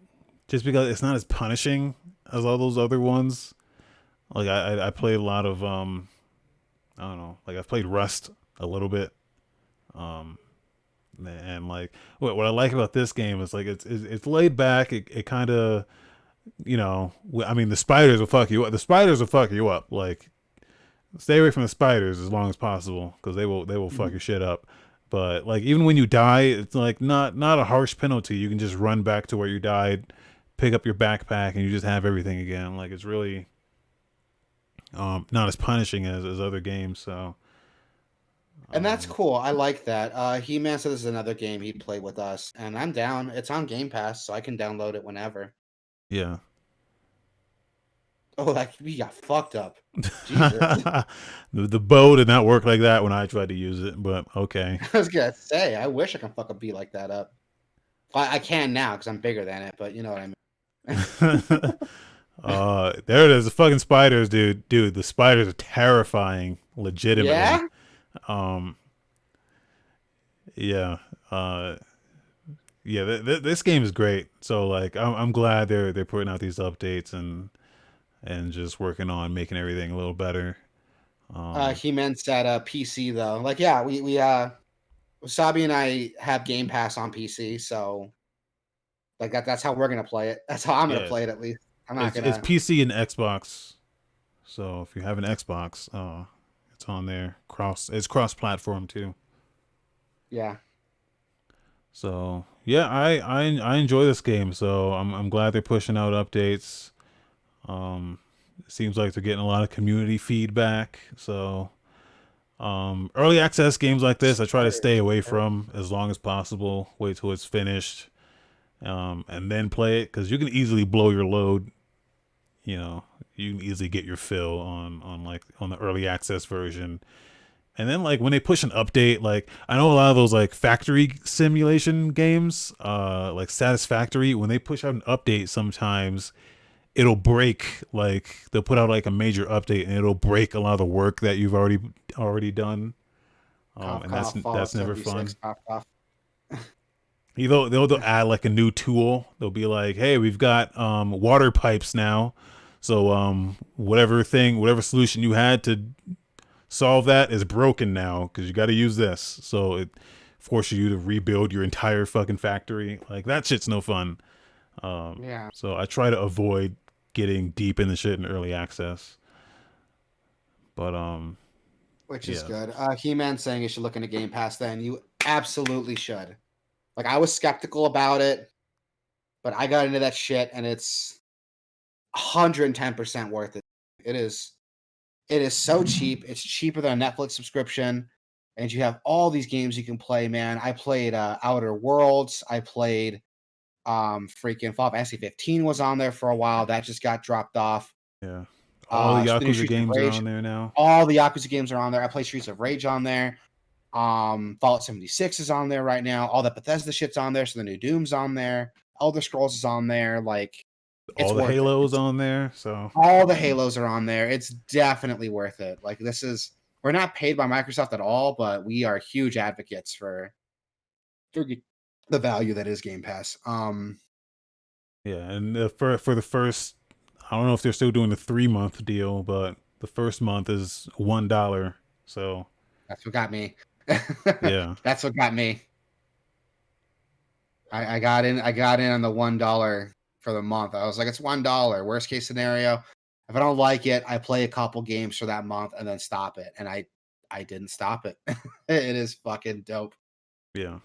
just because it's not as punishing as all those other ones. Like I played a lot of I don't know. Like I've played Rust a little bit. Um, and like what I like about this game is like it's laid back. It kind of, I mean, the spiders will fuck you up. The spiders will fuck you up. Like, stay away from the spiders as long as possible because they will fuck mhm. your shit up. But like, even when you die, it's like not a harsh penalty. You can just run back to where you died, pick up your backpack, and you just have everything again. Like, it's really not as punishing as other games. So And that's um, cool. I like that. He-Man said this is another game he'd play with us, and I'm down. It's on Game Pass, so I can download it whenever. yeah. Oh, like we got fucked up. Jesus. The bow did not work like that when I tried to use it, but okay. I was gonna say, I wish I can fuck a bee like that up. I can now because I'm bigger than it, but you know what I mean. There it is. The fucking spiders, dude. Dude, the spiders are terrifying, legitimately. Yeah? Um, yeah. Uh, yeah. This game is great. So like, I'm glad they're putting out these updates and just working on making everything a little better. Um, He meant that PC though. Like, yeah, we Wasabi and I have Game Pass on PC, so like that's how we're gonna play it. That's how I'm gonna yeah. play it at least. I'm not It's gonna. PC and Xbox. So if you have an Xbox, it's on there. It's cross platform too. Yeah. So yeah, I enjoy this game. So I'm glad they're pushing out updates. It seems like they're getting a lot of community feedback. So early access games like this, I try to stay away from as long as possible. Wait till it's finished, and then play it because you can easily blow your load. You know, you can easily get your fill on the early access version. And then like when they push an update, like I know a lot of those like factory simulation games, like Satisfactory, when they push out an update, sometimes it'll break. Like they'll put out like a major update, and it'll break a lot of the work that you've already done. Cough And cough. that's Fallout never 76. fun. Cough cough. They'll add like a new tool. They'll be like, hey, we've got water pipes now. So whatever solution you had to solve that is broken now because you got to use this. So it forces you to rebuild your entire fucking factory. Like that shit's no fun. Yeah. So I try to avoid getting deep in the shit in early access. But Which is yeah, good. He-Man saying you should look into Game Pass. Then you absolutely should. Like I was skeptical about it, but I got into that shit, and it's 110% worth it. It is. It is so cheap. It's cheaper than a Netflix subscription, and you have all these games you can play. Man, I played Outer Worlds. I played freaking Final Fantasy 15 was on there for a while. That just got dropped off. yeah. All the The new Yakuza Streets of games are Rage. on there now. All the Yakuza games are on there. I play Streets of Rage on there. Fallout 76 is on there right now. All that Bethesda shit's on there. So the new Doom's on there. Elder Scrolls is on there. Like, it's All the worth it. Halos on there. So All the Halos are on there. It's definitely worth it. Like, we're not paid by Microsoft at all, but we are huge advocates for the value that is Game Pass. yeah, and for the first, I don't know if they're still doing the 3 month deal, but the first month is $1. So That's what got me. yeah, That's what got me. I got in. I got in on the $1 for the month. I was like, it's $1. Worst case scenario, if I don't like it, I play a couple games for that month and then stop it. And I didn't stop it. It is fucking dope. yeah.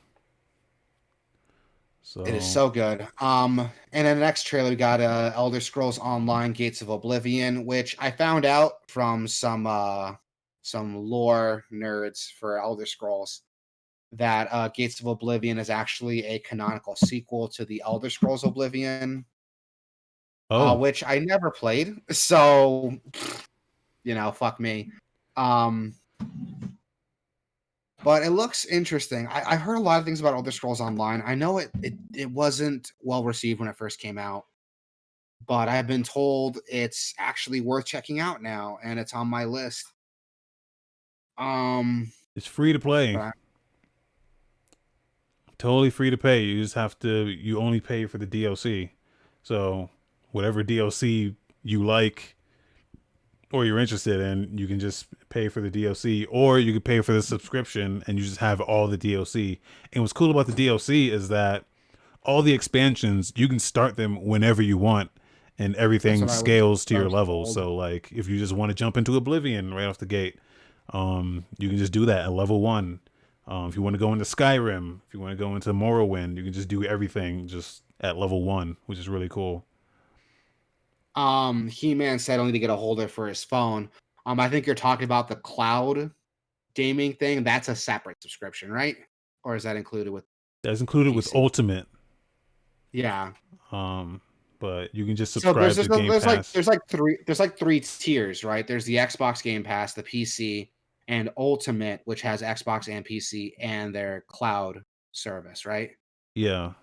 It is So so good. And then the next trailer we got Elder Scrolls Online: Gates of Oblivion, which I found out from some lore nerds for Elder Scrolls that Gates of Oblivion is actually a canonical sequel to the Elder Scrolls Oblivion, oh, which I never played. So, fuck me. Um, but it looks interesting. I heard a lot of things about Elder Scrolls Online. I know it wasn't well received when it first came out, but I've been told it's actually worth checking out now, and it's on my list. Um, it's free to play. but Totally free to pay. You only pay for the DLC. So whatever DLC you like or you're interested in, you can just pay for the DLC, or you could pay for the subscription and you just have all the DLC. And what's cool about the DLC is that all the expansions, you can start them whenever you want, and that's everything what I was. scales to I your was level. told. So like if you just want to jump into Oblivion right off the gate, you can just do that at level 1. If you want to go into Skyrim, if you want to go into Morrowind, you can just do everything just at level 1, which is really cool. He-Man said only to get a holder for his phone. I think you're talking about the cloud gaming thing. That's a separate subscription, right? Or is that included with That's included with PC? Ultimate, Yeah. um, but you can just So there's subscribe to there's, Game there's like Pass. there's like three tiers, right? There's the Xbox Game Pass, the PC, and Ultimate, which has Xbox and PC and their cloud service, right? Yeah,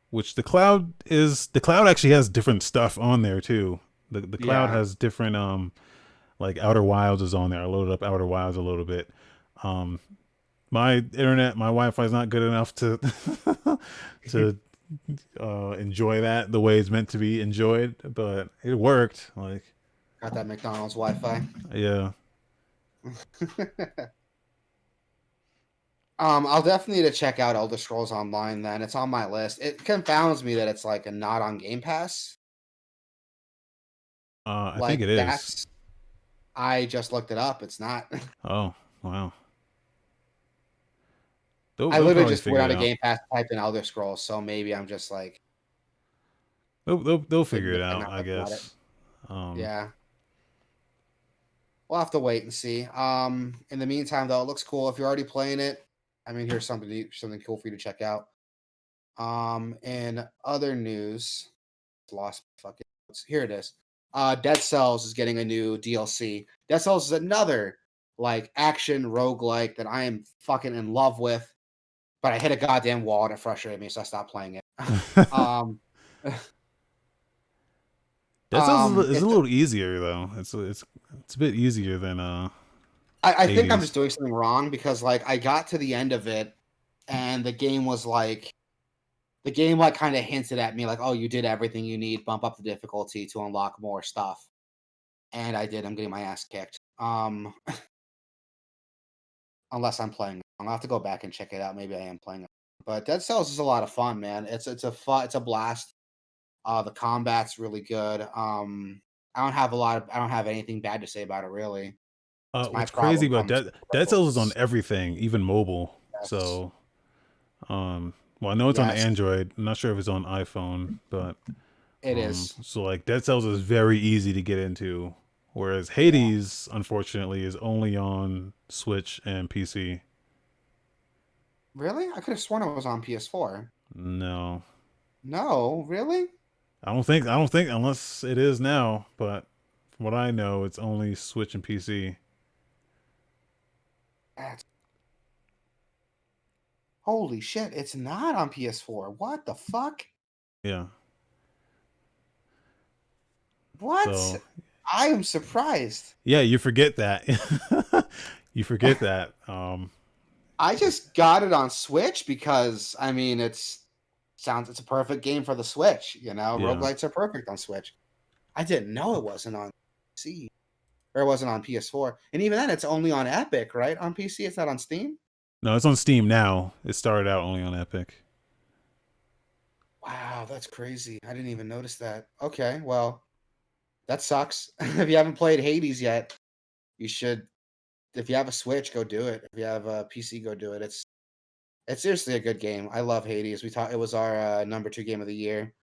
which the cloud actually has different stuff on there too. The cloud Yeah. has different like Outer Wilds is on there. I loaded up Outer Wilds a little bit. Um, my Wi-Fi is not good enough to to enjoy that the way it's meant to be enjoyed, but it worked. Like, Got that McDonald's Wi-Fi. yeah, I'll definitely need to check out Elder Scrolls Online then. It's on my list. It confounds me that it's like a not on Game Pass. I think it Like is. that's I just looked it up. It's not. Oh, wow. They'll I they'll literally probably just went figure out it of out. Game Pass, typed in Elder Scrolls, so maybe I'm just like They'll figure it ignorant, out, not I looking at it. guess. Um, Yeah. We'll have to wait and see. In the meantime, though, it looks cool. If you're already playing it, I mean, here's something cool for you to check out. In other news, lost my fucking notes. Here it is. Dead Cells is getting a new DLC. Dead Cells is another like action roguelike that I am fucking in love with, but I hit a goddamn wall and it frustrated me, so I stopped playing it. um, Dead Cells is a it's little easier though. It's a bit easier than I think I'm Hades. just doing something wrong because like I got to the end of it and the game like kind of hinted at me like, oh, you did everything you need, bump up the difficulty to unlock more stuff. And I did. I'm getting my ass kicked. Unless I'm playing. I'll have to go back and check it out. Maybe I am playing it. But Dead Cells is a lot of fun, man. It's a blast. The combat's really good. I don't have anything bad to say about it really. It's my What's crazy problem about comes Dead Cells is on was everything, even mobile. yes. So, well, I know it's on Yes, Android. I'm not sure if it's on iPhone, but it is. so like Dead Cells is very easy to get into, whereas Yeah. Hades, unfortunately, is only on Switch and PC. Really? I could have sworn it was on PS4. No, No, really? I don't think unless it is now, but what I know, it's only Switch and PC. That's, holy shit! It's not on PS4. What the fuck? Yeah. What? So I am surprised. yeah, you forget that. You forget that. I just got it on Switch because I mean it's a perfect game for the Switch. You know, Yeah. roguelites are perfect on Switch. I didn't know it wasn't on PC or it wasn't on PS4, and even then, it's only on Epic, right? On PC, it's not on Steam. No, it's on Steam now. It started out only on Epic. Wow, that's crazy. I didn't even notice that. Okay, well, that sucks. If you haven't played Hades yet, you should. If you have a Switch, go do it. If you have a PC, go do it. It's seriously a good game. I love Hades. We thought it was our number 2 game of the year.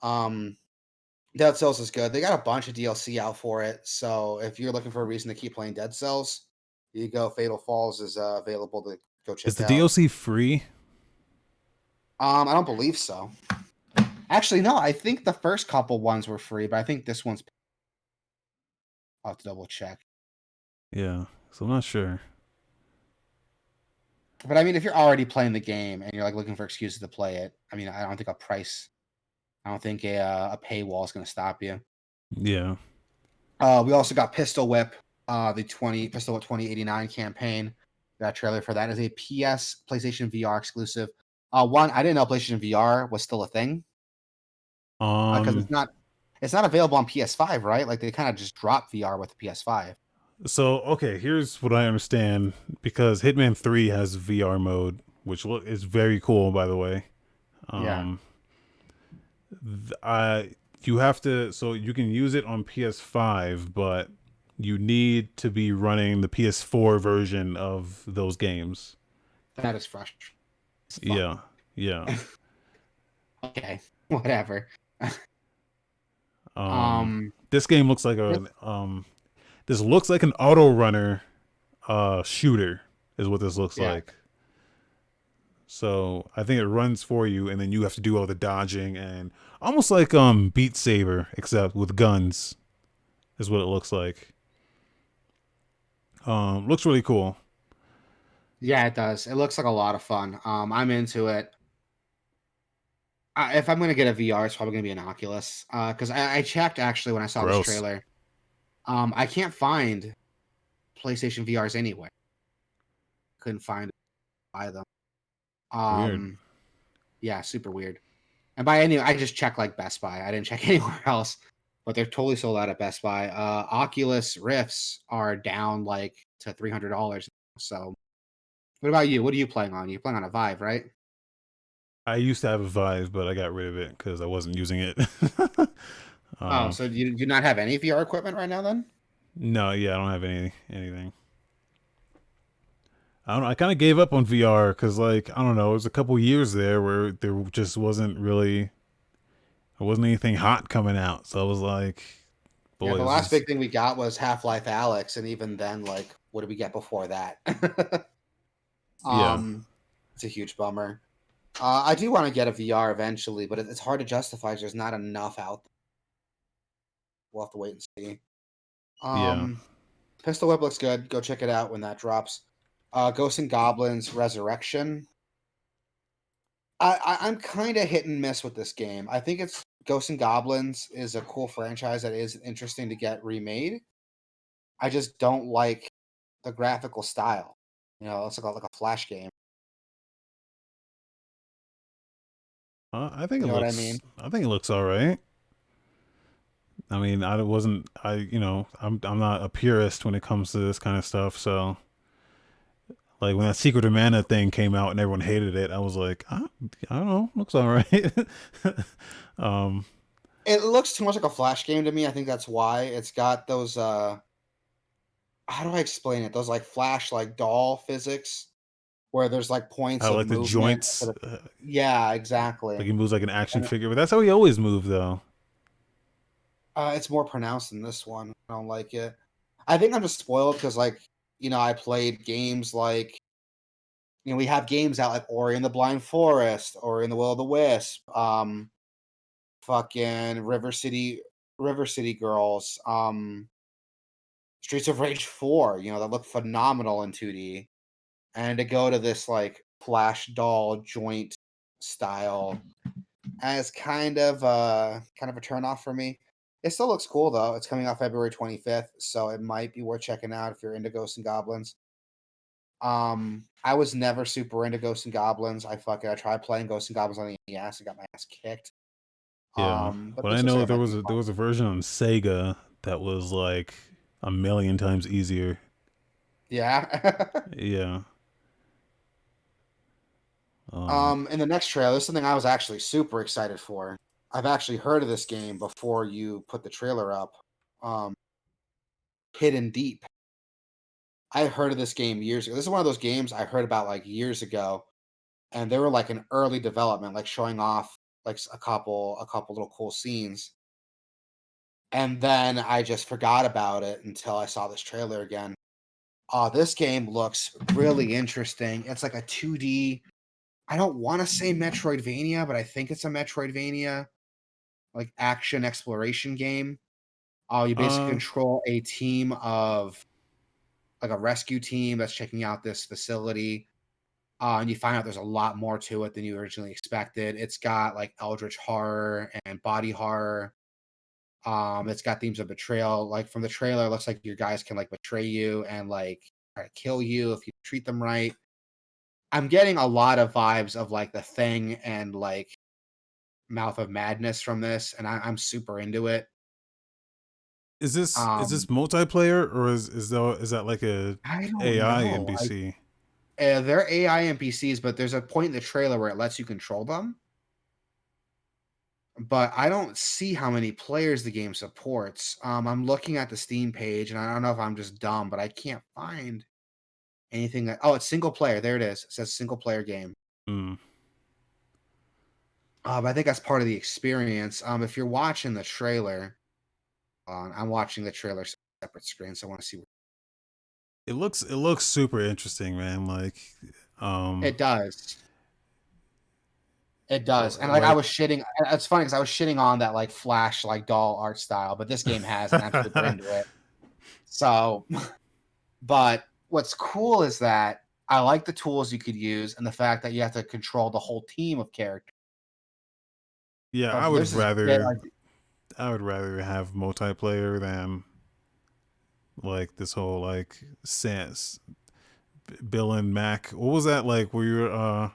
Um, Dead Cells is good. They got a bunch of DLC out for it. So if you're looking for a reason to keep playing Dead Cells, you go. Fatal Falls is available to go Is check the out. DLC free? I don't believe so. Actually, no. I think the first couple ones were free, but I think this one's. I'll have to double check. Yeah. So I'm not sure. But I mean, if you're already playing the game and you're like looking for excuses to play it, I mean, I don't think a price. I don't think a paywall is going to stop you. Yeah. We also got Pistol Whip, the 2089 campaign. Got a trailer for that as a PlayStation VR exclusive. One, I didn't know PlayStation VR was still a thing because Um it's not available on PS5, right? Like they kind of just dropped VR with the PS5. so okay, here's what I understand because Hitman 3 has VR mode, which is very cool by the way. Yeah, Um I you have to so you can use it on PS5, but you need to be running the PS4 version of those games. that is frustrating. Fuck. Yeah. Yeah. Okay, whatever. Um Um, this game looks like this- this looks like an auto runner shooter is what this looks yeah, like. So I think it runs for you, and then you have to do all the dodging and almost like Beat Saber, except with guns, is what it looks like. Looks really cool. yeah, it does. It looks like a lot of fun. I'm into it. If I'm gonna get a VR, it's probably gonna be an Oculus. Because I checked actually when I saw this Gross. trailer. I can't find PlayStation VRs anywhere. Couldn't find it, buy them. Weird. Um, yeah, super weird. And by any, I just checked like Best Buy. I didn't check anywhere else, but they're totally sold out at Best Buy. Oculus Rifts are down like to $300. So, what about you? What are you playing on? You're playing on a Vive, right? I used to have a Vive, but I got rid of it because I wasn't using it. Oh, um, so you do not have any VR equipment right now then? no, yeah, I don't have anything. I don't know. I kind of gave up on VR because, like, I don't know. It was a couple years there where there just wasn't anything hot coming out. So I was like, Yeah, boy, the this last is big thing we got was Half-Life Alex, and even then, like, what did we get before that? yeah, um, it's a huge bummer. I do want to get a VR eventually, but it's hard to justify 'cause there's not enough out there. We'll have to wait and see. yeah. Um, Pistol Whip looks good. Go check it out when that drops. Ghosts and Goblins Resurrection. I'm kind of hit and miss with this game. I think it's Ghosts and Goblins is a cool franchise that is interesting to get remade. I just don't like the graphical style. You know, it's like a flash game. I think You it know what I looks. mean? I think it looks all right. I mean, I wasn't. I'm not a purist when it comes to this kind of stuff. So, like when that Secret of Mana thing came out and everyone hated it, I was like, I don't know, looks all right. um, It looks too much like a flash game to me. I think that's why it's got those. How do I explain it? Those like flash like doll physics where there's like I points of like the movement. joints. Yeah, Like exactly. he moves like an action And figure, but that's how he always moved, though. it's more pronounced than this one. I don't like it. I think I'm just spoiled because like I played games like we have games out like Ori and the Blind Forest, or in the Will of the Wisp, fucking River City Girls, Streets of Rage 4, that look phenomenal in 2D, and to go to this like flash doll joint style as kind of a turn off for me. It still looks cool though. It's coming out February 25th, so it might be worth checking out if you're into Ghosts and Goblins. I was never super into Ghosts and Goblins. I tried playing Ghosts and Goblins on the NES and got my ass kicked. Yeah. But But I this looks know like it might be there fun. was a version on Sega that was like a million times easier. Yeah. Yeah. Um. In the next trailer, there's something I was actually super excited for. I've actually heard of this game before you put the trailer up. Um, Hidden Deep. I heard of this game years ago. This is one of those games I heard about like years ago, and they were like in early development, like showing off like a couple little cool scenes. And then I just forgot about it until I saw this trailer again. This game looks really interesting. It's like a 2D. I don't want to say Metroidvania, but I think it's a Metroidvania, like action exploration game. You basically Uh. control a team of like a rescue team that's checking out this facility. And you find out there's a lot more to it than you originally expected. It's got like eldritch horror and body horror. It's got themes of betrayal. Like from the trailer, it looks like your guys can like betray you and like try to kill you if you treat them right. I'm getting a lot of vibes of like the Thing and like Mouth of Madness from this, and I'm super into it. Is this Um, multiplayer or is that like a I don't AI know. NPC? They're AI NPCs, but there's a point in the trailer where it lets you control them. But I don't see how many players the game supports. I'm looking at the Steam page, and I don't know if I'm just dumb, but I can't find anything that. Oh, it's single player. There it is. It says single player game. Mm. But I think that's part of the experience. If you're watching the trailer, I'm watching the trailer separate screen, so I want to see. It looks super interesting, man. Um It does. It does, and like I like was shitting. It's funny because I was shitting on that like flash like doll art style, but this game has, and I'm super into it. So, but what's cool is that I like the tools you could use, and the fact that you have to control the whole team of characters. yeah, So there's this bit like, I would rather have multiplayer than like this whole like sense Bill and Mac. What was that like? Where you're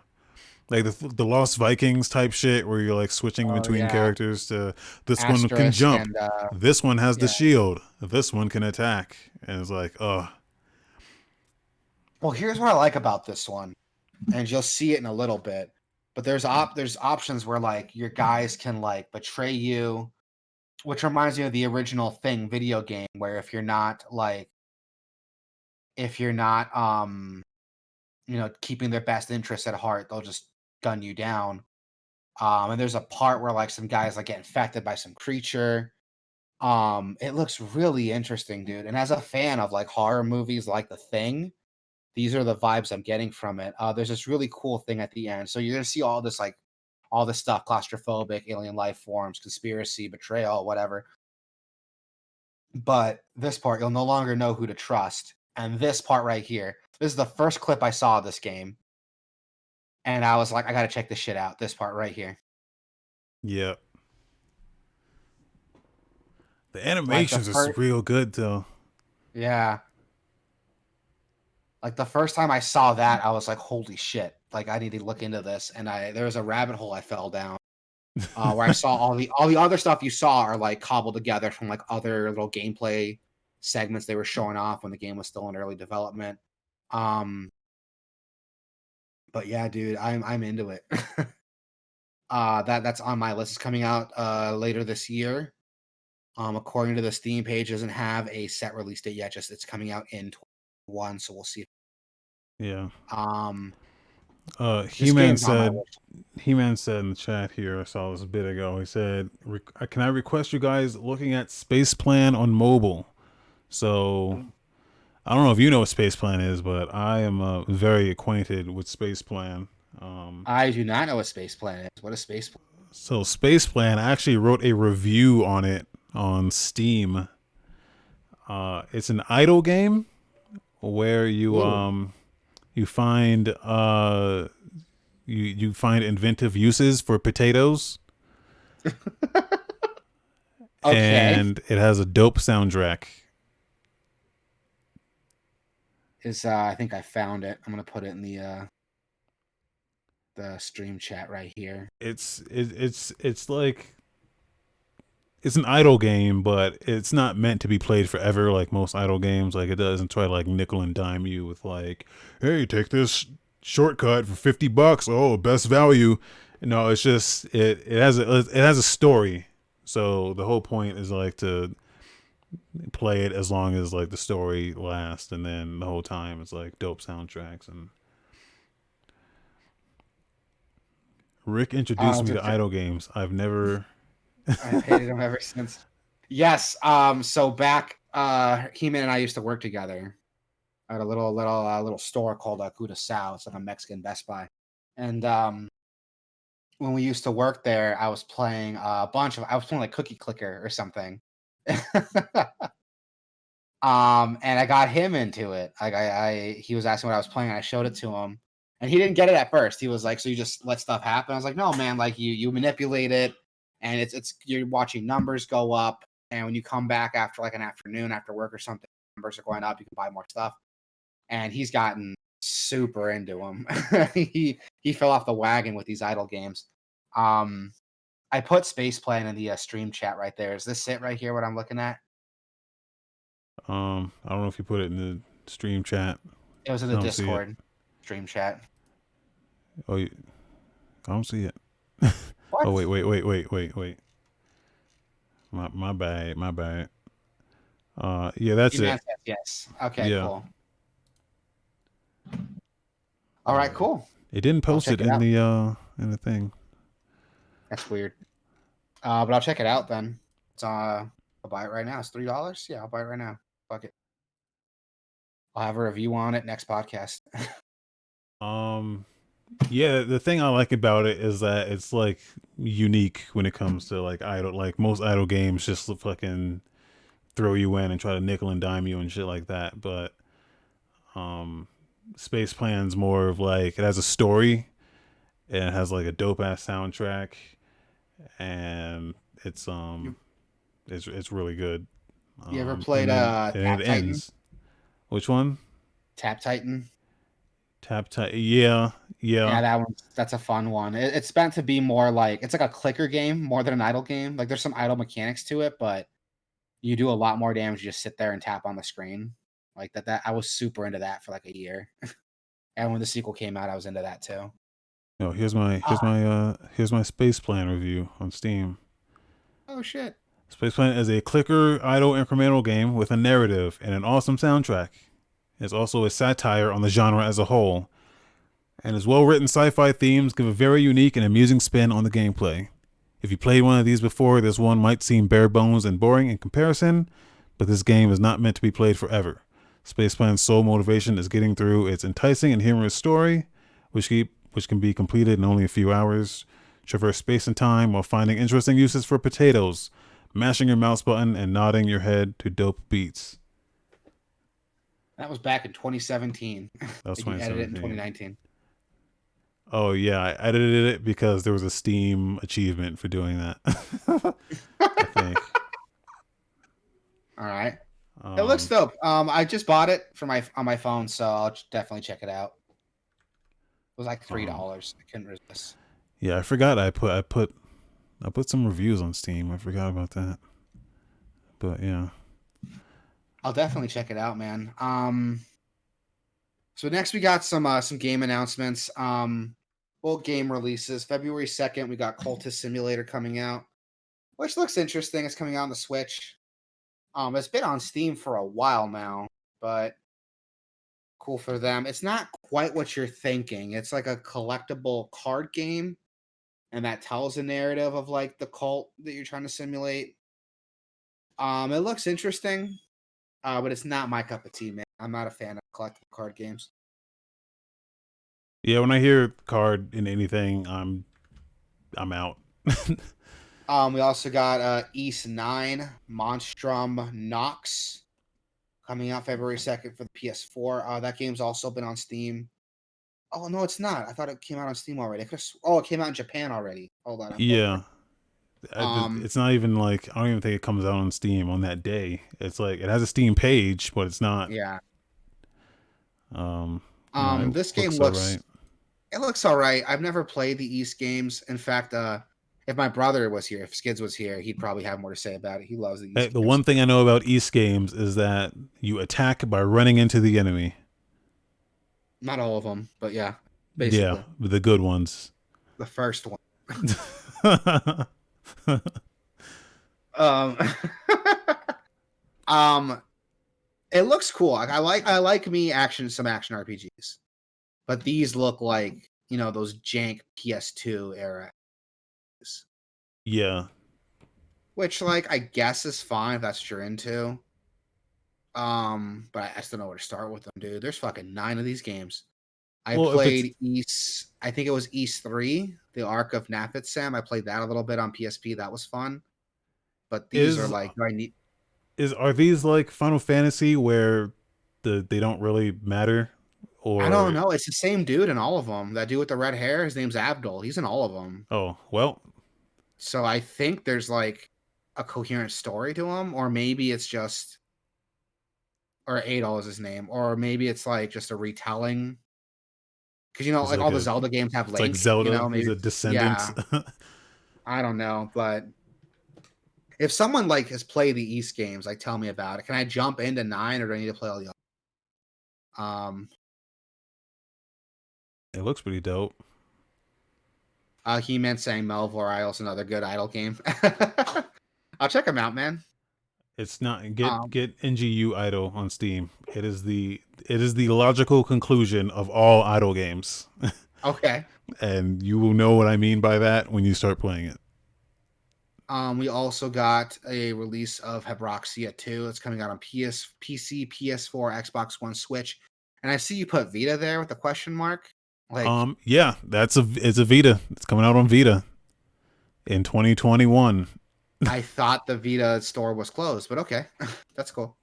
like the Lost Vikings type shit, where you're like switching oh between yeah, characters to this one can asterisk, jump, and this one has the yeah. shield, this one can attack, and it's like, oh Well, here's what I like about this one, and you'll see it in a little bit. But there's options where like your guys can like betray you, which reminds me of the original Thing video game, where if you're not keeping their best interests at heart, they'll just gun you down. And there's a part where like some guys like get infected by some creature. It looks really interesting, dude. And as a fan of like horror movies like The Thing, these are the vibes I'm getting from it. There's this really cool thing at the end. So you're gonna see all this stuff, claustrophobic, alien life forms, conspiracy, betrayal, whatever. But this part, you'll no longer know who to trust. And this part right here, this is the first clip I saw of this game. And I was like, I gotta check this shit out. This part right here. yeah. The Like the animations is first real good though. Yeah. Like the first time I saw that, I was like, holy shit. Like I need to look into this. And there was a rabbit hole I fell down. Where I saw all the other stuff you saw are like cobbled together from like other little gameplay segments they were showing off when the game was still in early development. Um, but yeah, dude, I'm into it. That's on my list. It's coming out later this year. According to the Steam page, doesn't have a set release date yet. Just it's coming out in 21, so we'll see. Yeah. Um, He this Man game's on my said list. He Man said in the chat here, I saw this a bit ago. He said, "Can I request you guys looking at Space Plan on mobile?" So I don't know if you know what Space Plan is, but I am very acquainted with Space Plan. Um, I do not know what Space Planet is. What is Space Planet? so Space Plan, I actually wrote a review on it on Steam. It's an idle game where Ooh. you find you find inventive uses for potatoes, Okay. and it has a dope soundtrack. Is I think I found it. I'm gonna put it in the stream chat right here. It's like it's an idle game, but it's not meant to be played forever like most idle games. Like it doesn't try to like nickel and dime you with like, hey, take this shortcut for $50. Oh, best value. No, it's just it has a story. So the whole point is like to play it as long as like the story lasts, and then the whole time it's like dope soundtracks. And Rick I'll introduced me have to to idle games. I've never. I've hated him ever since. Yes. So back, He-Man and I used to work together at a little store called Cuda Sao. It's like a Mexican Best Buy. And when we used to work there, I was playing I was playing like Cookie Clicker or something. And I got him into it. Like he was asking what I was playing, and I showed it to him, and he didn't get it at first. He was like, "So you just let stuff happen?" I was like, "No, man. Like you manipulate it, and it's you're watching numbers go up, and when you come back after like an afternoon after work or something, numbers are going up. You can buy more stuff." And he's gotten super into them. He fell off the wagon with these idle games. Um, I put Space Plan in the stream chat right there. Is this it right here? What I'm looking at? I don't know if you put it in the stream chat. It was in I the don't see it. Discord stream chat. Oh, I don't see it. What? Oh wait. My bad. My bad. Yeah, that's Email it. says yes. Okay, Yeah. cool. All right, It, cool. it didn't I'll post check it it out. in the thing. That's weird. But I'll check it out then. It's I'll buy it right now. It's $3. Yeah, I'll buy it right now. Fuck it. I'll have a review on it next podcast. Um, yeah, the thing I like about it is that it's like unique when it comes to like idle. Like most idle games, just fucking throw you in and try to nickel and dime you and shit like that. But um, Space Plan's more of like it has a story and it has like a dope ass soundtrack, and it's you it's really good. you ever And played then and Tap it Titan? ends. Which one? Tap Titan? Tap tap. Yeah, Yeah, yeah. that's a fun one. It's meant to be more like it's like a clicker game more than an idle game. Like there's some idle mechanics to it, but you do a lot more damage. You just sit there and tap on the screen. Like that I was super into that for like a year. And when the sequel came out, I was into that too. No, Ah, here's my Space Plan review on Steam. oh shit. Space Plan is a clicker idle incremental game with a narrative and an awesome soundtrack. It's also a satire on the genre as a whole, and its well written sci fi themes give a very unique and amusing spin on the gameplay. If you played one of these before, this one might seem bare bones and boring in comparison, but this game is not meant to be played forever. Space Plan's sole motivation is getting through its enticing and humorous story, which can be completed in only a few hours. Traverse space and time while finding interesting uses for potatoes, mashing your mouse button and nodding your head to dope beats. That was back in 2017. That was And you edited it in 2017. 2019. Oh yeah, I edited it because there was a Steam achievement for doing that. I think. All right. It looks Um, dope. I just bought it for my on my phone, so I'll definitely check it out. It was like um, $3. I couldn't resist. yeah, I forgot I put some reviews on Steam. I forgot about that. But yeah. I'll definitely check it out, man. So next we got some game announcements. Full game releases. February 2nd, we got Cultist Simulator coming out, which looks interesting. It's coming out on the Switch. It's been on Steam for a while now, but cool for them. It's not quite what you're thinking. It's like a collectible card game, and that tells a narrative of like the cult that you're trying to simulate. It looks interesting, but it's not my cup of tea, man. I'm not a fan of collectible card games. Yeah, when I hear card in anything, I'm out. We also got East 9 Monstrum Nox coming out February 2nd for the PS4. That game's also been on Steam. Oh no, it's not. I thought it came out on Steam already. Oh, it came out in Japan already. Hold on, I'm pulling it Yeah, up. Um, it's not even like I don't even think it comes out on Steam on that day. It's like it has a Steam page, but it's not. yeah. Um, no, it This game looks alright. looks all right. I've never played the East games. In fact, if my brother was here, if Skids was here, he'd probably have more to say about it. He loves the Hey, East the games. one thing I know about East games is that you attack by running into the enemy. Not all of them, but yeah, Yeah, basically the good ones. the first one. Um, um, it looks cool. I like me some action RPGs, but these look like those jank PS2 era, Yeah. which like I guess is fine if that's what you're into. But I still know where to start with them, dude. There's fucking 9 of these games. I Well, if it's played East. I think it was East 3, the Arc of Nafitsam. I played that a little bit on PSP. That was fun. But these are is like, do I need? are these like Final Fantasy where they don't really matter, I don't or know. It's the same dude in all of them. That dude with the red hair, his name's Abdul. He's in all of them. oh well, So I think there's like a coherent story to him, or maybe it's just, or Adol is his name, or maybe it's like just a retelling. Because it's like like all the a Zelda games have it's like Link. Zelda. He's Maybe a it's, descendant. yeah. I don't know, but if someone like has played the East games, like tell me about it. Can I jump into 9, or do I need to play all the other? It looks pretty dope. He meant saying Melvor Isle's another good idle game. I'll check him out, man. It's not Um, get NGU Idol on Steam. It is the logical conclusion of all idle games, okay. and you will know what I mean by that when you start playing it. We also got a release of Hebroxia 2. It's coming out on PC, PS4, Xbox One, Switch. And I see you put Vita there with a question mark. Like, Yeah, it's a Vita. It's coming out on Vita in 2021. I thought the Vita store was closed, but okay. That's cool.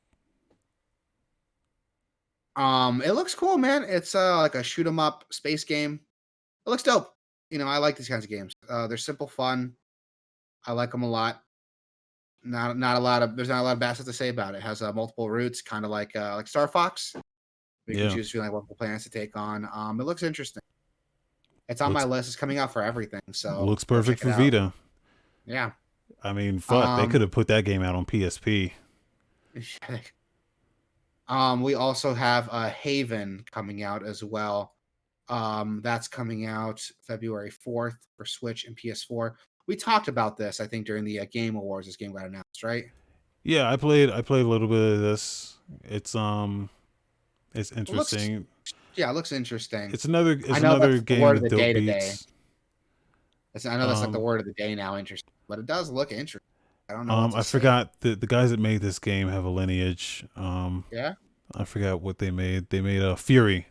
It looks cool, man. It's like a shoot 'em up space game. It looks dope. I like these kinds of games. They're simple, fun. I like them a lot. Not a lot of there's not a lot of bad stuff to say about it. It has multiple routes, kind of like Star Fox. We can Yeah, choose between like multiple planets to take on. It looks interesting. It's on my looks list. It's coming out for everything, so looks go perfect check it for out. Vita. Yeah. I mean, fuck, they could Um. have put that game out on PSP. We also have Haven coming out as well. That's coming out February 4th for Switch and PS4. We talked about this, I think, during the Game Awards. This game got announced, right? Yeah, I played a little bit of this. It's It looks, interesting. yeah, it looks interesting. I It's know another that's the game word of with the dope day today. beats. I know that's like the Um, word of the day now, interesting, but it does look interesting. I don't know what to I say. forgot the guys that made this game have a lineage. Yeah. I forgot what they made. They made a Fury.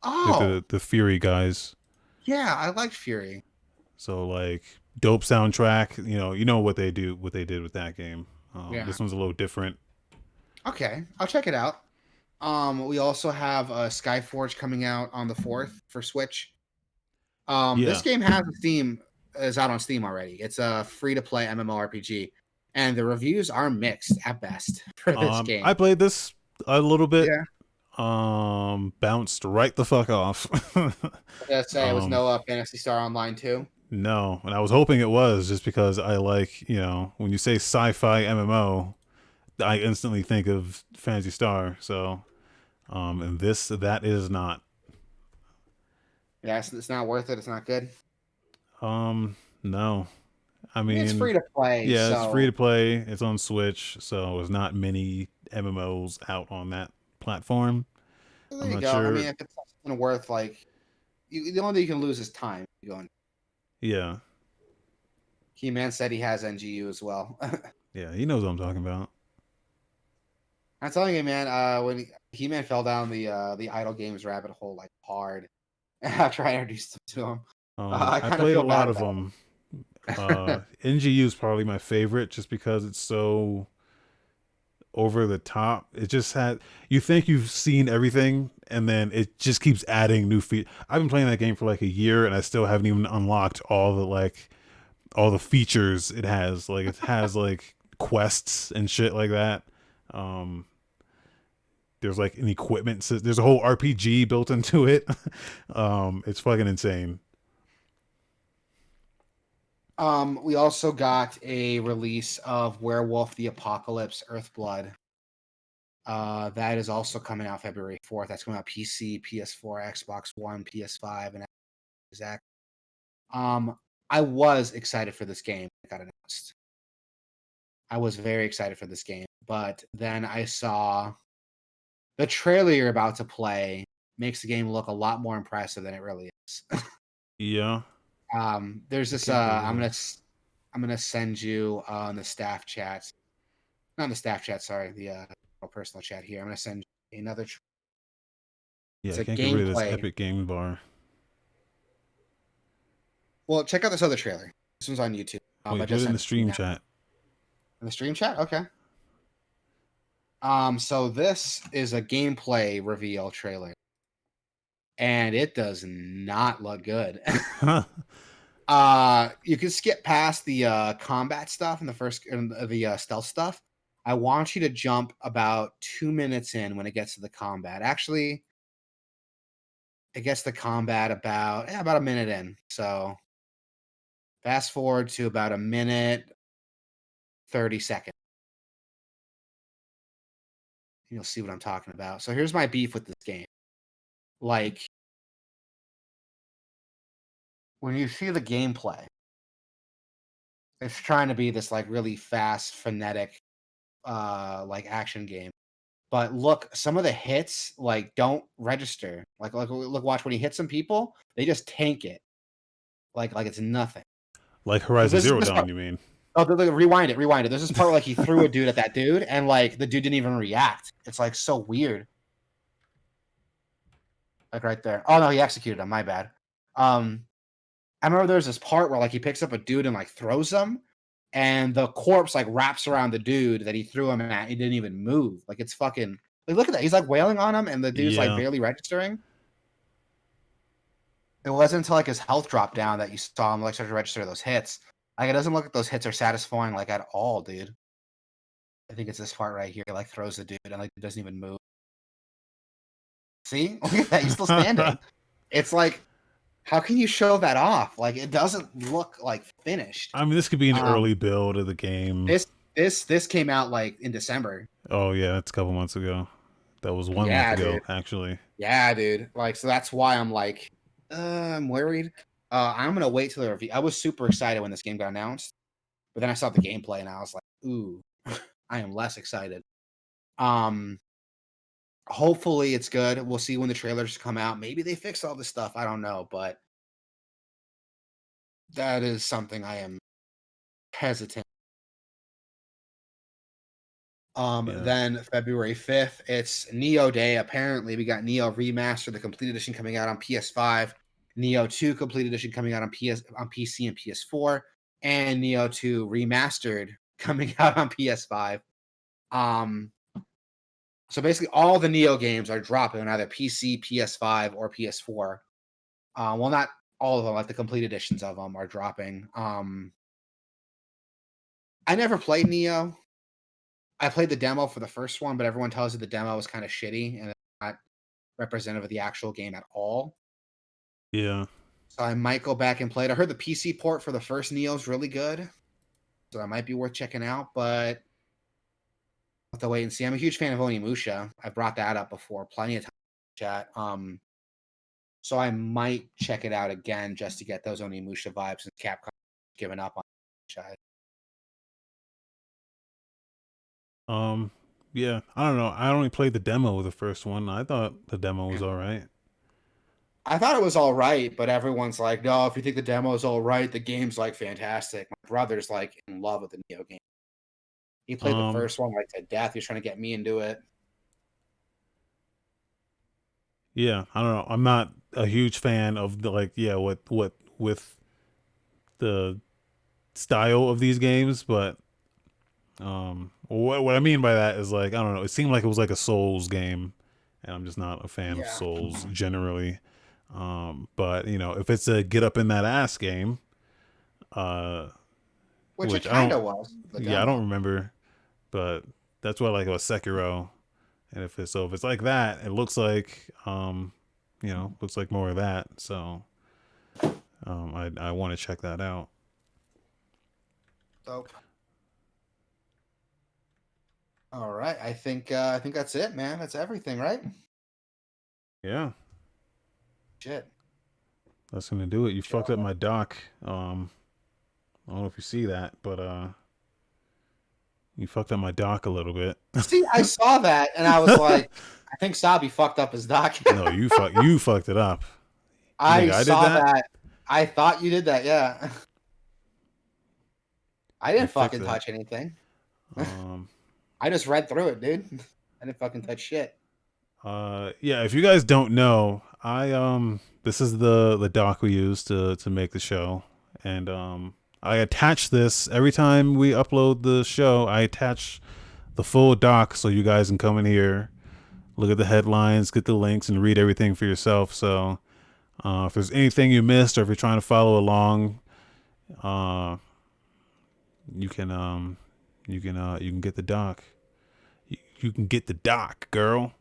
They're Oh, the Fury guys. yeah, I like Fury. So like dope soundtrack. You know what they do, what they did with that game. Yeah. This one's a little different. Okay, I'll check it out. We also have Skyforge coming out on the 4th for Switch. This Yeah. game has a Steam is out on Steam already. It's a free to play MMORPG, and the reviews are mixed at best for this I game. played this a little bit. Yeah, Bounced right the fuck off. I gotta say it was um, no Fantasy Star Online too. no, and I was hoping it was just because I like, when you say sci-fi MMO, I instantly think of Fantasy Star. So, and that is not. Yeah, it's not worth it. It's not good. No. I I mean, it's mean, free to play, yeah, it's free so to play. It's on Switch, so there's not many MMOs out on that platform. there I'm you not go. I mean, sure. if it's something worth like, the only thing you can lose is time. Going. Yeah, Key Man said he has NGU as well. yeah, he knows what I'm talking about. I'm telling you, man. When He Man fell down the idle games rabbit hole like hard after I introduced him to him, I I kind of played a feel lot bad of about them. NGU is probably my favorite just because it's so over the top. It just had you think you've seen everything, and then it just keeps adding new feet. I've been playing that game for like a year, and I still haven't even unlocked all the features it has. Like it has like quests and shit like that. Um, there's like an equipment. There's a whole RPG built into it. It's fucking insane. We also got a release of Werewolf the Apocalypse Earthblood. That is also coming out February 4th. That's coming out PC, PS4, Xbox One, PS5, and Xbox. I was excited for this game that got announced. I was very excited for this game, but then I saw the trailer you're about to play makes the game look a lot more impressive than it really is. Yeah, There's I this. think it I'm gonna is. I'm gonna send you on the staff chat, not the staff chat. Sorry, the personal chat here. I'm gonna send you another. Yeah, It's I a can't get rid of this gameplay. Epic Game Bar. Well, check out this other trailer. This one's on YouTube. I Wait, put just it in sent the it to you stream now. chat. In the stream chat? Okay. So this is a gameplay reveal trailer, and it does not look good. You can skip past the combat stuff and the first and the stealth stuff. I want you to jump about 2 minutes in when it gets to the combat. Actually, it gets the combat about a minute in. So fast forward to about a minute 30 seconds. You'll see what I'm talking about. So here's my beef with this game. Like when you see the gameplay, it's trying to be this like really fast, frenetic, like action game. But look, some of the hits like don't register. Look, watch when he hits some people, they just tank it like it's nothing. Like Because Horizon Zero this part. Dawn, you mean? Oh, rewind it, rewind it. There's this part where like he threw a dude at that dude, and like the dude didn't even react. It's like so weird. Like right there. Oh no, he executed him. My bad. Um, I remember there's this part where like he picks up a dude and like throws him, and the corpse like wraps around the dude that he threw him at. He didn't even move. Like it's fucking. Like look at that. He's like wailing on him, and the dude's like Yeah. barely registering. It wasn't until like his health dropped down that you saw him like start to register those hits. Like it doesn't look like those hits are satisfying like at all, dude. I think it's this part right here. He like throws the dude and like it doesn't even move. See, look at that. He's still standing. It's like, how can you show that off? Like it doesn't look like finished. I mean, this could be an Um, early build of the game. this this came out like in December. Oh yeah, it's a couple months ago. That was 1 month Yeah, ago, dude. actually. Yeah, dude. Like so that's why I'm like, I'm worried. I'm gonna wait till the review. I was super excited when this game got announced. But then I saw the gameplay and I was like, ooh, I am less excited. Um, Hopefully it's good. We'll see when the trailers come out. Maybe they fix all this stuff. I don't know, but that is something I am hesitant. Yeah. Then February 5th, it's Neo Day. Apparently, we got Neo Remastered, the complete edition coming out on PS5, Neo 2 complete edition coming out on PC and PS4, and Neo 2 Remastered coming out on PS5. Um, So basically, all the Neo games are dropping on either PC, PS5, or PS4. Well, not all of them. Like the complete editions of them are dropping. I never played Neo. I played the demo for the first one, but everyone tells you the demo was kind of shitty and not representative of the actual game at all. Yeah. So I might go back and play it. I heard the PC port for the first Neo is really good, so that might be worth checking out. But I'll have to wait and see. I'm a huge fan of Onimusha. I've brought that up before, plenty of times in chat. So I might check it out again just to get those Onimusha vibes since Capcom given up on franchise. Um. Yeah. I don't know. I only played the demo of the first one. I thought the demo was Yeah. all right. I thought it was all right, but everyone's like, no, if you think the demo is all right, the game's like fantastic. My brother's like in love with the Neo game. He played the Um. first one like to death. He was trying to get me into it. Yeah. I don't know. I'm not a huge fan of the like. Yeah. What with the style of these games, but what I mean by that is like I don't know. It seemed like it was like a Souls game, and I'm just not a fan of Yeah. Souls generally. But you know, if it's a get up in that ass game, uh, Which it which kind of was, the yeah, I don't demo. remember, but that's what I like about Sekiro. And if it's like that, it looks like looks like more of that. So I want to check that out. Dope. All right. I think that's it, man. That's everything, right? Yeah, Shit. that's gonna do it. You fucked up Chill. my dock. I don't know if you see that, but you fucked up my dock a little bit. See, I saw that and I was like, I think Sabi fucked up his doc. No, you fucked it up. You think I I did saw that? that. I thought you did that, yeah. I You didn't fix fucking it. touch anything. Um, I just read through it, dude. I didn't fucking touch shit. yeah. If you guys don't know, this is the doc we use to make the show, and I attach this every time we upload the show. I attach the full doc so you guys can come in here, look at the headlines, get the links, and read everything for yourself. So if there's anything you missed, or if you're trying to follow along, uh, you can you can get the doc. You can get the doc, girl.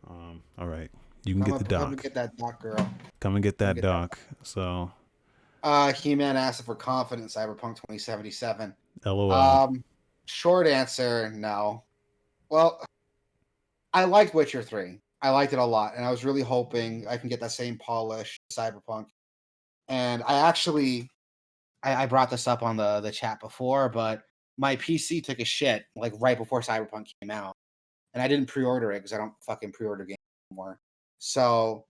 All right, you can get the Come and doc. get that doc, girl. Come and get Come and that get that. doc. So, He-Man asked for confidence, Cyberpunk 2077. LOL. Short answer, no. Well, I liked Witcher 3. I liked it a lot, and I was really hoping I can get that same polish Cyberpunk. And I brought this up on the chat before, but my PC took a shit like right before Cyberpunk came out, and I didn't pre-order it because I don't fucking pre-order games anymore. So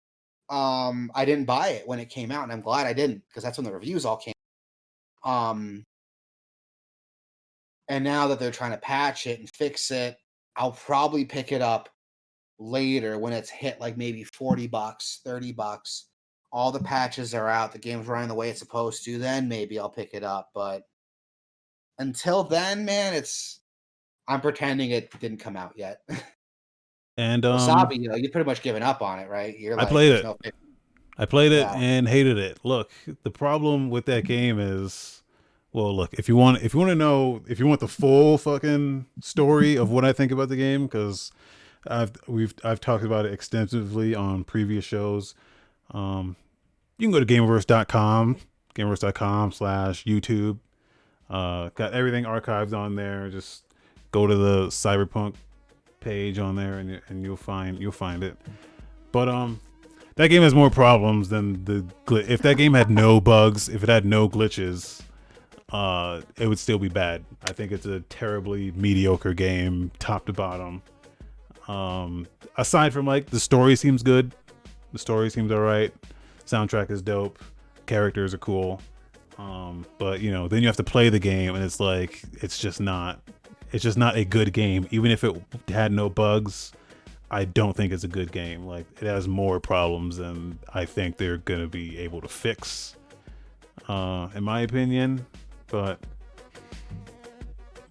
I didn't buy it when it came out, and I'm glad I didn't because that's when the reviews all came. Um, and now that they're trying to patch it and fix it, I'll probably pick it up later when it's hit like maybe $40, $30. All the patches are out, the game's running the way it's supposed to, then maybe I'll pick it up. But until then, man, I'm pretending it didn't come out yet. And Wasabi, you pretty much given up on it, right? You're I like, played there's it. no I played it yeah. and hated it. Look, the problem with that game is, well, look, if you want to know, if you want the full fucking story of what I think about the game, because I've talked about it extensively on previous shows. You can go to gameverse.com, gameverse.com/YouTube. Got everything archived on there. Just go to the Cyberpunk page on there, and you'll find it. But that game has more problems than if that game had no bugs, if it had no glitches, it would still be bad. I think it's a terribly mediocre game, top to bottom. Aside from like the story seems good, the story seems alright, soundtrack is dope, characters are cool. But then you have to play the game, and it's like it's just not a good game. Even if it had no bugs, I don't think it's a good game. Like it has more problems than I think they're gonna be able to fix, in my opinion. But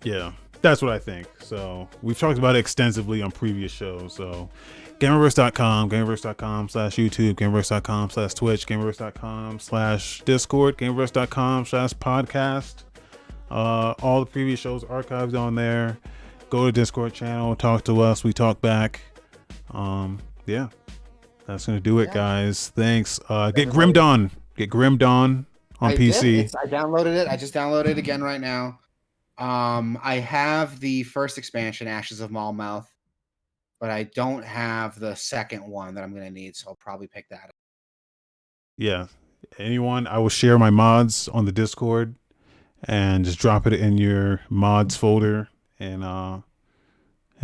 yeah, that's what I think. So we've talked about it extensively on previous shows. So Gameoverse.com, Gameoverse.com/YouTube, Gameoverse.com/Twitch, Gameoverse.com/Discord, Gameoverse.com/podcast. All the previous shows archived on there. Go to Discord channel, talk to us, we talk back. Yeah, that's gonna do it, guys. Thanks. Get Grim Dawn. Get Grim Dawn on I PC. did. I downloaded it. I just downloaded it again right now. I have the first expansion, Ashes of Malmouth, but I don't have the second one that I'm gonna need, so I'll probably pick that up. Yeah. Anyone, I will share my mods on the Discord and just drop it in your mods folder. And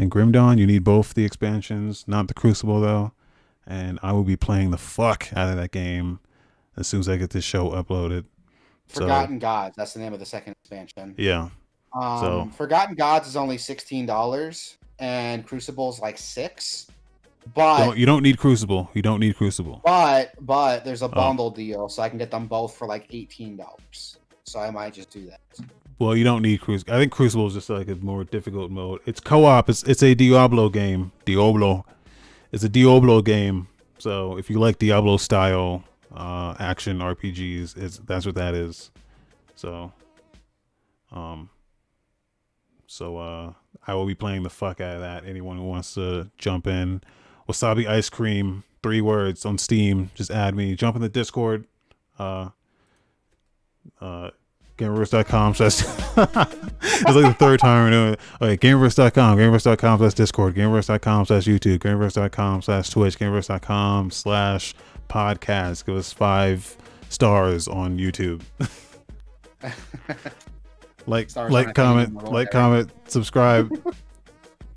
Grim Dawn, you need both the expansions, not the Crucible though. And I will be playing the fuck out of that game as soon as I get this show uploaded. Forgotten Gods, that's the name of the second expansion. Yeah. So Forgotten Gods is only $16 and Crucible's like $6. But you don't need Crucible. You don't need Crucible. But there's a bundle deal, so I can get them both for like $18. so I might just do that. Well, you don't need Crucible. I think Crucible is just like a more difficult mode. It's co-op. It's a Diablo game. Diablo. It's a Diablo game. So if you like Diablo style action RPGs, that's what that is. So, um, I will be playing the fuck out of that. Anyone who wants to jump in, Wasabi Ice Cream, 3 words on Steam. Just add me. Jump in the Discord. Uh, Gameverse.com. It's like the third time we're doing it. Okay, Gameverse.com, Gameverse.com/Discord, Gameverse.com/YouTube, Gameverse.com/Twitch, Gameverse.com/podcast. Give us 5 stars on YouTube. like, comment, subscribe.